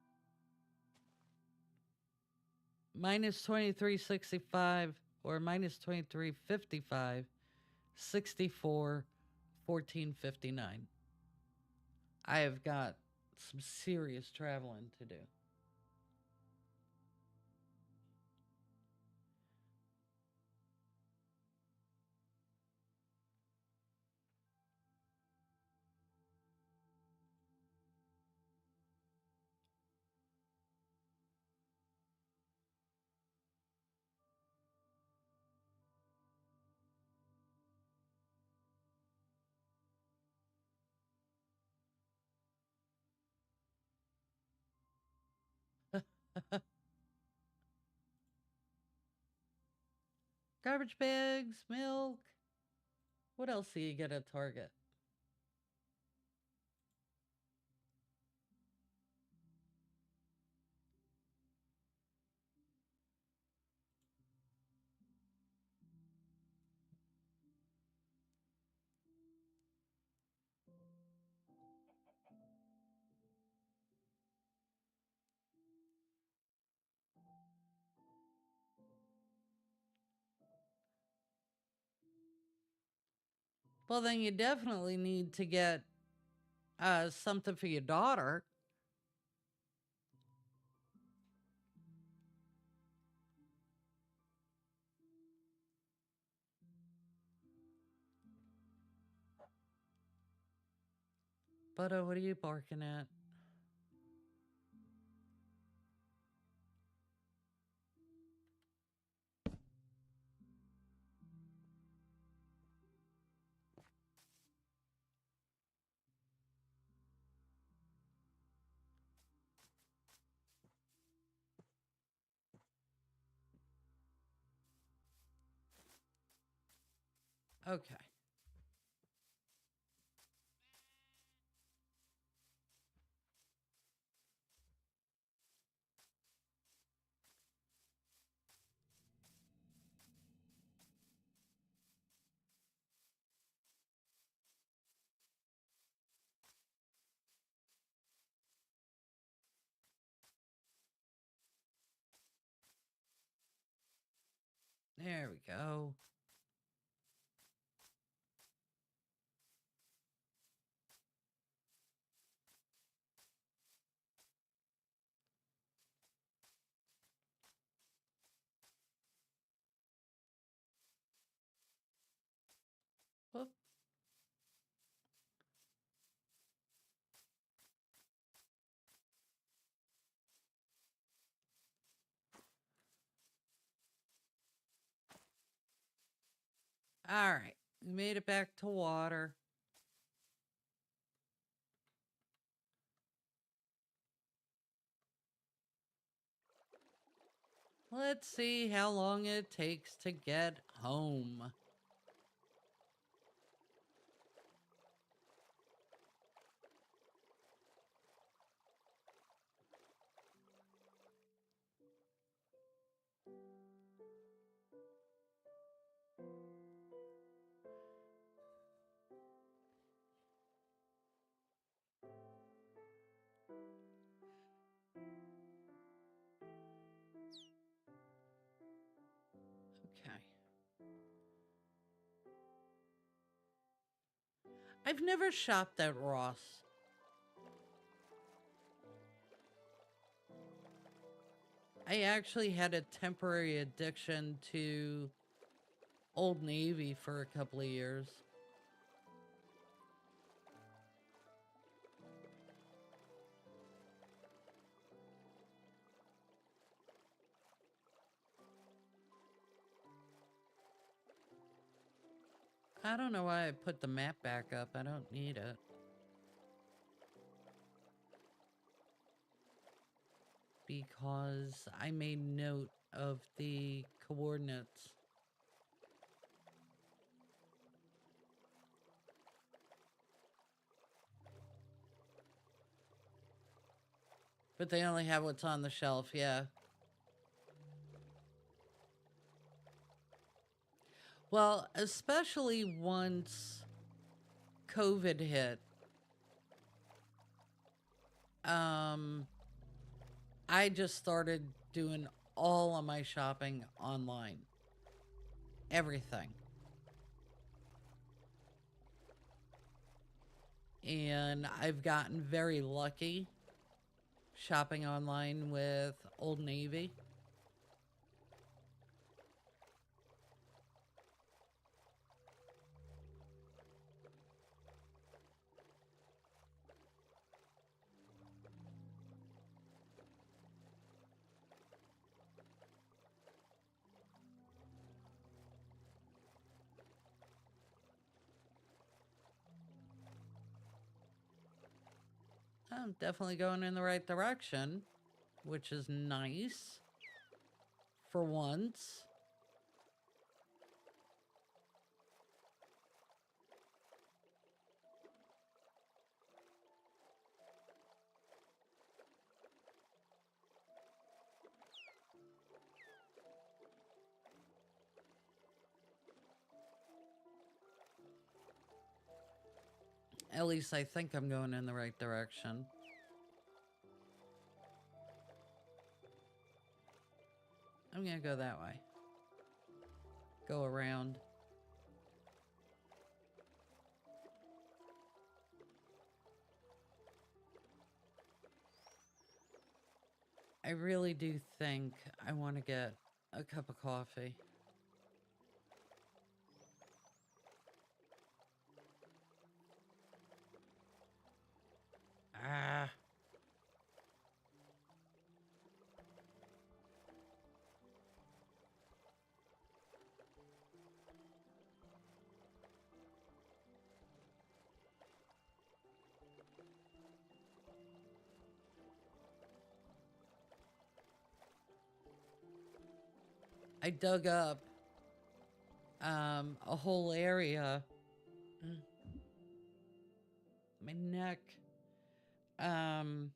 [SPEAKER 1] minus 2365 or minus 2355, 64, 1459. I have got some serious traveling to do. Garbage bags, milk. What else do you get at Target? Well, then you definitely need to get something for your daughter. But what are you barking at? Okay. There we go. Whoop. All right. We made it back to water. Let's see how long it takes to get home. Okay. I've never shopped at Ross. I actually had a temporary addiction to Old Navy for a couple of years. I don't know why I put the map back up. I don't need it. Because I made note of the coordinates. But they only have what's on the shelf, yeah. Well, especially once COVID hit, um, I just started doing all of my shopping online. Everything. And I've gotten very lucky shopping online with Old Navy. I'm definitely going in the right direction, which is nice for once. At least I think I'm going in the right direction. I'm going to go that way. Go around. I really do think I want to get a cup of coffee. Ah, I dug up a whole area. Mm, my neck. Um,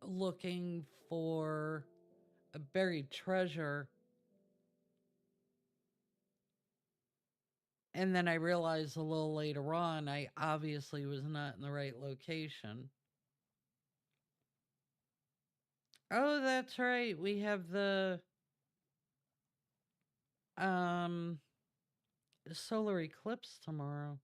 [SPEAKER 1] Looking for a buried treasure. And then I realized a little later on, I obviously was not in the right location. Oh, that's right. We have the um solar eclipse tomorrow.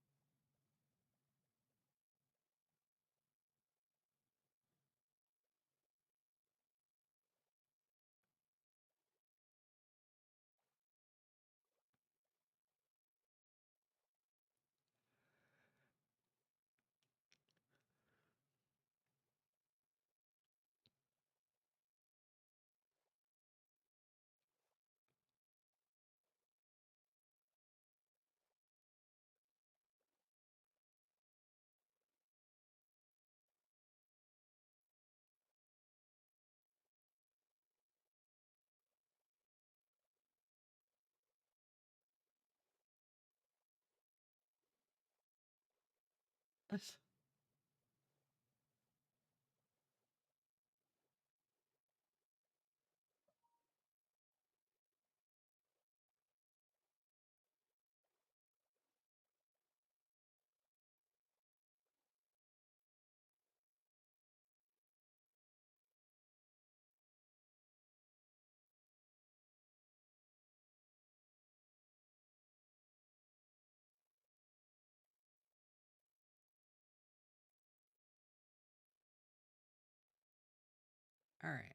[SPEAKER 1] All right.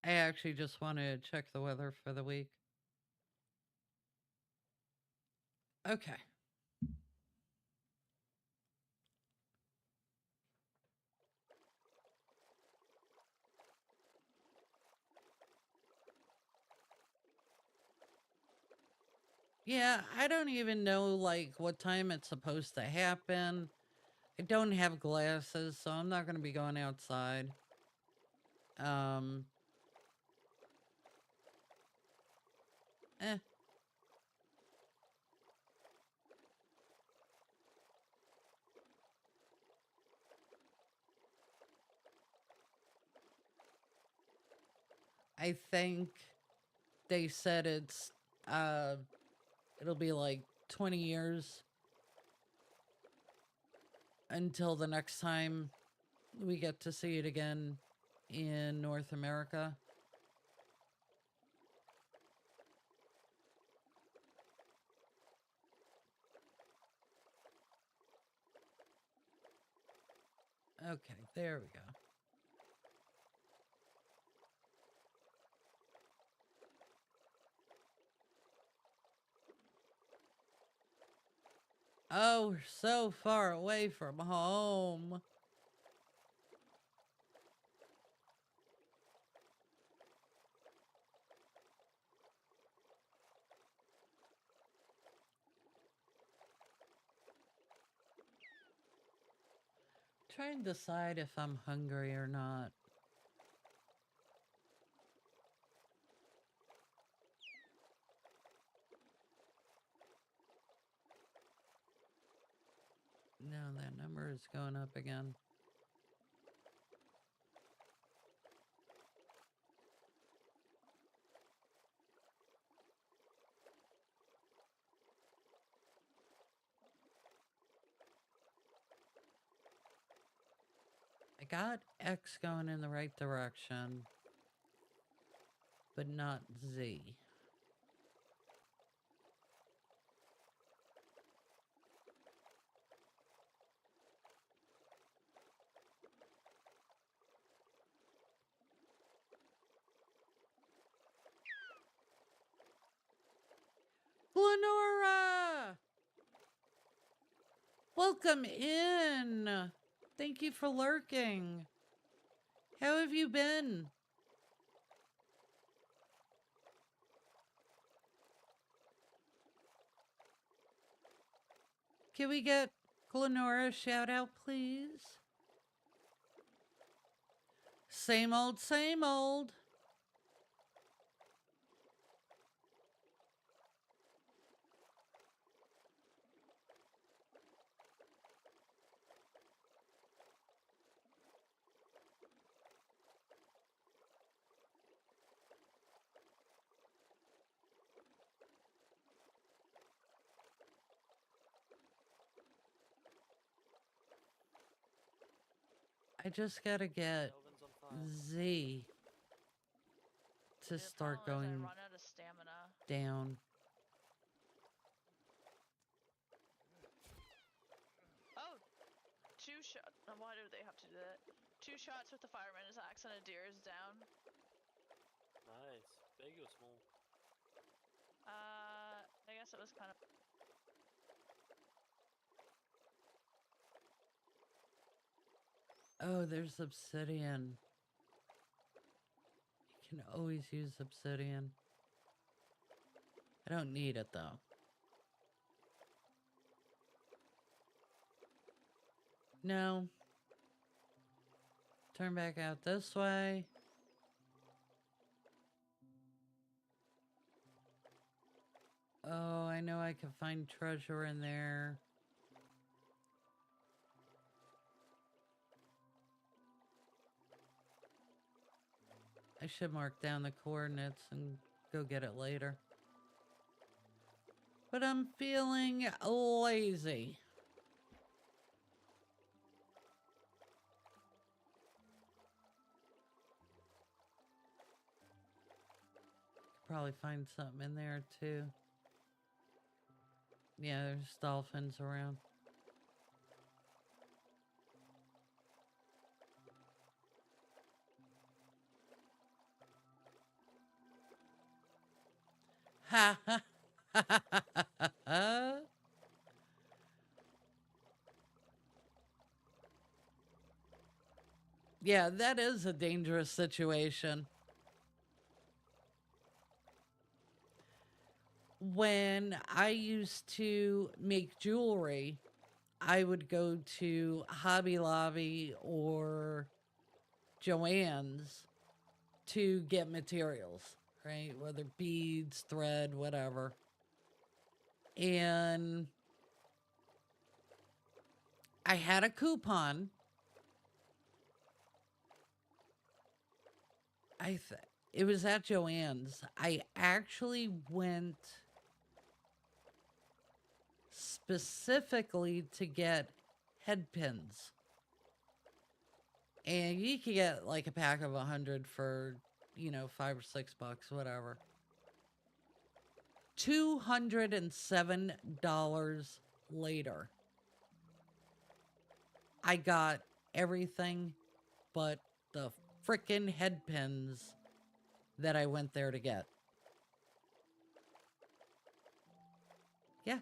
[SPEAKER 1] I actually just want to check the weather for the week. Okay. Yeah, I don't even know like what time it's supposed to happen. I don't have glasses, so I'm not going to be going outside. Um eh, I think they said uh it'll be like 20 years until the next time we get to see it again in North America. Okay, there we go. Oh, we're so far away from home. Try and decide if I'm hungry or not. No, that number is going up again. I got X going in the right direction, but not Z. Glenora! Welcome in! Thank you for lurking. How have you been? Can we get Glenora a shout out, please? Same old, same old. I just gotta get
[SPEAKER 2] Elvin's on fire.
[SPEAKER 1] Z to
[SPEAKER 3] The
[SPEAKER 1] start
[SPEAKER 3] problem is I
[SPEAKER 1] going
[SPEAKER 3] run out of stamina.
[SPEAKER 1] down.
[SPEAKER 3] Oh, two shot. Why do they have to do that? Two shots with the fireman's axe and a deer is down.
[SPEAKER 2] Nice. Big or small?
[SPEAKER 3] I guess it was kind of.
[SPEAKER 1] Oh, there's obsidian. You can always use obsidian. I don't need it though. No. Turn back out this way. Oh, I know I can find treasure in there. I should mark down the coordinates and go get it later. But I'm feeling lazy. Probably find something in there too. Yeah, there's dolphins around. Ha ha ha. Yeah, that is a dangerous situation. When I used to make jewelry, I would go to Hobby Lobby or Joann's to get materials, right? Whether beads, thread, whatever. And I had a coupon. It was at Joann's. I actually went specifically to get head pins. And you could get like a pack of 100 for, $5 or $6, whatever. $207 later, I got everything but the frickin' head pins that I went there to get. Yeah.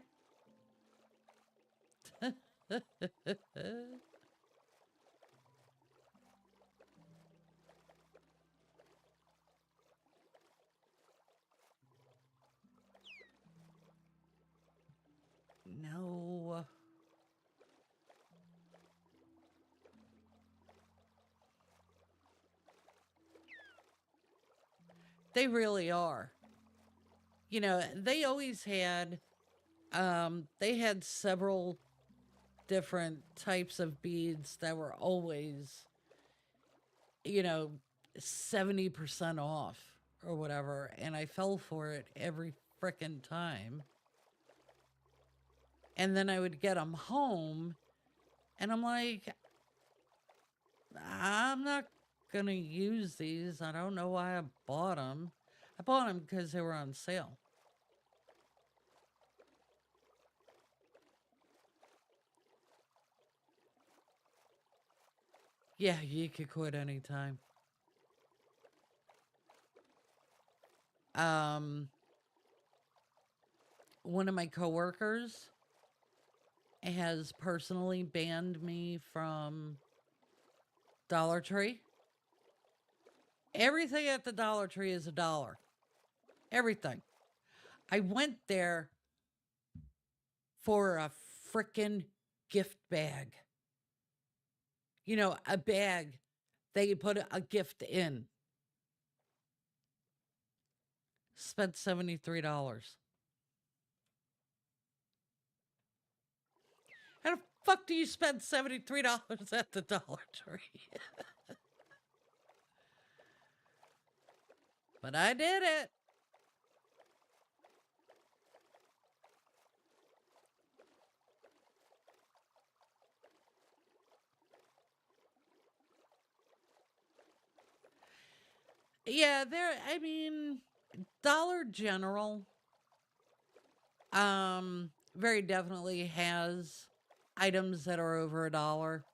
[SPEAKER 1] No. They really are. They always had they had several different types of beads that were always, you know, 70% off or whatever, and I fell for it every frickin' time. And then I would get them home and I'm like, I'm not gonna use these. I don't know why I bought them. I bought them because they were on sale. Yeah, you could quit anytime. Um, One of my coworkers has personally banned me from Dollar Tree. Everything at the Dollar Tree is $1. Everything. I went there for a frickin' gift bag. A bag they could put a gift in. Spent $73. How the fuck do you spend $73 at the Dollar Tree? But I did it. Yeah, Dollar General very definitely has items that are over $1.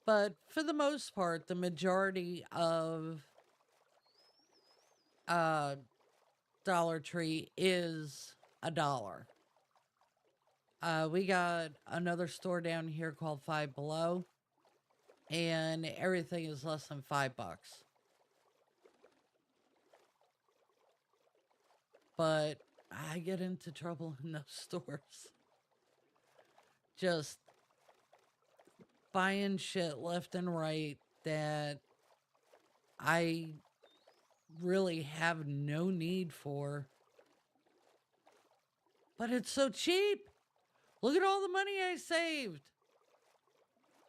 [SPEAKER 1] But for the most part, the majority of uh Dollar Tree is $1. We got another store down here called Five Below, and everything is less than $5. But I get into trouble in those stores. Just buying shit left and right that I really have no need for. But it's so cheap. Look at all the money I saved.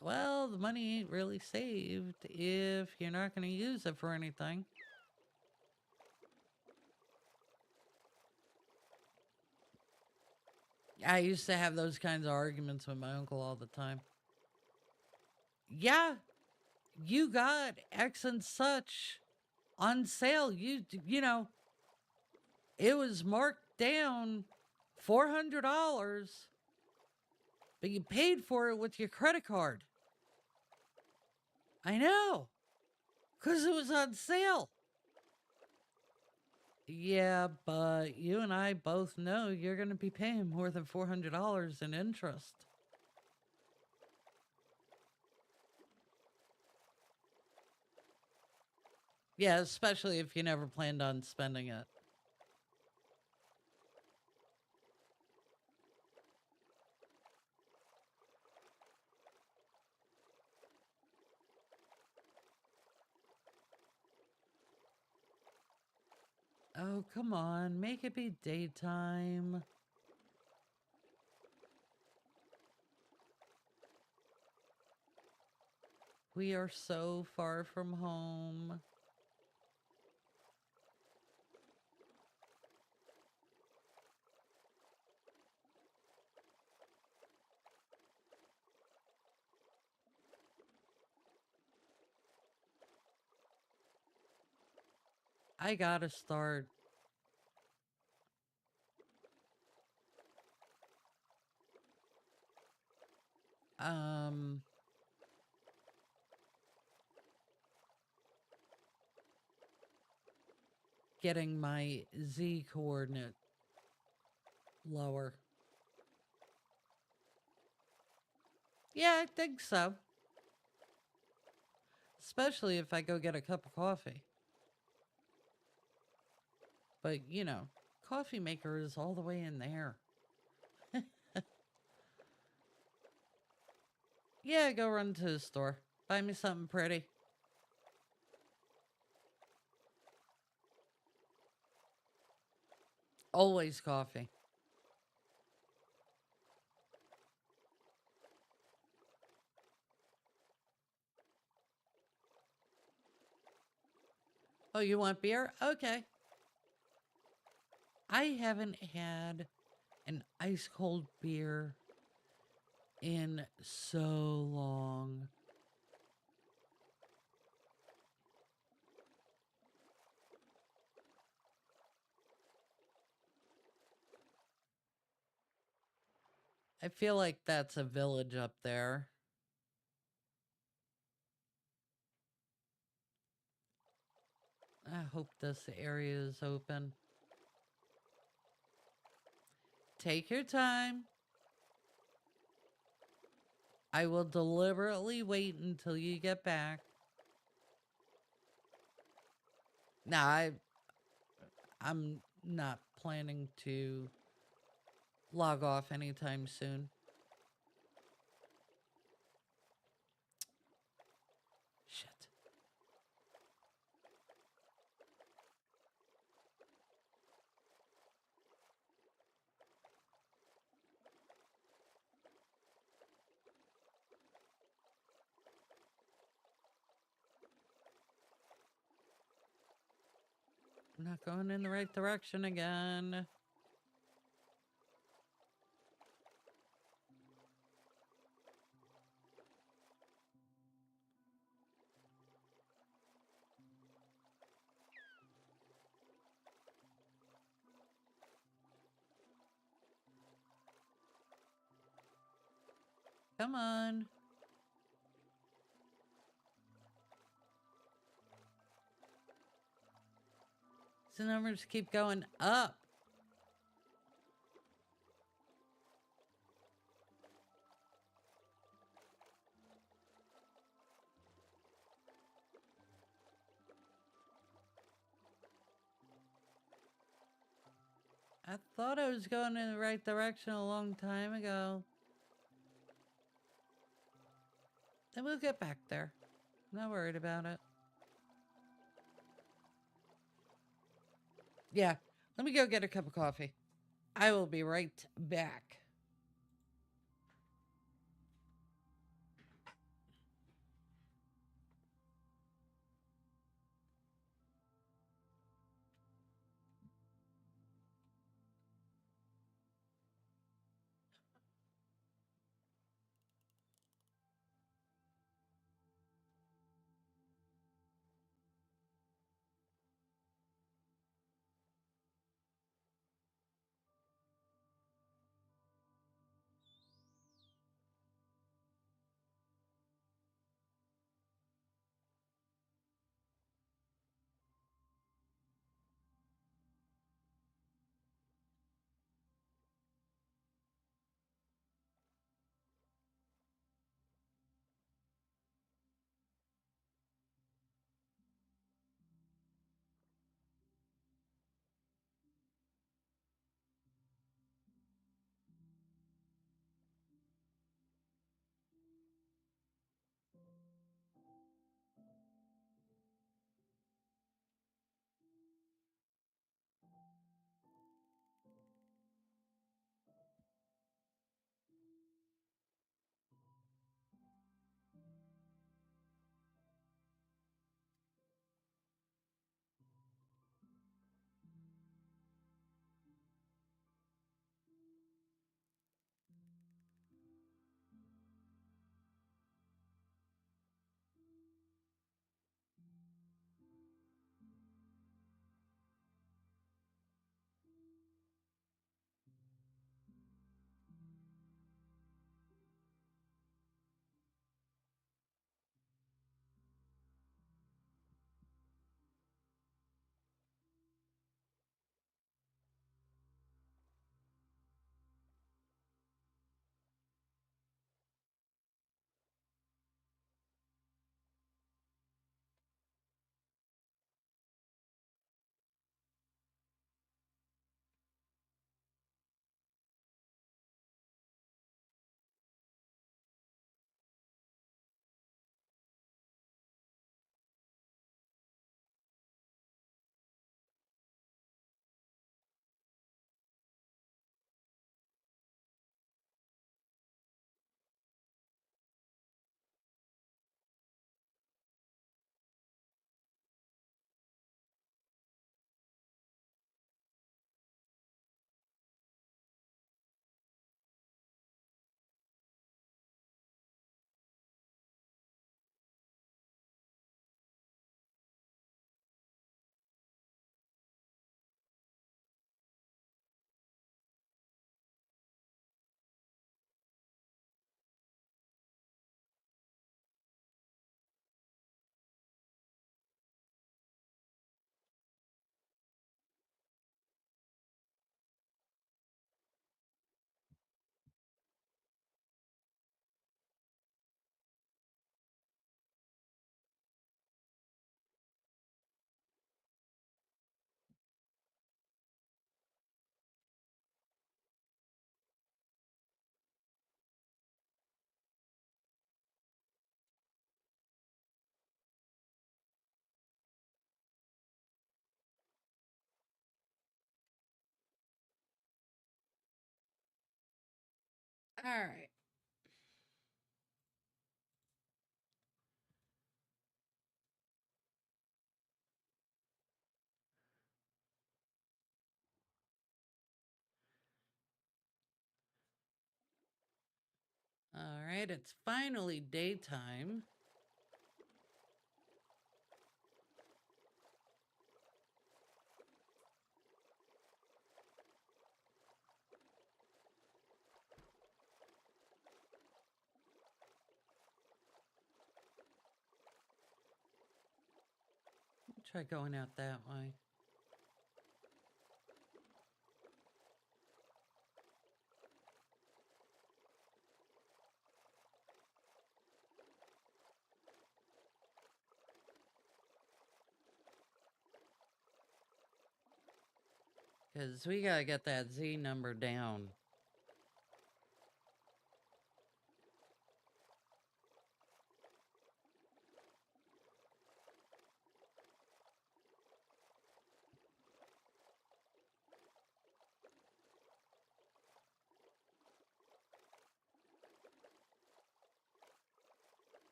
[SPEAKER 1] Well, the money ain't really saved if you're not going to use it for anything. I used to have those kinds of arguments with my uncle all the time. Yeah, you got X and such on sale. It was marked down $400, but you paid for it with your credit card. I know, because it was on sale. Yeah, but you and I both know you're going to be paying more than $400 in interest. Yeah, especially if you never planned on spending it. Oh, come on. Make it be daytime. We are so far from home. I gotta start. Um, Getting my Z coordinate lower. Yeah, I think so. Especially if I go get a cup of coffee. But, you know, coffee maker is all the way in there. Yeah, go run to the store. Buy me something pretty. Always coffee. Oh, you want beer? Okay. I haven't had an ice cold beer in so long. I feel like that's a village up there. I hope this area is open. Take your time. I will deliberately wait until you get back. Nah, I'm not planning to log off anytime soon. Shit. I'm not going in the right direction again. Come on. The numbers keep going up. I thought I was going in the right direction a long time ago. Then we'll get back there. Not worried about it. Yeah, let me go get a cup of coffee. I will be right back. All right. All right, it's finally daytime. Try going out that way. Because we gotta get that Z number down.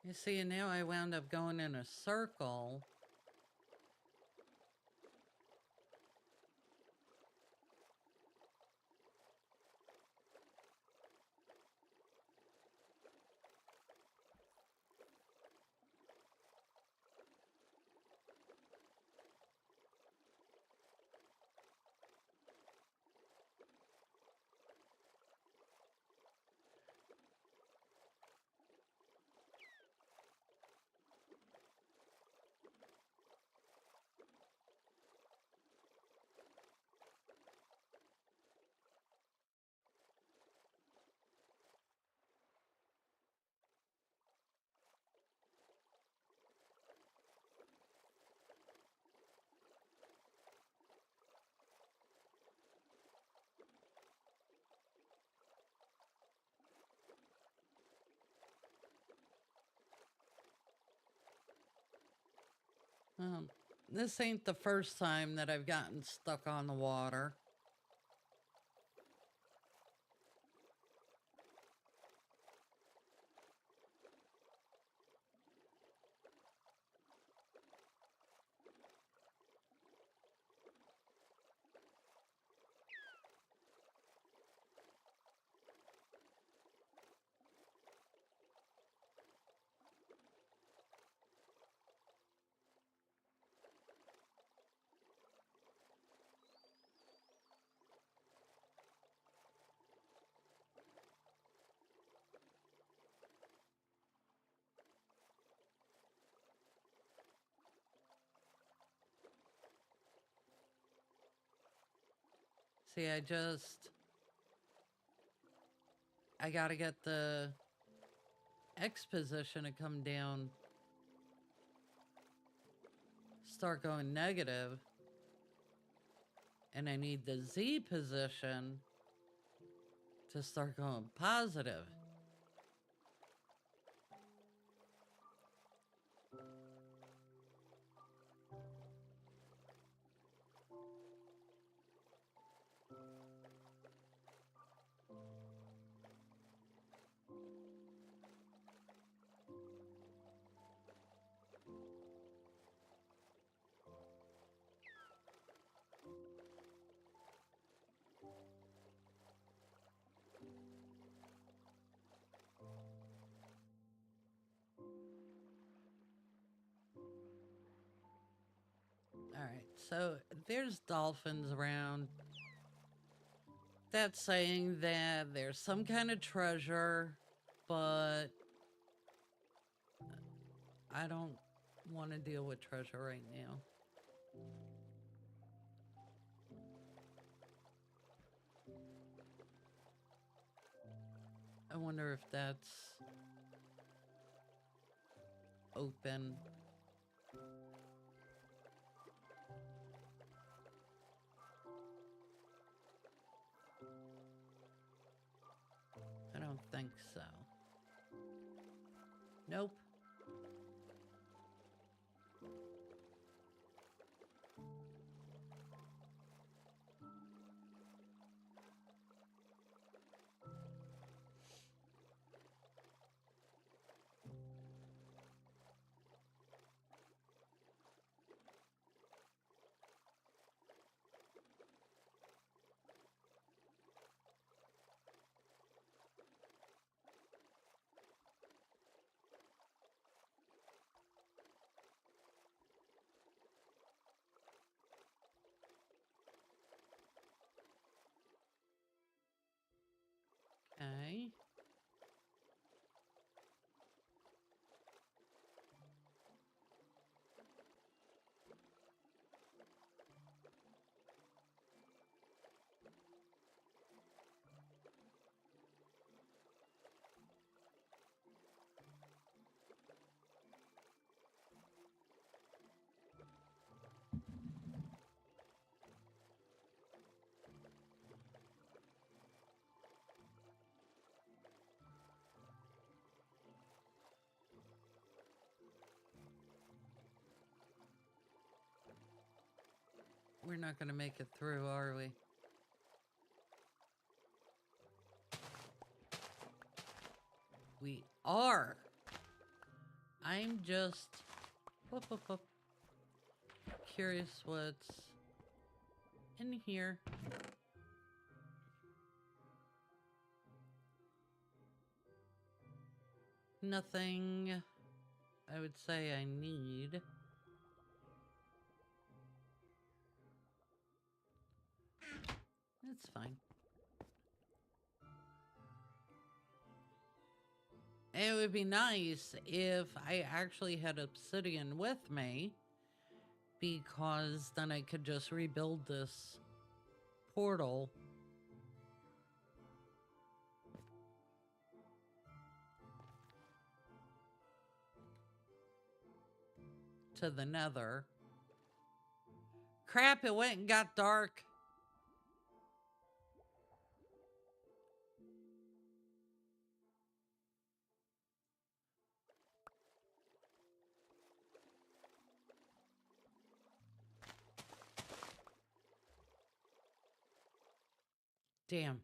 [SPEAKER 1] You see, now I wound up going in a circle. This ain't the first time that I've gotten stuck on the water. See, I gotta get the X position to come down, start going negative, and I need the Z position to start going positive. All right, so there's dolphins around. That's saying that there's some kind of treasure, but I don't want to deal with treasure right now. I wonder if that's open. think so. Nope. Okay. We're not going to make it through, are we? We are. I'm just curious what's in here. Nothing I would say I need. It's fine. It would be nice if I actually had obsidian with me, because then I could just rebuild this portal. To the nether. Crap, it went and got dark. Damn.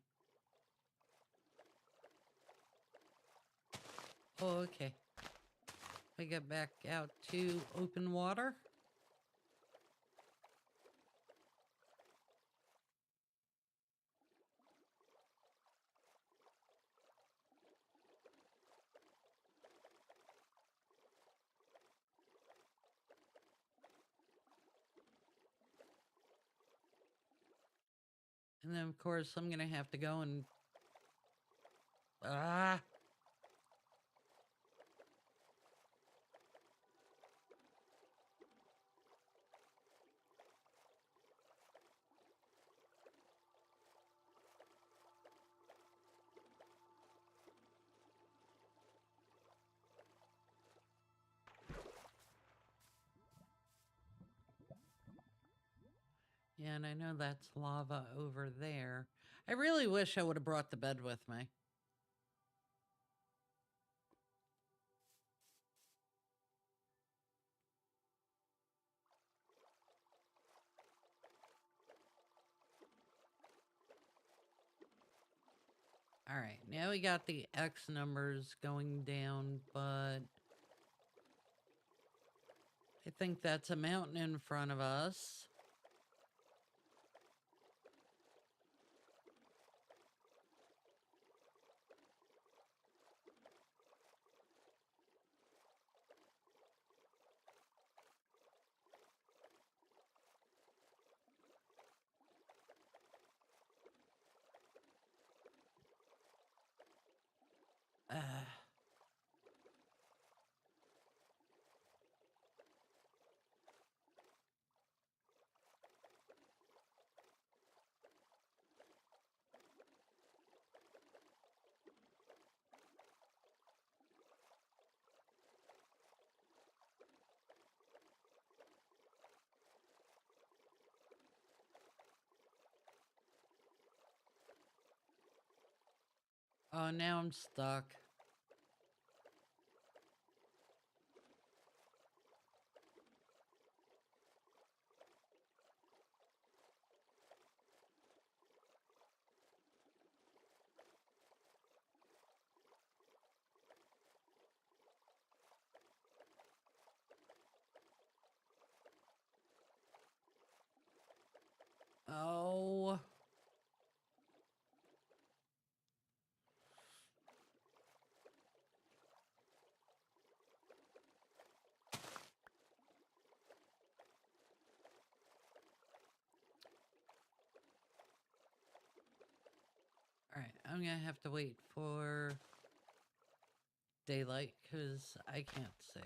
[SPEAKER 1] Oh, okay. We get back out to open water. And then, of course, I'm going to have to go and... Ah! Yeah, and I know that's lava over there. I really wish I would have brought the bed with me. All right, now we got the X numbers going down, but I think that's a mountain in front of us. Uh, Oh, now I'm stuck. Oh. All right, I'm gonna have to wait for daylight because I can't see.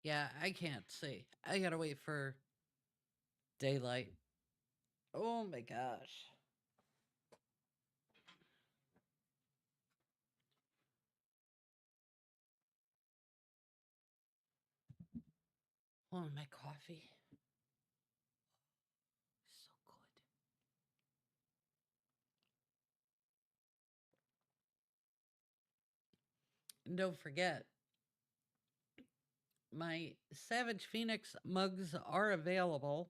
[SPEAKER 1] Yeah, I can't see. I gotta wait for daylight. Oh my gosh. Oh, my coffee. So good. And don't forget, my Savage Phoenix mugs are available.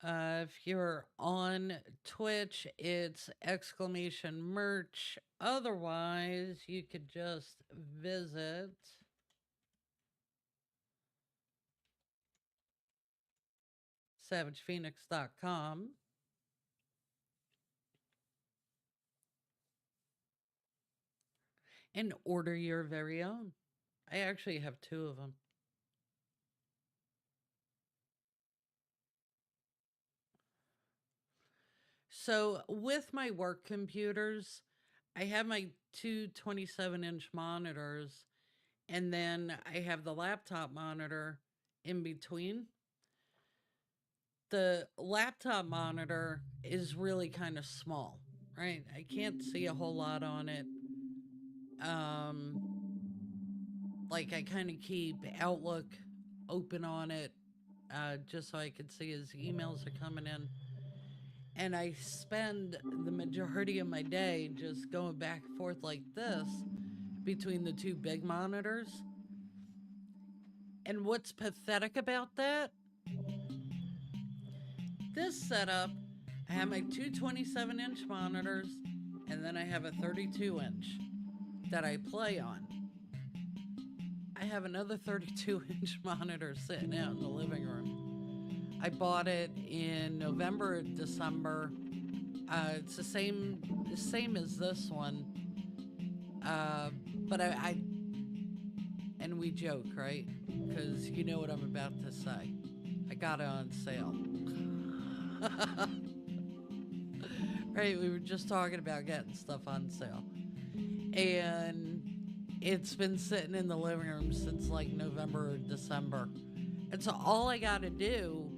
[SPEAKER 1] If you're on Twitch, it's exclamation merch. Otherwise, you could just visit savagephoenix.com and order your very own. I actually have 2 of them. So, with my work computers, I have my 2 27-inch monitors, and then I have the laptop monitor in between. The laptop monitor is really kind of small, right? I can't see a whole lot on it. Like I kind of keep Outlook open on it, just so I could see his emails are coming in. And I spend the majority of my day just going back and forth like this between the 2 big monitors. And what's pathetic about that? This setup, I have my 2 27-inch monitors, and then I have a 32-inch that I play on. I have another 32-inch monitor sitting out in the living room. I bought it in November or December. It's the same as this one. But I and we joke, right? Because you know what I'm about to say. I got it on sale. Right, we were just talking about getting stuff on sale. And it's been sitting in the living room since like November or December. And so all I got to do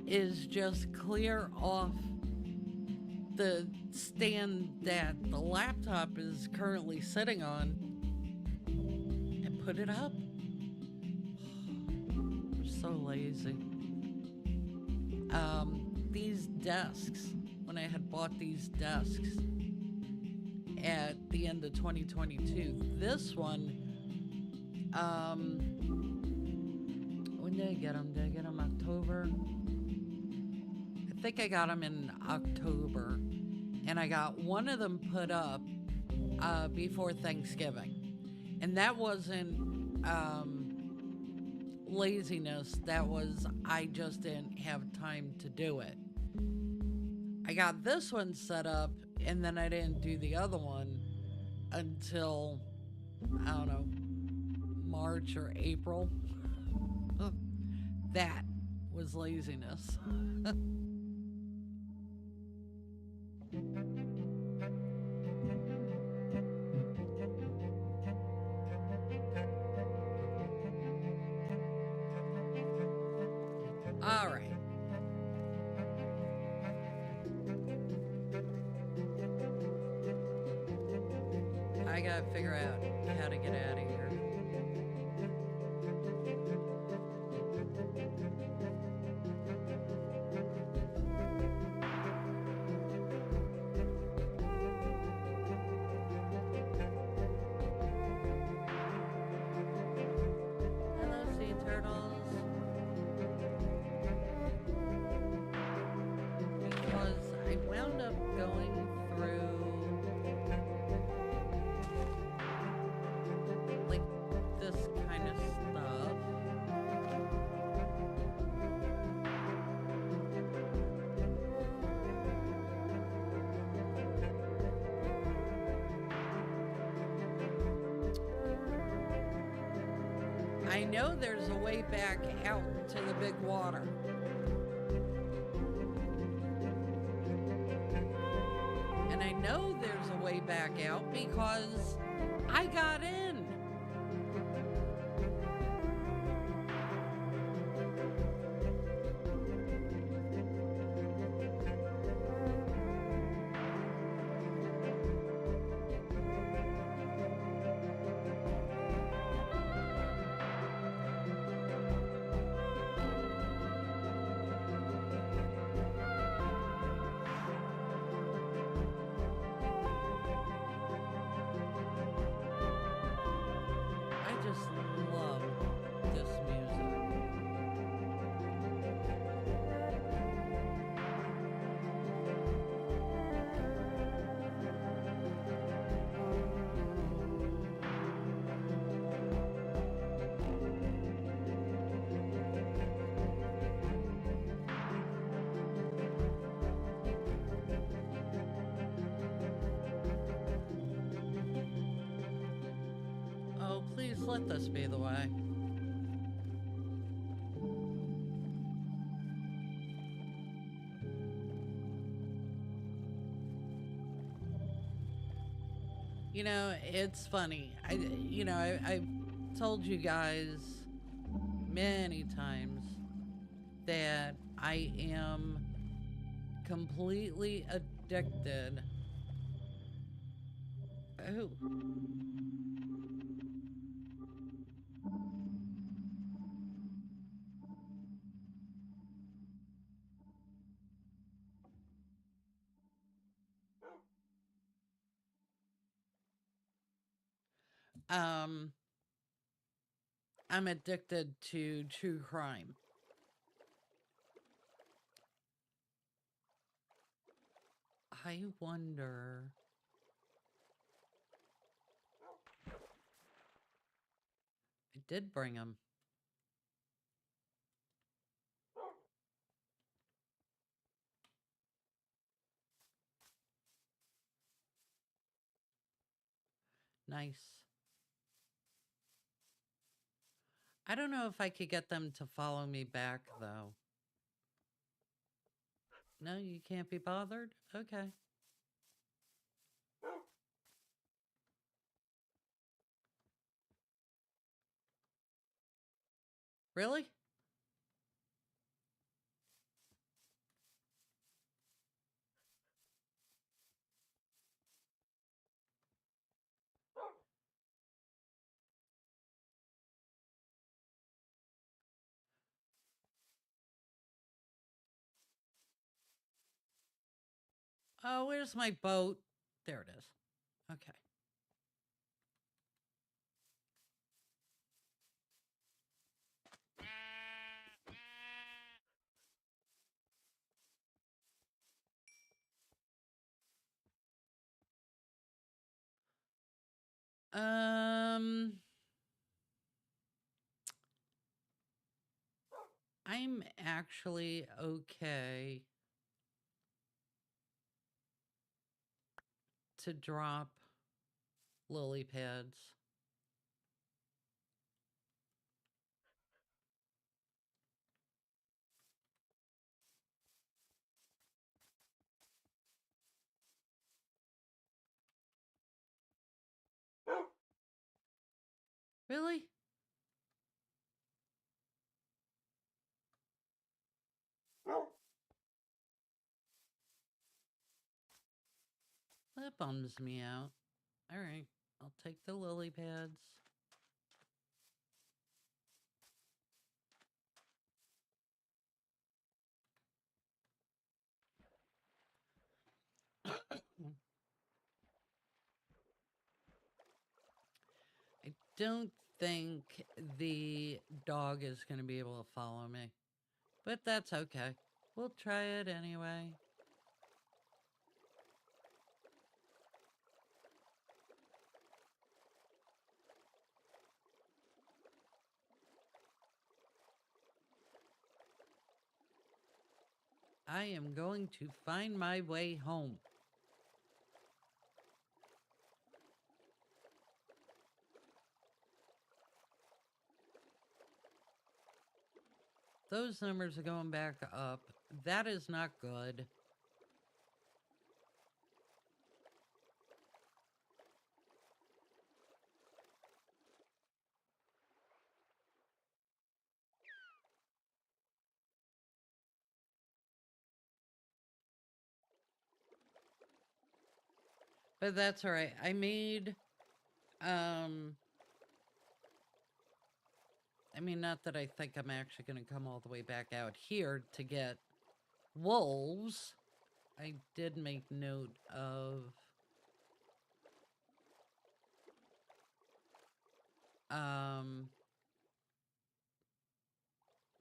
[SPEAKER 1] is just clear off the stand that the laptop is currently sitting on and put it up. I'm so lazy. These desks, when I had bought these desks at the end of 2022, this one, when did I get them? Did I get them October? I think I got them in October, and I got one of them put up before Thanksgiving, and that wasn't laziness. That was I just didn't have time to do it. I got this one set up, and then I didn't do the other one until, I don't know, March or April. That was laziness. All right. I gotta figure out how to get out of here. Hello, sea turtles. Because I wound up going through like this kind of stuff. I know there's a way back out to the big water. And I know there's a way back out because I got in. I just love this music. Oh, please let this be the way. You know, it's funny. I've told you guys many times that I am completely addicted. Oh. Um, I'm addicted to true crime. I wonder. I did bring him. Nice. I don't know if I could get them to follow me back, though. No, you can't be bothered? Okay. Really? Oh, where's my boat? There it is. Okay. I'm actually okay to drop lily pads. Really? That bums me out. All right, I'll take the lily pads. I don't think the dog is going to be able to follow me, but that's okay. We'll try it anyway. I am going to find my way home. Those numbers are going back up. That is not good. But that's all right. I made, I mean, not that I think I'm actually going to come all the way back out here to get wolves. I did make note of,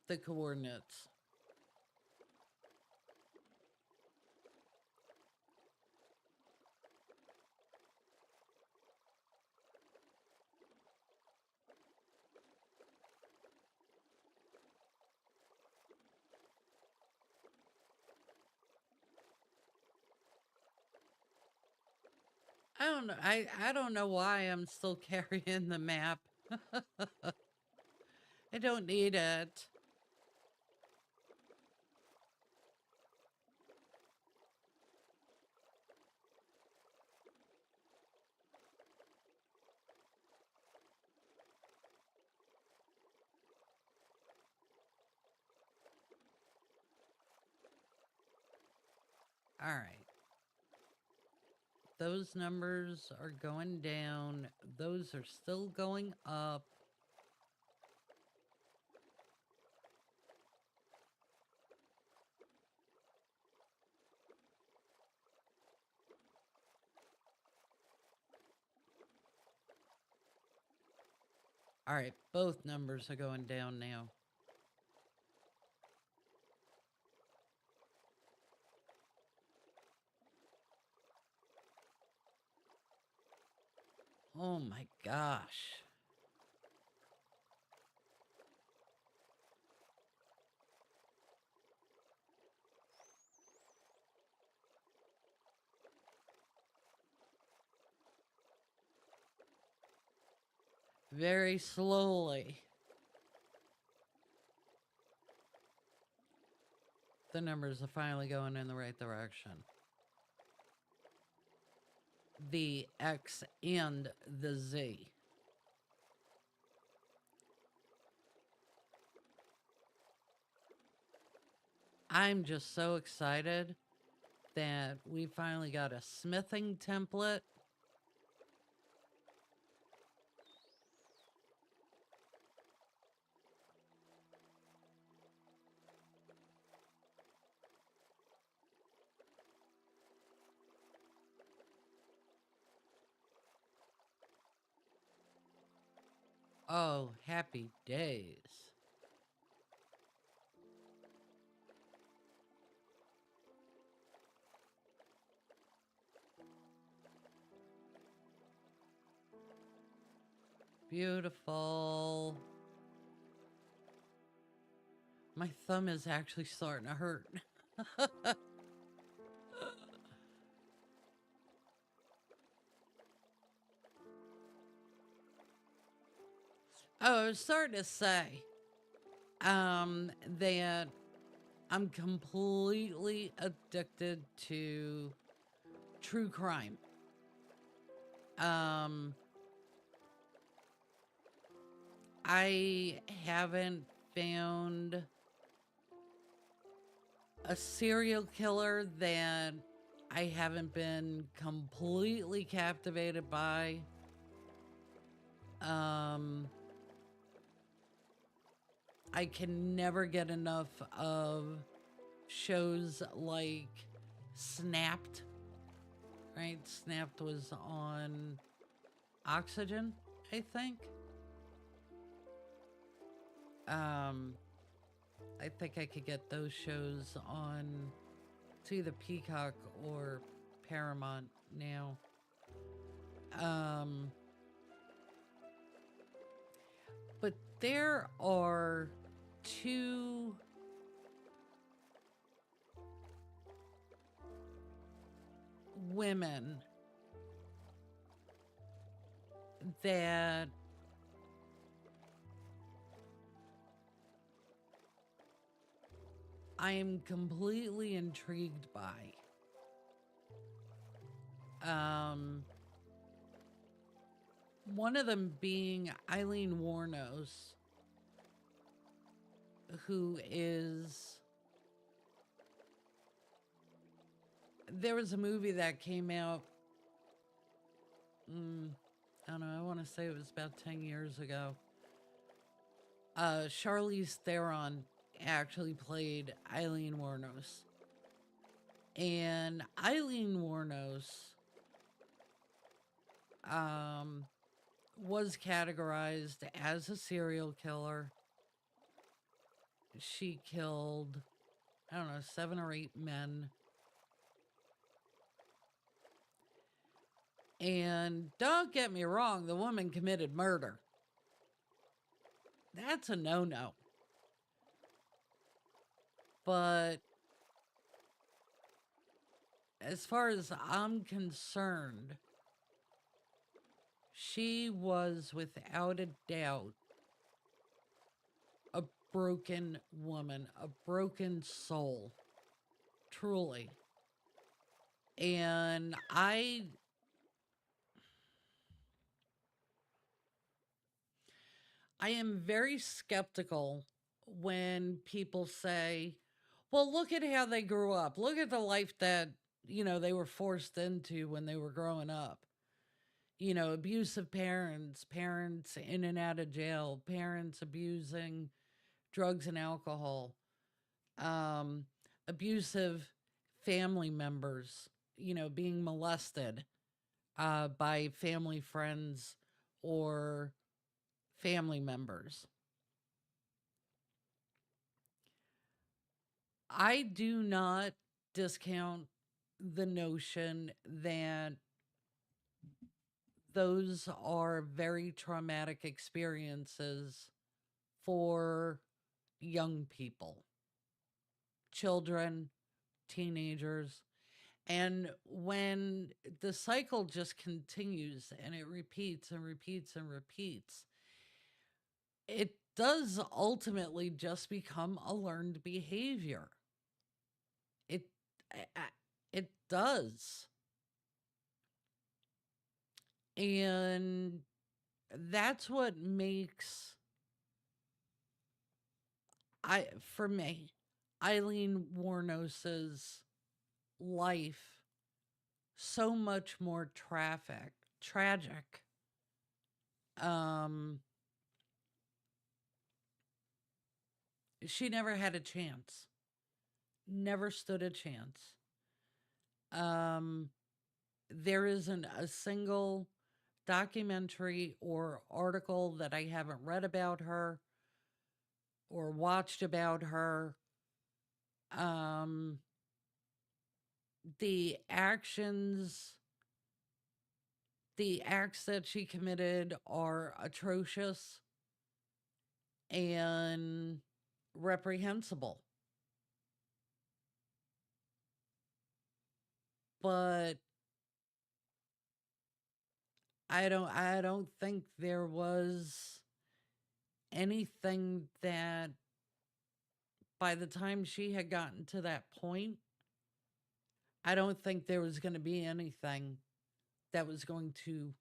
[SPEAKER 1] the coordinates. I don't know. I don't know why I'm still carrying the map. I don't need it. All right. Those numbers are going down. Those are still going up. All right, both numbers are going down now. Oh my gosh. Very slowly. The numbers are finally going in the right direction. The X and the Z. I'm just so excited that we finally got a smithing template. Oh, happy days. Beautiful. My thumb is actually starting to hurt. Oh, I was starting to say, that I'm completely addicted to true crime. I haven't found a serial killer that I haven't been completely captivated by. I can never get enough of shows like Snapped, right? Snapped was on Oxygen, I think. I think I could get those shows on, it's either Peacock or Paramount now. But there are two women that I am completely intrigued by. One of them being Eileen Wuornos, who is... There was a movie that came out, I don't know, I want to say it was about 10 years ago. Charlize Theron actually played Eileen Wuornos. And Eileen Wuornos was categorized as a serial killer. She killed, I don't know, 7 or 8 men. And don't get me wrong, the woman committed murder. That's a no-no. But as far as I'm concerned, she was without a doubt a broken woman, a broken soul, truly. And I am very skeptical when people say, well, look at how they grew up. Look at the life that, they were forced into when they were growing up. Abusive parents, parents in and out of jail, parents abusing drugs and alcohol, abusive family members, being molested by family friends or family members. I do not discount the notion that those are very traumatic experiences for young people, children, teenagers. And when the cycle just continues and it repeats and repeats and repeats, it does ultimately just become a learned behavior. It does. And that's what makes, for me, Eileen Wuornos's life so much more tragic. She never had a chance. Never stood a chance. There isn't a single documentary or article that I haven't read about her or watched about her. The acts that she committed are atrocious and reprehensible. But I don't think there was anything that by the time she had gotten to that point, I don't think there was going to be anything that was going to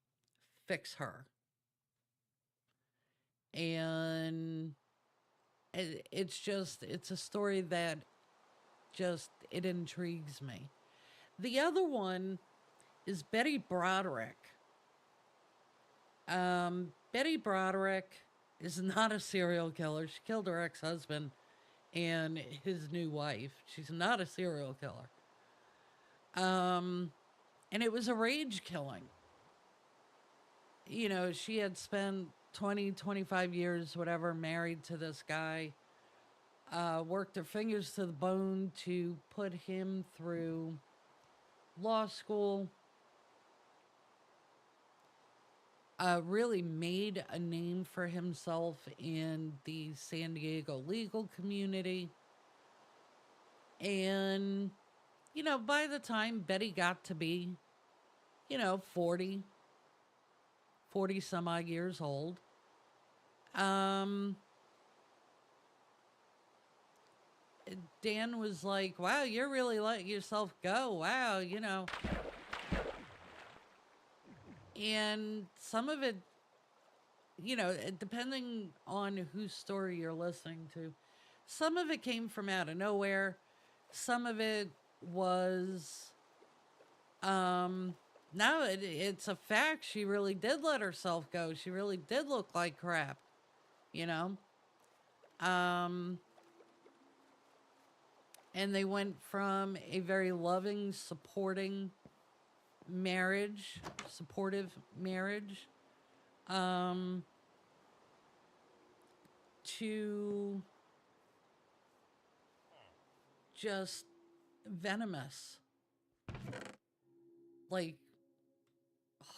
[SPEAKER 1] fix her. And it's a story that just, it intrigues me. The other one is Betty Broderick. Betty Broderick is not a serial killer. She killed her ex-husband and his new wife. She's not a serial killer. And it was a rage killing. You know, she had spent 20, 25 years, whatever, married to this guy. Worked her fingers to the bone to put him through law school. Really made a name for himself in the San Diego legal community. And, you know, by the time Betty got to be, you know, 40 some odd years old, Dan was like, wow, you're really letting yourself go. Wow, you know. And some of it, you know, depending on whose story you're listening to, some of it came from out of nowhere. Some of it was, no, it's a fact. She really did let herself go. She really did look like crap, you know? And they went from a very loving, supportive marriage, to just venomous, like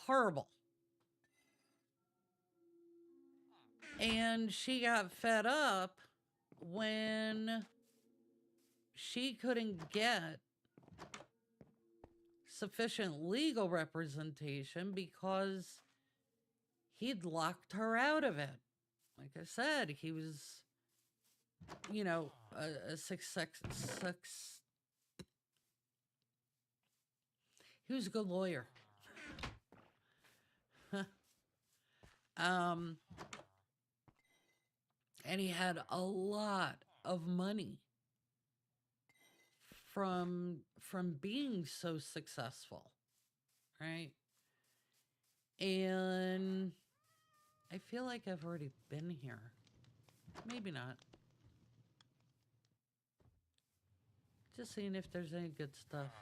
[SPEAKER 1] horrible. And she got fed up when she couldn't get sufficient legal representation because he'd locked her out of it. Like I said, he was, you know, a he was a good lawyer. And he had a lot of money from being so successful, right? And I feel like I've already been here. Maybe not. Just seeing if there's any good stuff.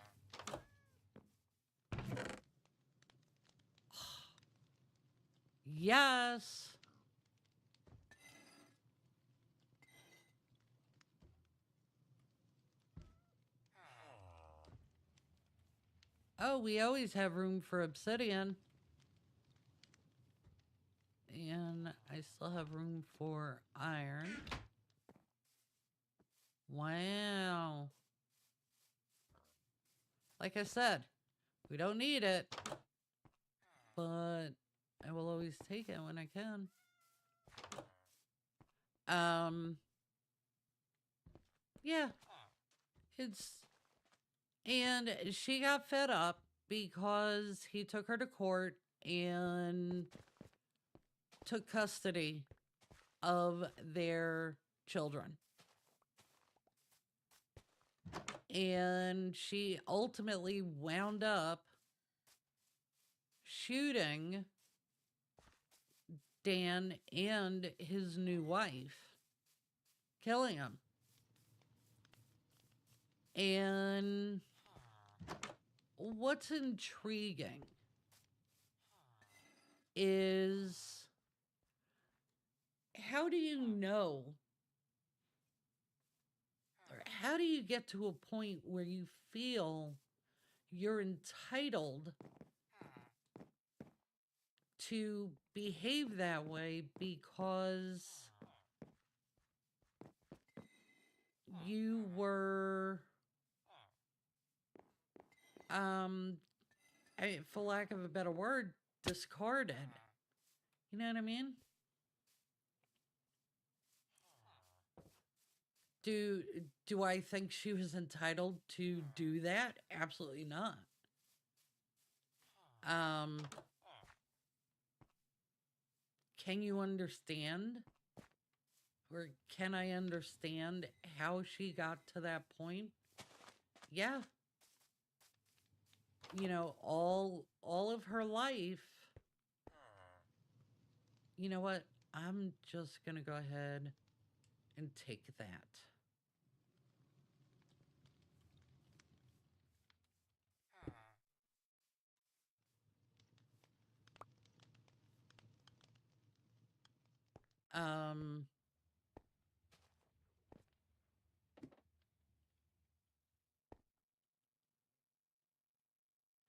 [SPEAKER 1] Yes. Oh, we always have room for obsidian. And I still have room for iron. Wow. Like I said, we don't need it. But I will always take it when I can. Yeah. And she got fed up because he took her to court and took custody of their children. And she ultimately wound up shooting Dan and his new wife, killing him. And what's intriguing is, how do you know, or how do you get to a point where you feel you're entitled to behave that way because you were, for lack of a better word, discarded? You know what I mean? Do I think she was entitled to do that? Absolutely not. can you understand? Or can I understand how she got to that point? Yeah. You know, all of her life. You know what? I'm just going to go ahead and take that. Um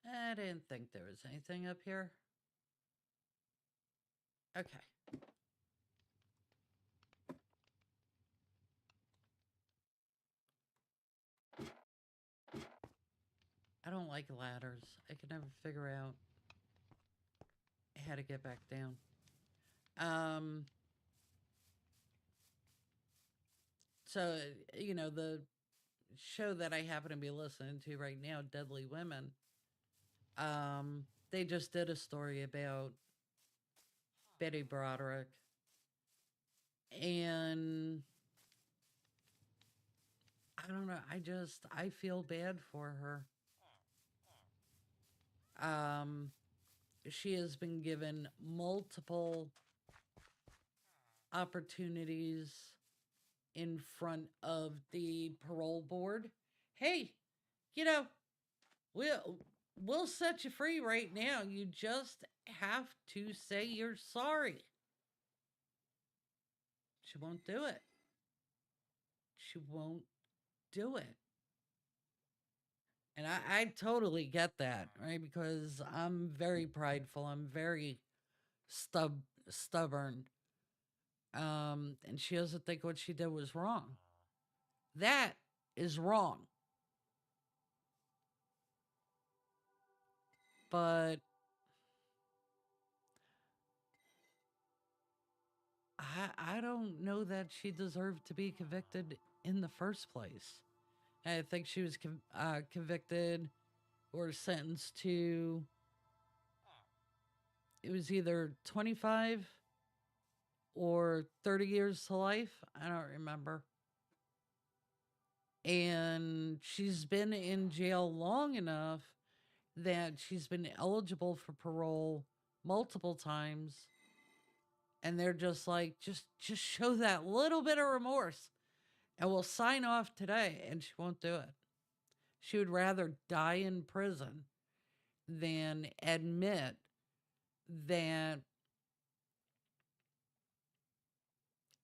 [SPEAKER 1] I didn't think there was anything up here. Okay. I don't like ladders. I can never figure out how to get back down. So, you know, the show that I happen to be listening to right now, Deadly Women, they just did a story about Betty Broderick. And I don't know, I feel bad for her. She has been given multiple opportunities in front of the parole board. Hey, you know, we'll set you free right now. You just have to say you're sorry. She won't do it. She won't do it. And I totally get that, right? Because I'm very prideful. I'm very stubborn. And she doesn't think what she did was wrong. That is wrong. But I don't know that she deserved to be convicted in the first place. I think she was convicted or sentenced to, it was either 25 or 30 years to life. I don't remember. And she's been in jail long enough that she's been eligible for parole multiple times. And they're just like, just show that little bit of remorse and we'll sign off today. And she won't do it. She would rather die in prison than admit that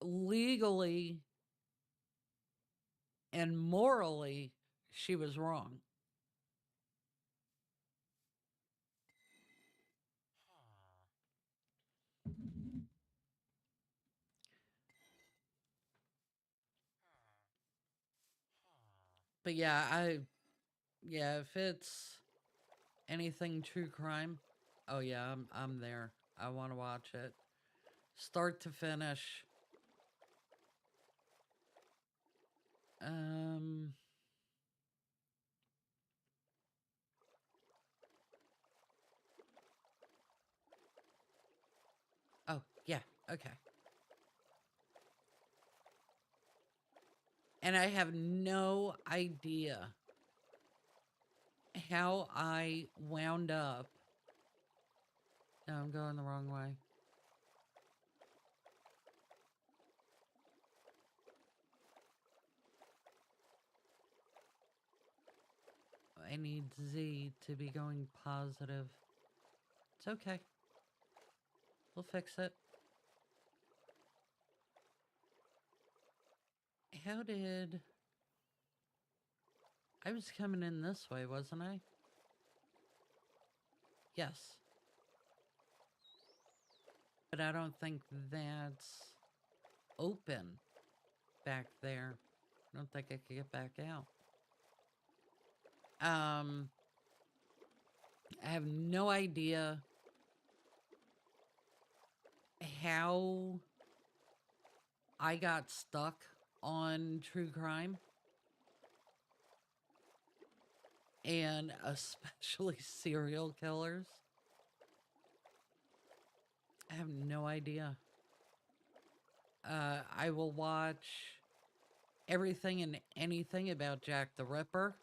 [SPEAKER 1] legally and morally she was wrong. But yeah, if it's anything true crime, oh yeah, I'm there. I want to watch it. Start to finish. Oh, yeah, okay. And I have no idea how I wound up. No, I'm going the wrong way. I need Z to be going positive. It's okay. We'll fix it. How did... I was coming in this way, wasn't I? Yes. But I don't think that's open back there. I don't think I could get back out. I have no idea how I got stuck on true crime. And especially serial killers. I have no idea. I will watch everything and anything about Jack the Ripper,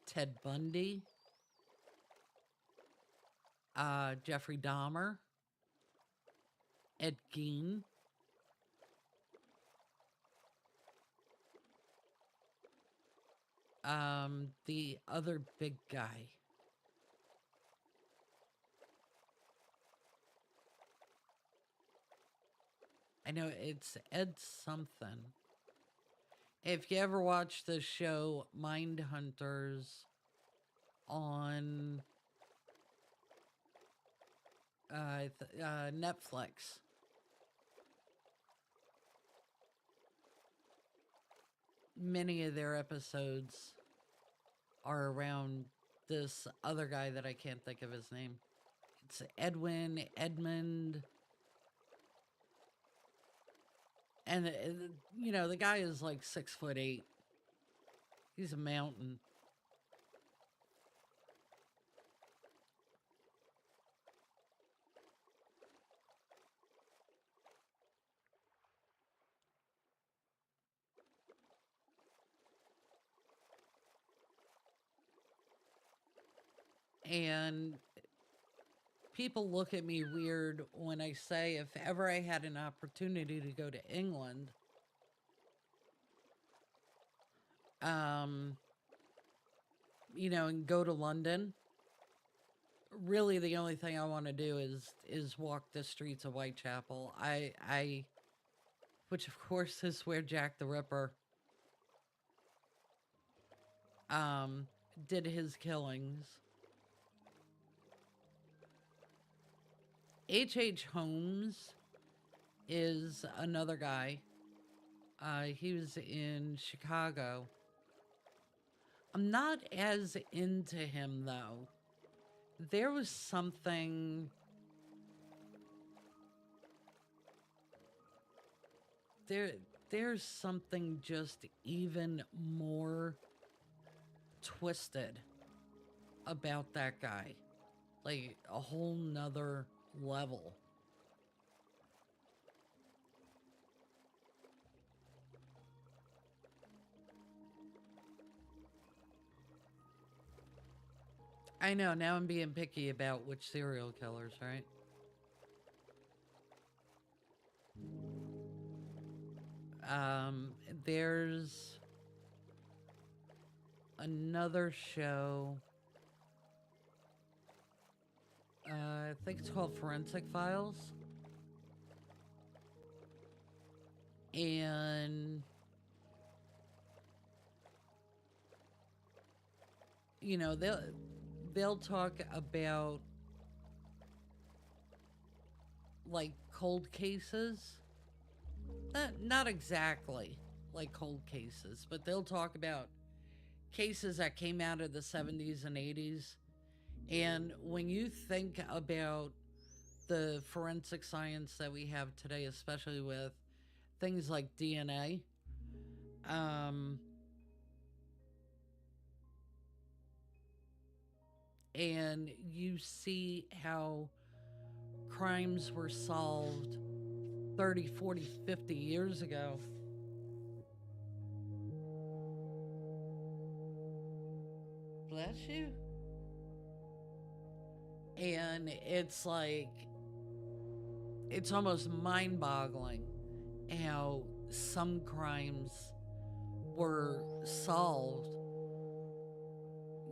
[SPEAKER 1] Ted Bundy, Jeffrey Dahmer, Ed Gein. The other big guy. I know it's Ed something. If you ever watch the show Mindhunters on Netflix, many of their episodes are around this other guy that I can't think of his name. It's Edmund. And, you know, the guy is like 6'8". He's a mountain. And people look at me weird when I say if ever I had an opportunity to go to England, you know, and go to London, really the only thing I want to do is walk the streets of Whitechapel. Which of course is where Jack the Ripper did his killings. H.H. Holmes is another guy. He was in Chicago. I'm not as into him, though. There was something... There's something just even more twisted about that guy. Like, a whole nother level. I know, now I'm being picky about which serial killers, right? There's another show. I think it's called Forensic Files. And, you know, they'll talk about, like, cold cases. Not exactly like cold cases, but they'll talk about cases that came out of the 70s and 80s. And when you think about the forensic science that we have today, especially with things like DNA, and you see how crimes were solved 30, 40, 50 years ago. Bless you. And it's like, it's almost mind-boggling how some crimes were solved,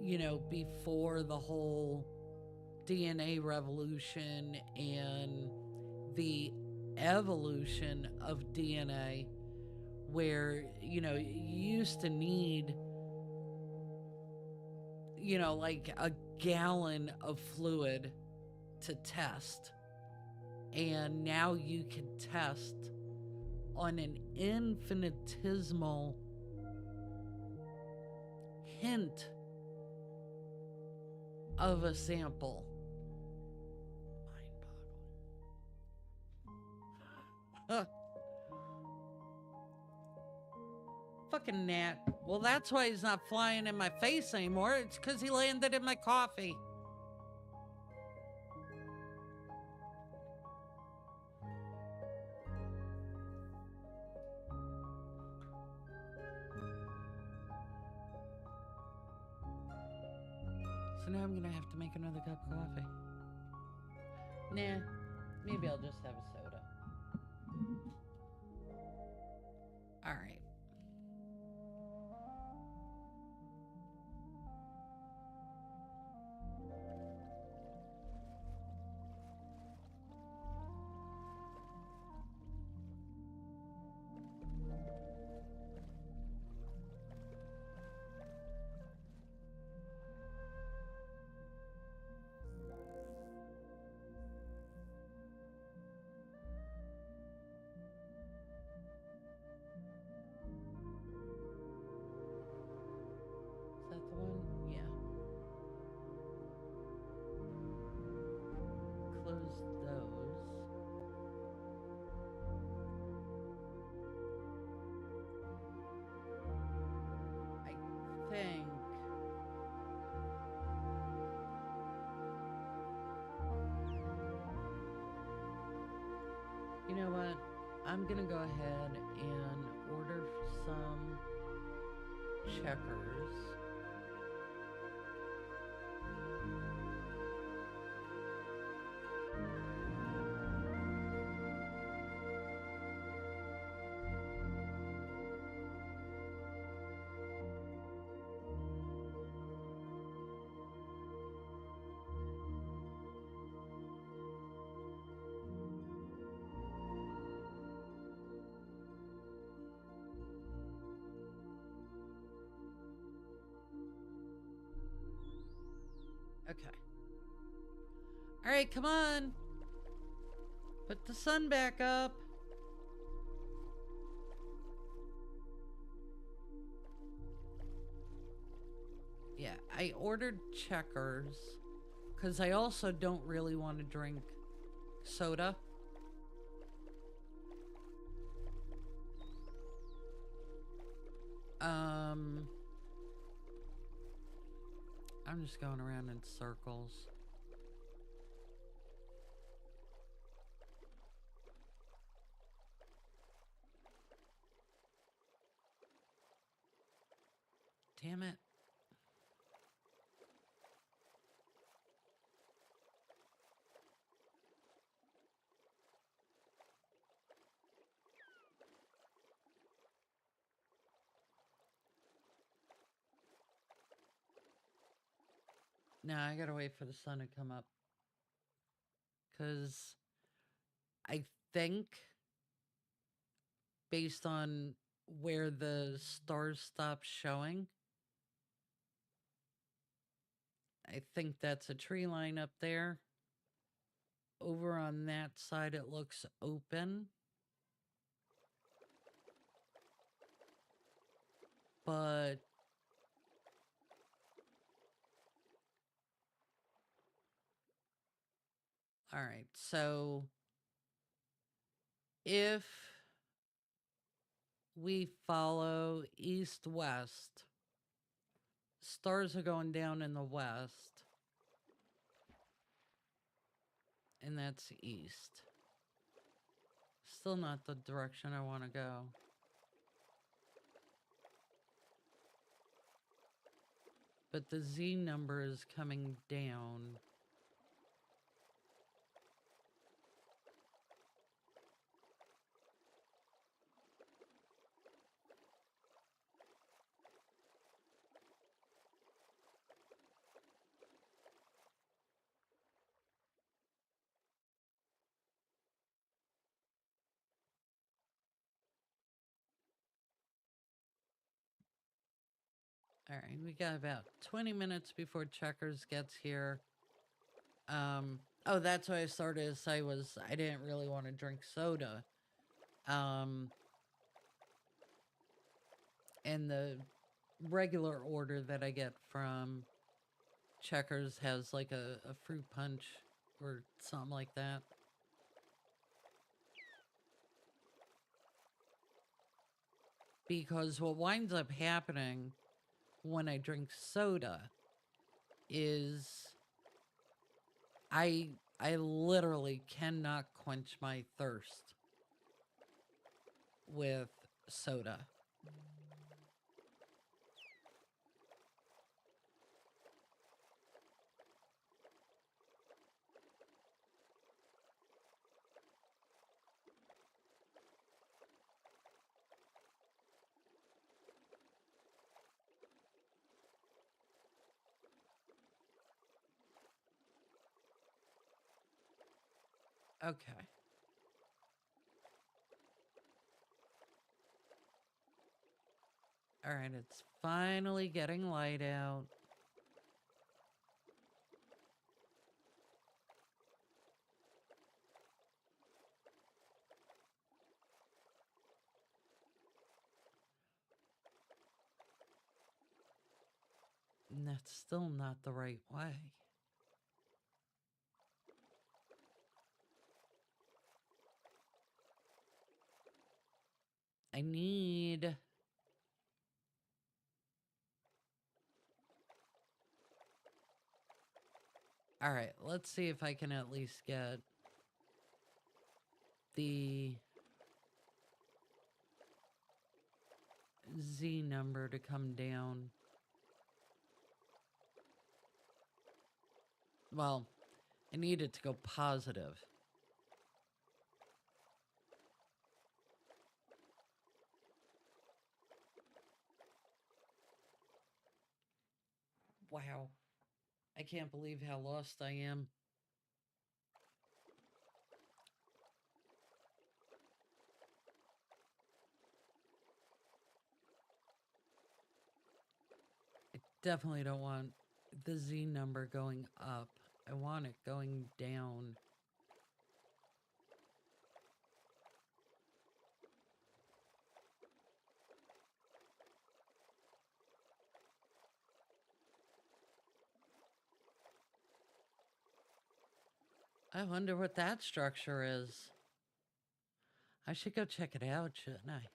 [SPEAKER 1] you know, before the whole DNA revolution and the evolution of DNA, where, you know, you used to need, you know, like a gallon of fluid to test. And now you can test on an infinitesimal hint of a sample. Mind-boggling. Fucking gnat. Well, that's why he's not flying in my face anymore. It's because he landed in my coffee. now I'm gonna have to make another cup of coffee. Nah, maybe I'll just have a soda. Alright. Is that the one? Yeah. Close those. I think. You know what? I'm gonna go ahead and order some checkers. Okay. All right, come on. Put the sun back up. Yeah, I ordered checkers because I also don't really want to drink soda. I'm just going around in circles. Damn it. No, I gotta wait for the sun to come up. Because I think, based on where the stars stop showing, I think that's a tree line up there. Over on that side, it looks open. But all right, so if we follow east-west, stars are going down in the west, and that's east. Still not the direction I want to go. But the Z number is coming down. All right, we got about 20 minutes before Checkers gets here. Oh, that's what I started to say was I didn't really want to drink soda. And the regular order that I get from Checkers has like a fruit punch or something like that. Because what winds up happening when I drink soda is I literally cannot quench my thirst with soda. Okay. All right, it's finally getting light out. And that's still not the right way. I need... All right, let's see if I can at least get the Z number to come down. Well, I need it to go positive. Wow. I can't believe how lost I am. I definitely don't want the Z number going up. I want it going down. I wonder what that structure is. I should go check it out, shouldn't I?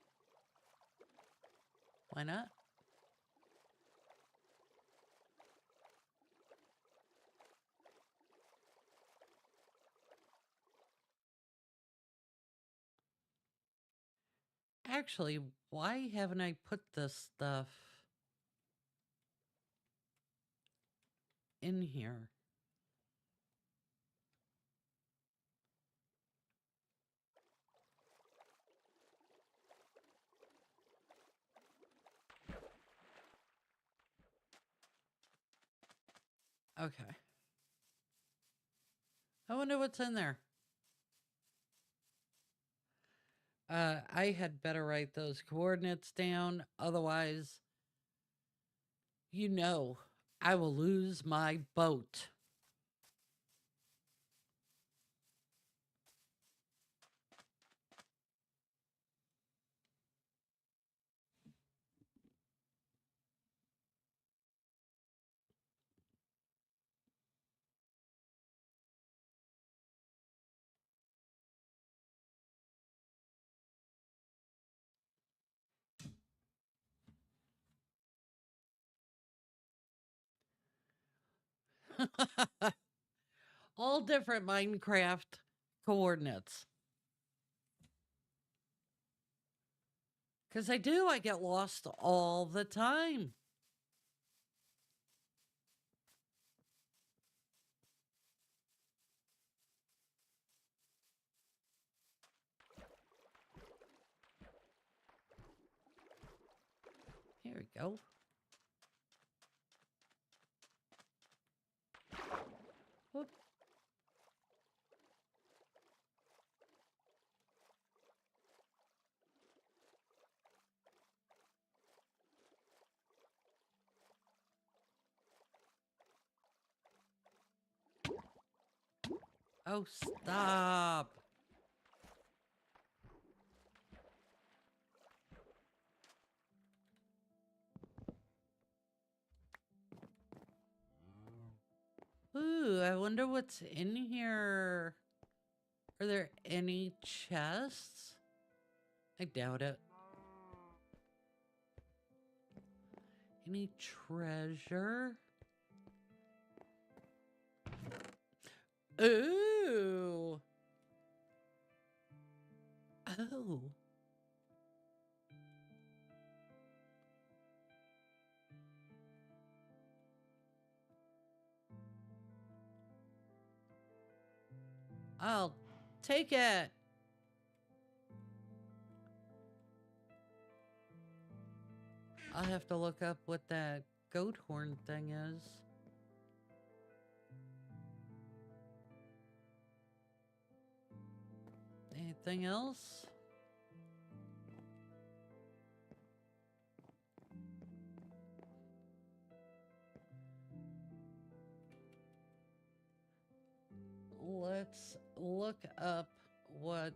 [SPEAKER 1] Why not? Actually, why haven't I put this stuff in here? Okay. I wonder what's in there. I had better write those coordinates down. Otherwise, you know, I will lose my boat. All different Minecraft coordinates. Because I get lost all the time. Here we go. Whoop. Oh, stop. Ooh, I wonder what's in here. Are there any chests? I doubt it. Any treasure? Ooh. Oh. I'll take it. I'll have to look up what that goat horn thing is. Anything else? Let's look up what...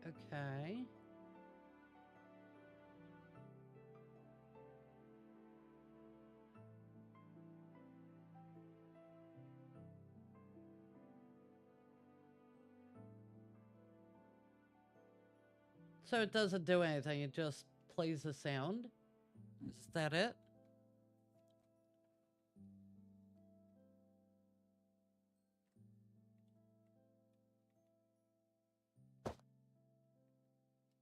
[SPEAKER 1] Okay. So it doesn't do anything, it just plays a sound? Is that it?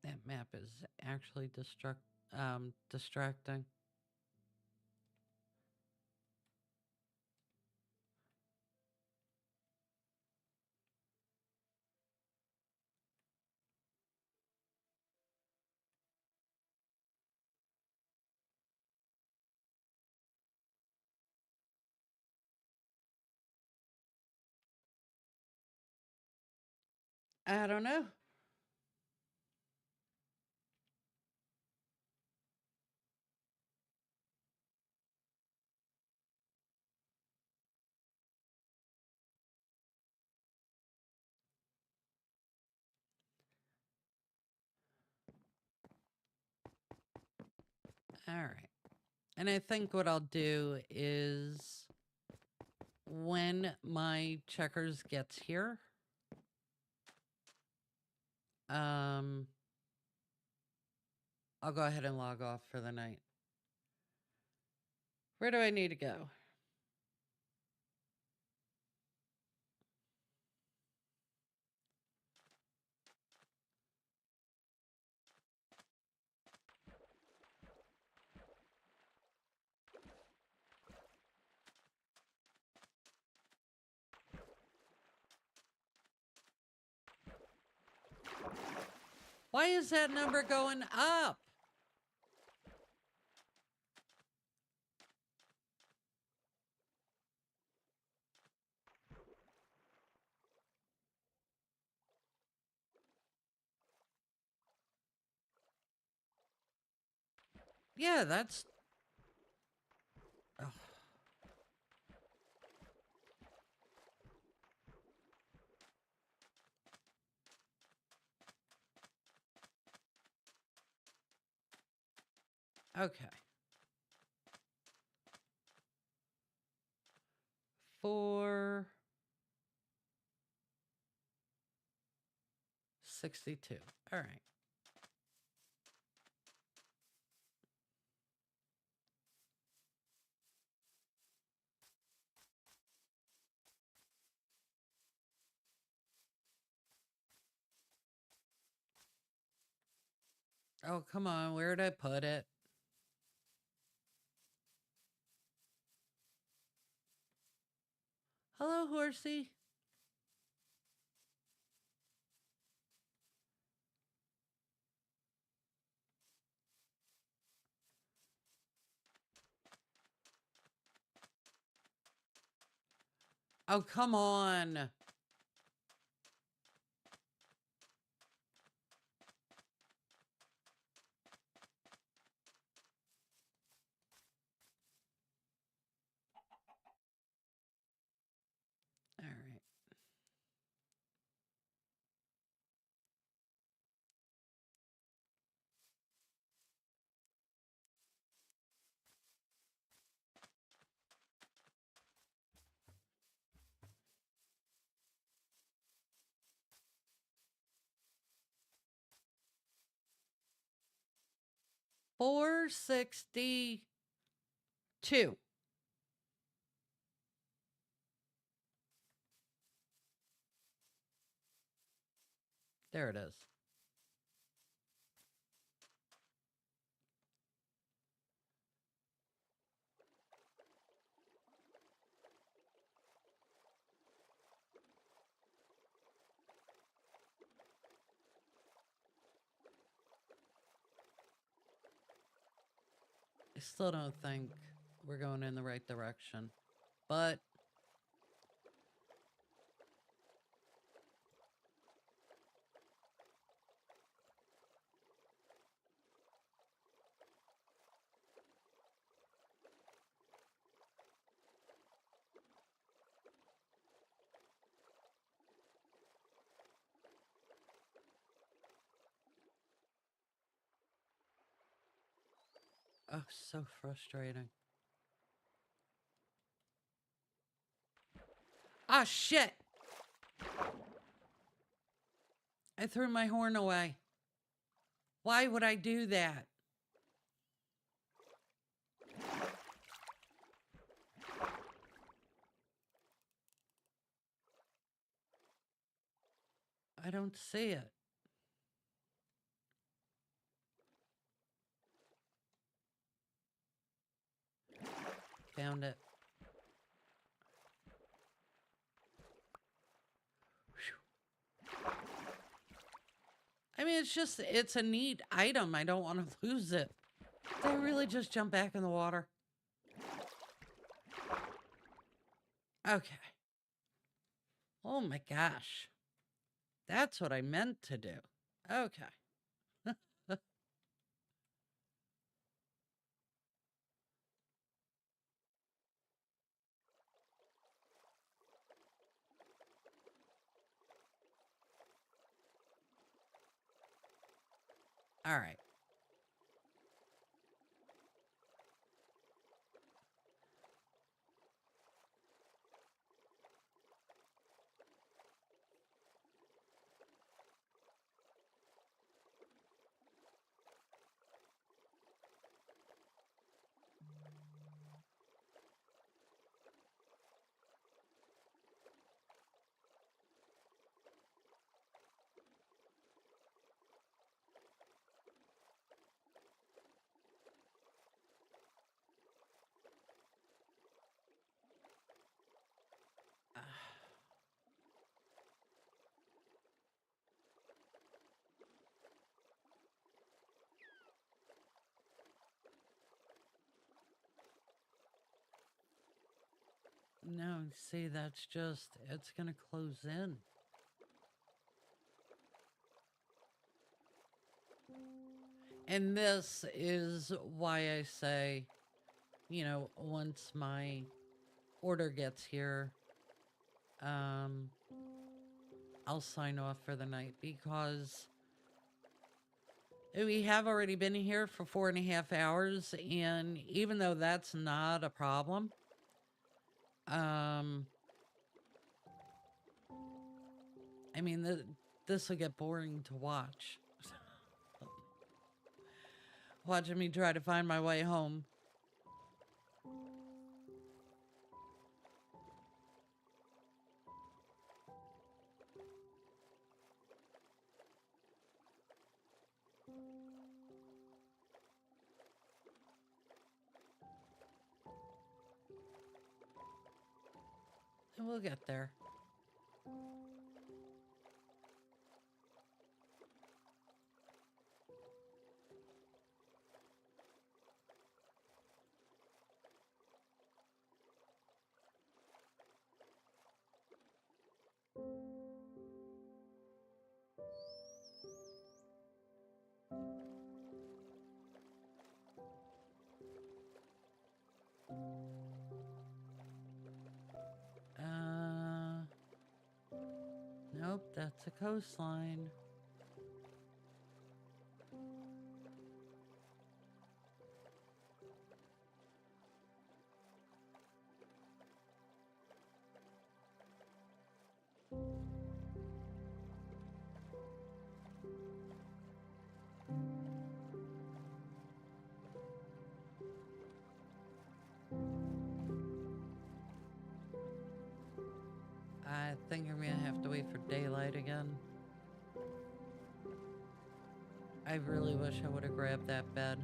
[SPEAKER 1] That map is actually distracting. I don't know. All right. And I think what I'll do is when my checkers gets here, I'll go ahead and log off for the night. Where do I need to go? Why is that number going up? Yeah, that's... Ugh. Okay. 462. All right. Oh, come on. Where'd I put it? Hello, horsey. Oh, come on. All right. $462. There it is. still don't think we're going in the right direction. But oh, so frustrating. Ah, shit! I threw my horn away. Why would I do that? I don't see it. Found it. Whew. I mean, it's a neat item. I don't want to lose it. Did I really just jump back in the water? Okay. Oh my gosh. That's what I meant to do. Okay. All right. No, see, that's just, it's going to close in. And this is why I say, you know, once my order gets here, I'll sign off for the night because we have already been here for 4.5 hours, and even though that's not a problem, I mean, this will get boring to watch. Watching me try to find my way home. And we'll get there. Nope, that's a coastline. I think I'm gonna have to wait for daylight again. I really wish I would have grabbed that bed.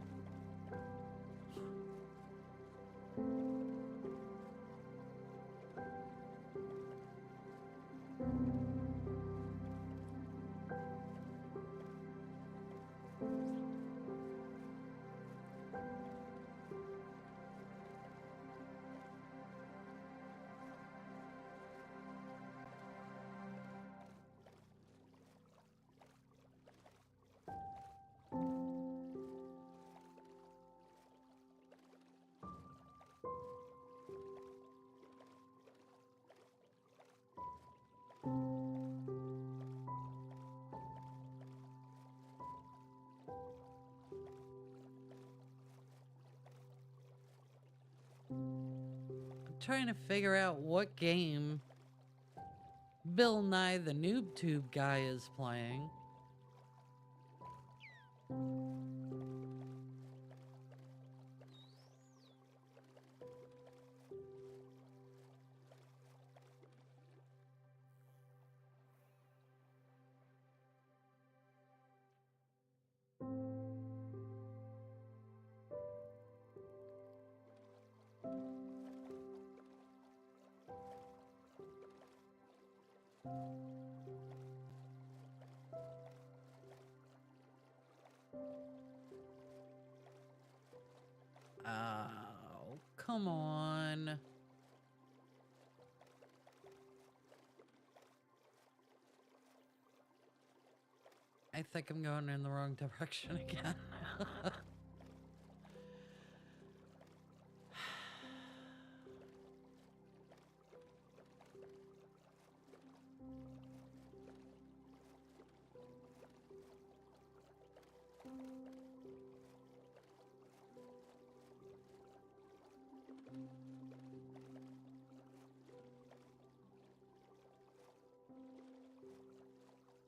[SPEAKER 1] trying to figure out what game Bill Nye the Noob Tube guy is playing. Oh, come on. I think I'm going in the wrong direction again.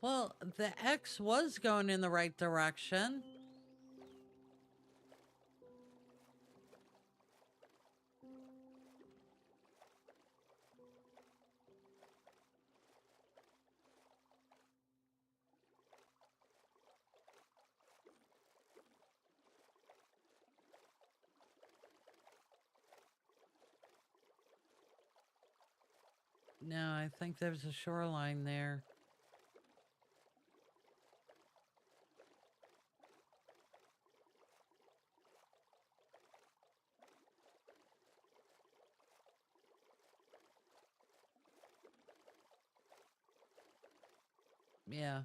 [SPEAKER 1] Well, the X was going in the right direction. No, I think there's a shoreline there. Yeah.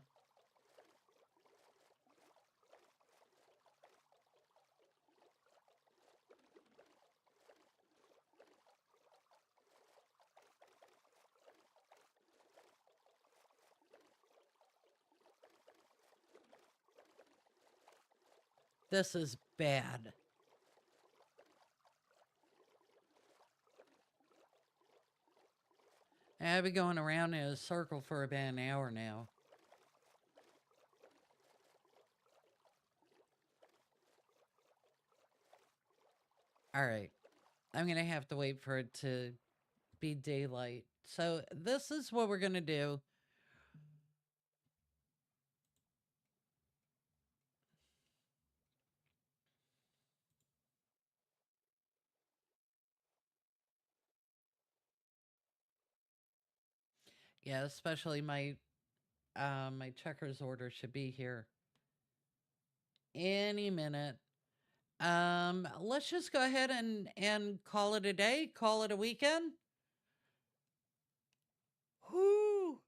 [SPEAKER 1] This is bad. I've been going around in a circle for about an hour now. All right. I'm going to have to wait for it to be daylight. So this is what we're going to do. Yeah, especially my my checkers order should be here any minute. Let's just go ahead and call it a day, call it a weekend. Whoo!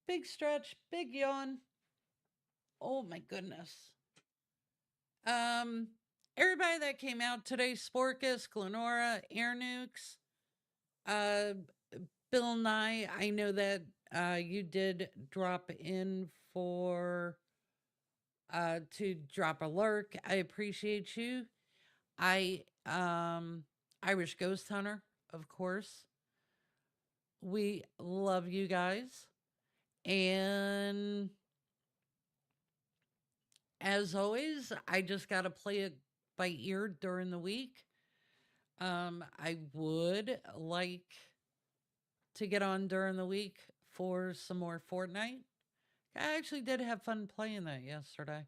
[SPEAKER 1] Big stretch, big yawn. Oh my goodness. Everybody that came out today, Sporkus, Glenora, Air Nukes, uh, Bill Nye, I know that you did drop in for to drop a lurk. I appreciate you. I Irish Ghost Hunter, of course. We love you guys. And as always, I just got to play it by ear during the week. I would like to get on during the week for some more Fortnite. I actually did have fun playing that yesterday.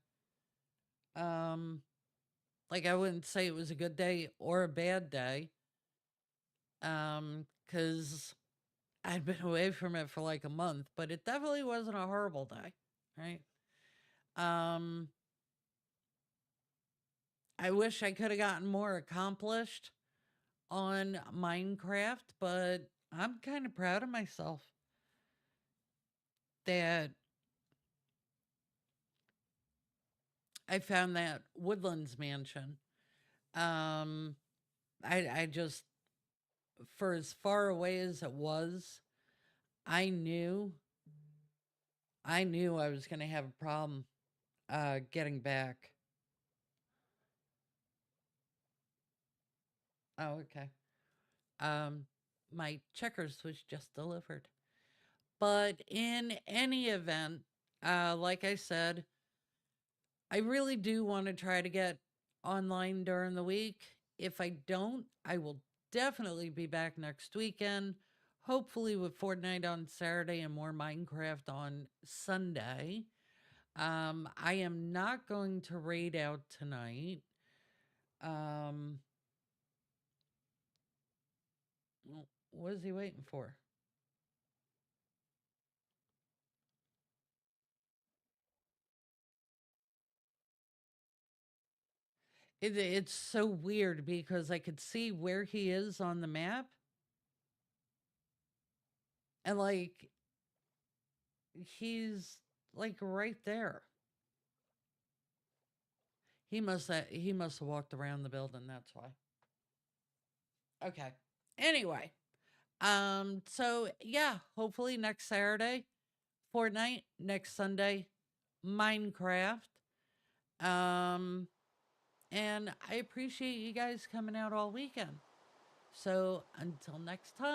[SPEAKER 1] Like I wouldn't say it was a good day or a bad day. Cuz I'd been away from it for like a month, but it definitely wasn't a horrible day, right? Um I wish I could have gotten more accomplished on Minecraft, but I'm kind of proud of myself that I found that Woodlands mansion. Um I just, for as far away as it was, I knew I was going to have a problem getting back. Oh, okay. My checkers was just delivered. But in any event, like I said, I really do want to try to get online during the week. If I don't, I will definitely be back next weekend, hopefully with Fortnite on Saturday and more Minecraft on Sunday. I am not going to raid out tonight. Um, what is he waiting for? It's so weird because I could see where he is on the map. And like, he's like right there. He must have walked around the building, that's why. Okay. Anyway, so yeah, hopefully next Saturday, Fortnite, next Sunday, Minecraft. Um, and I appreciate you guys coming out all weekend. So until next time.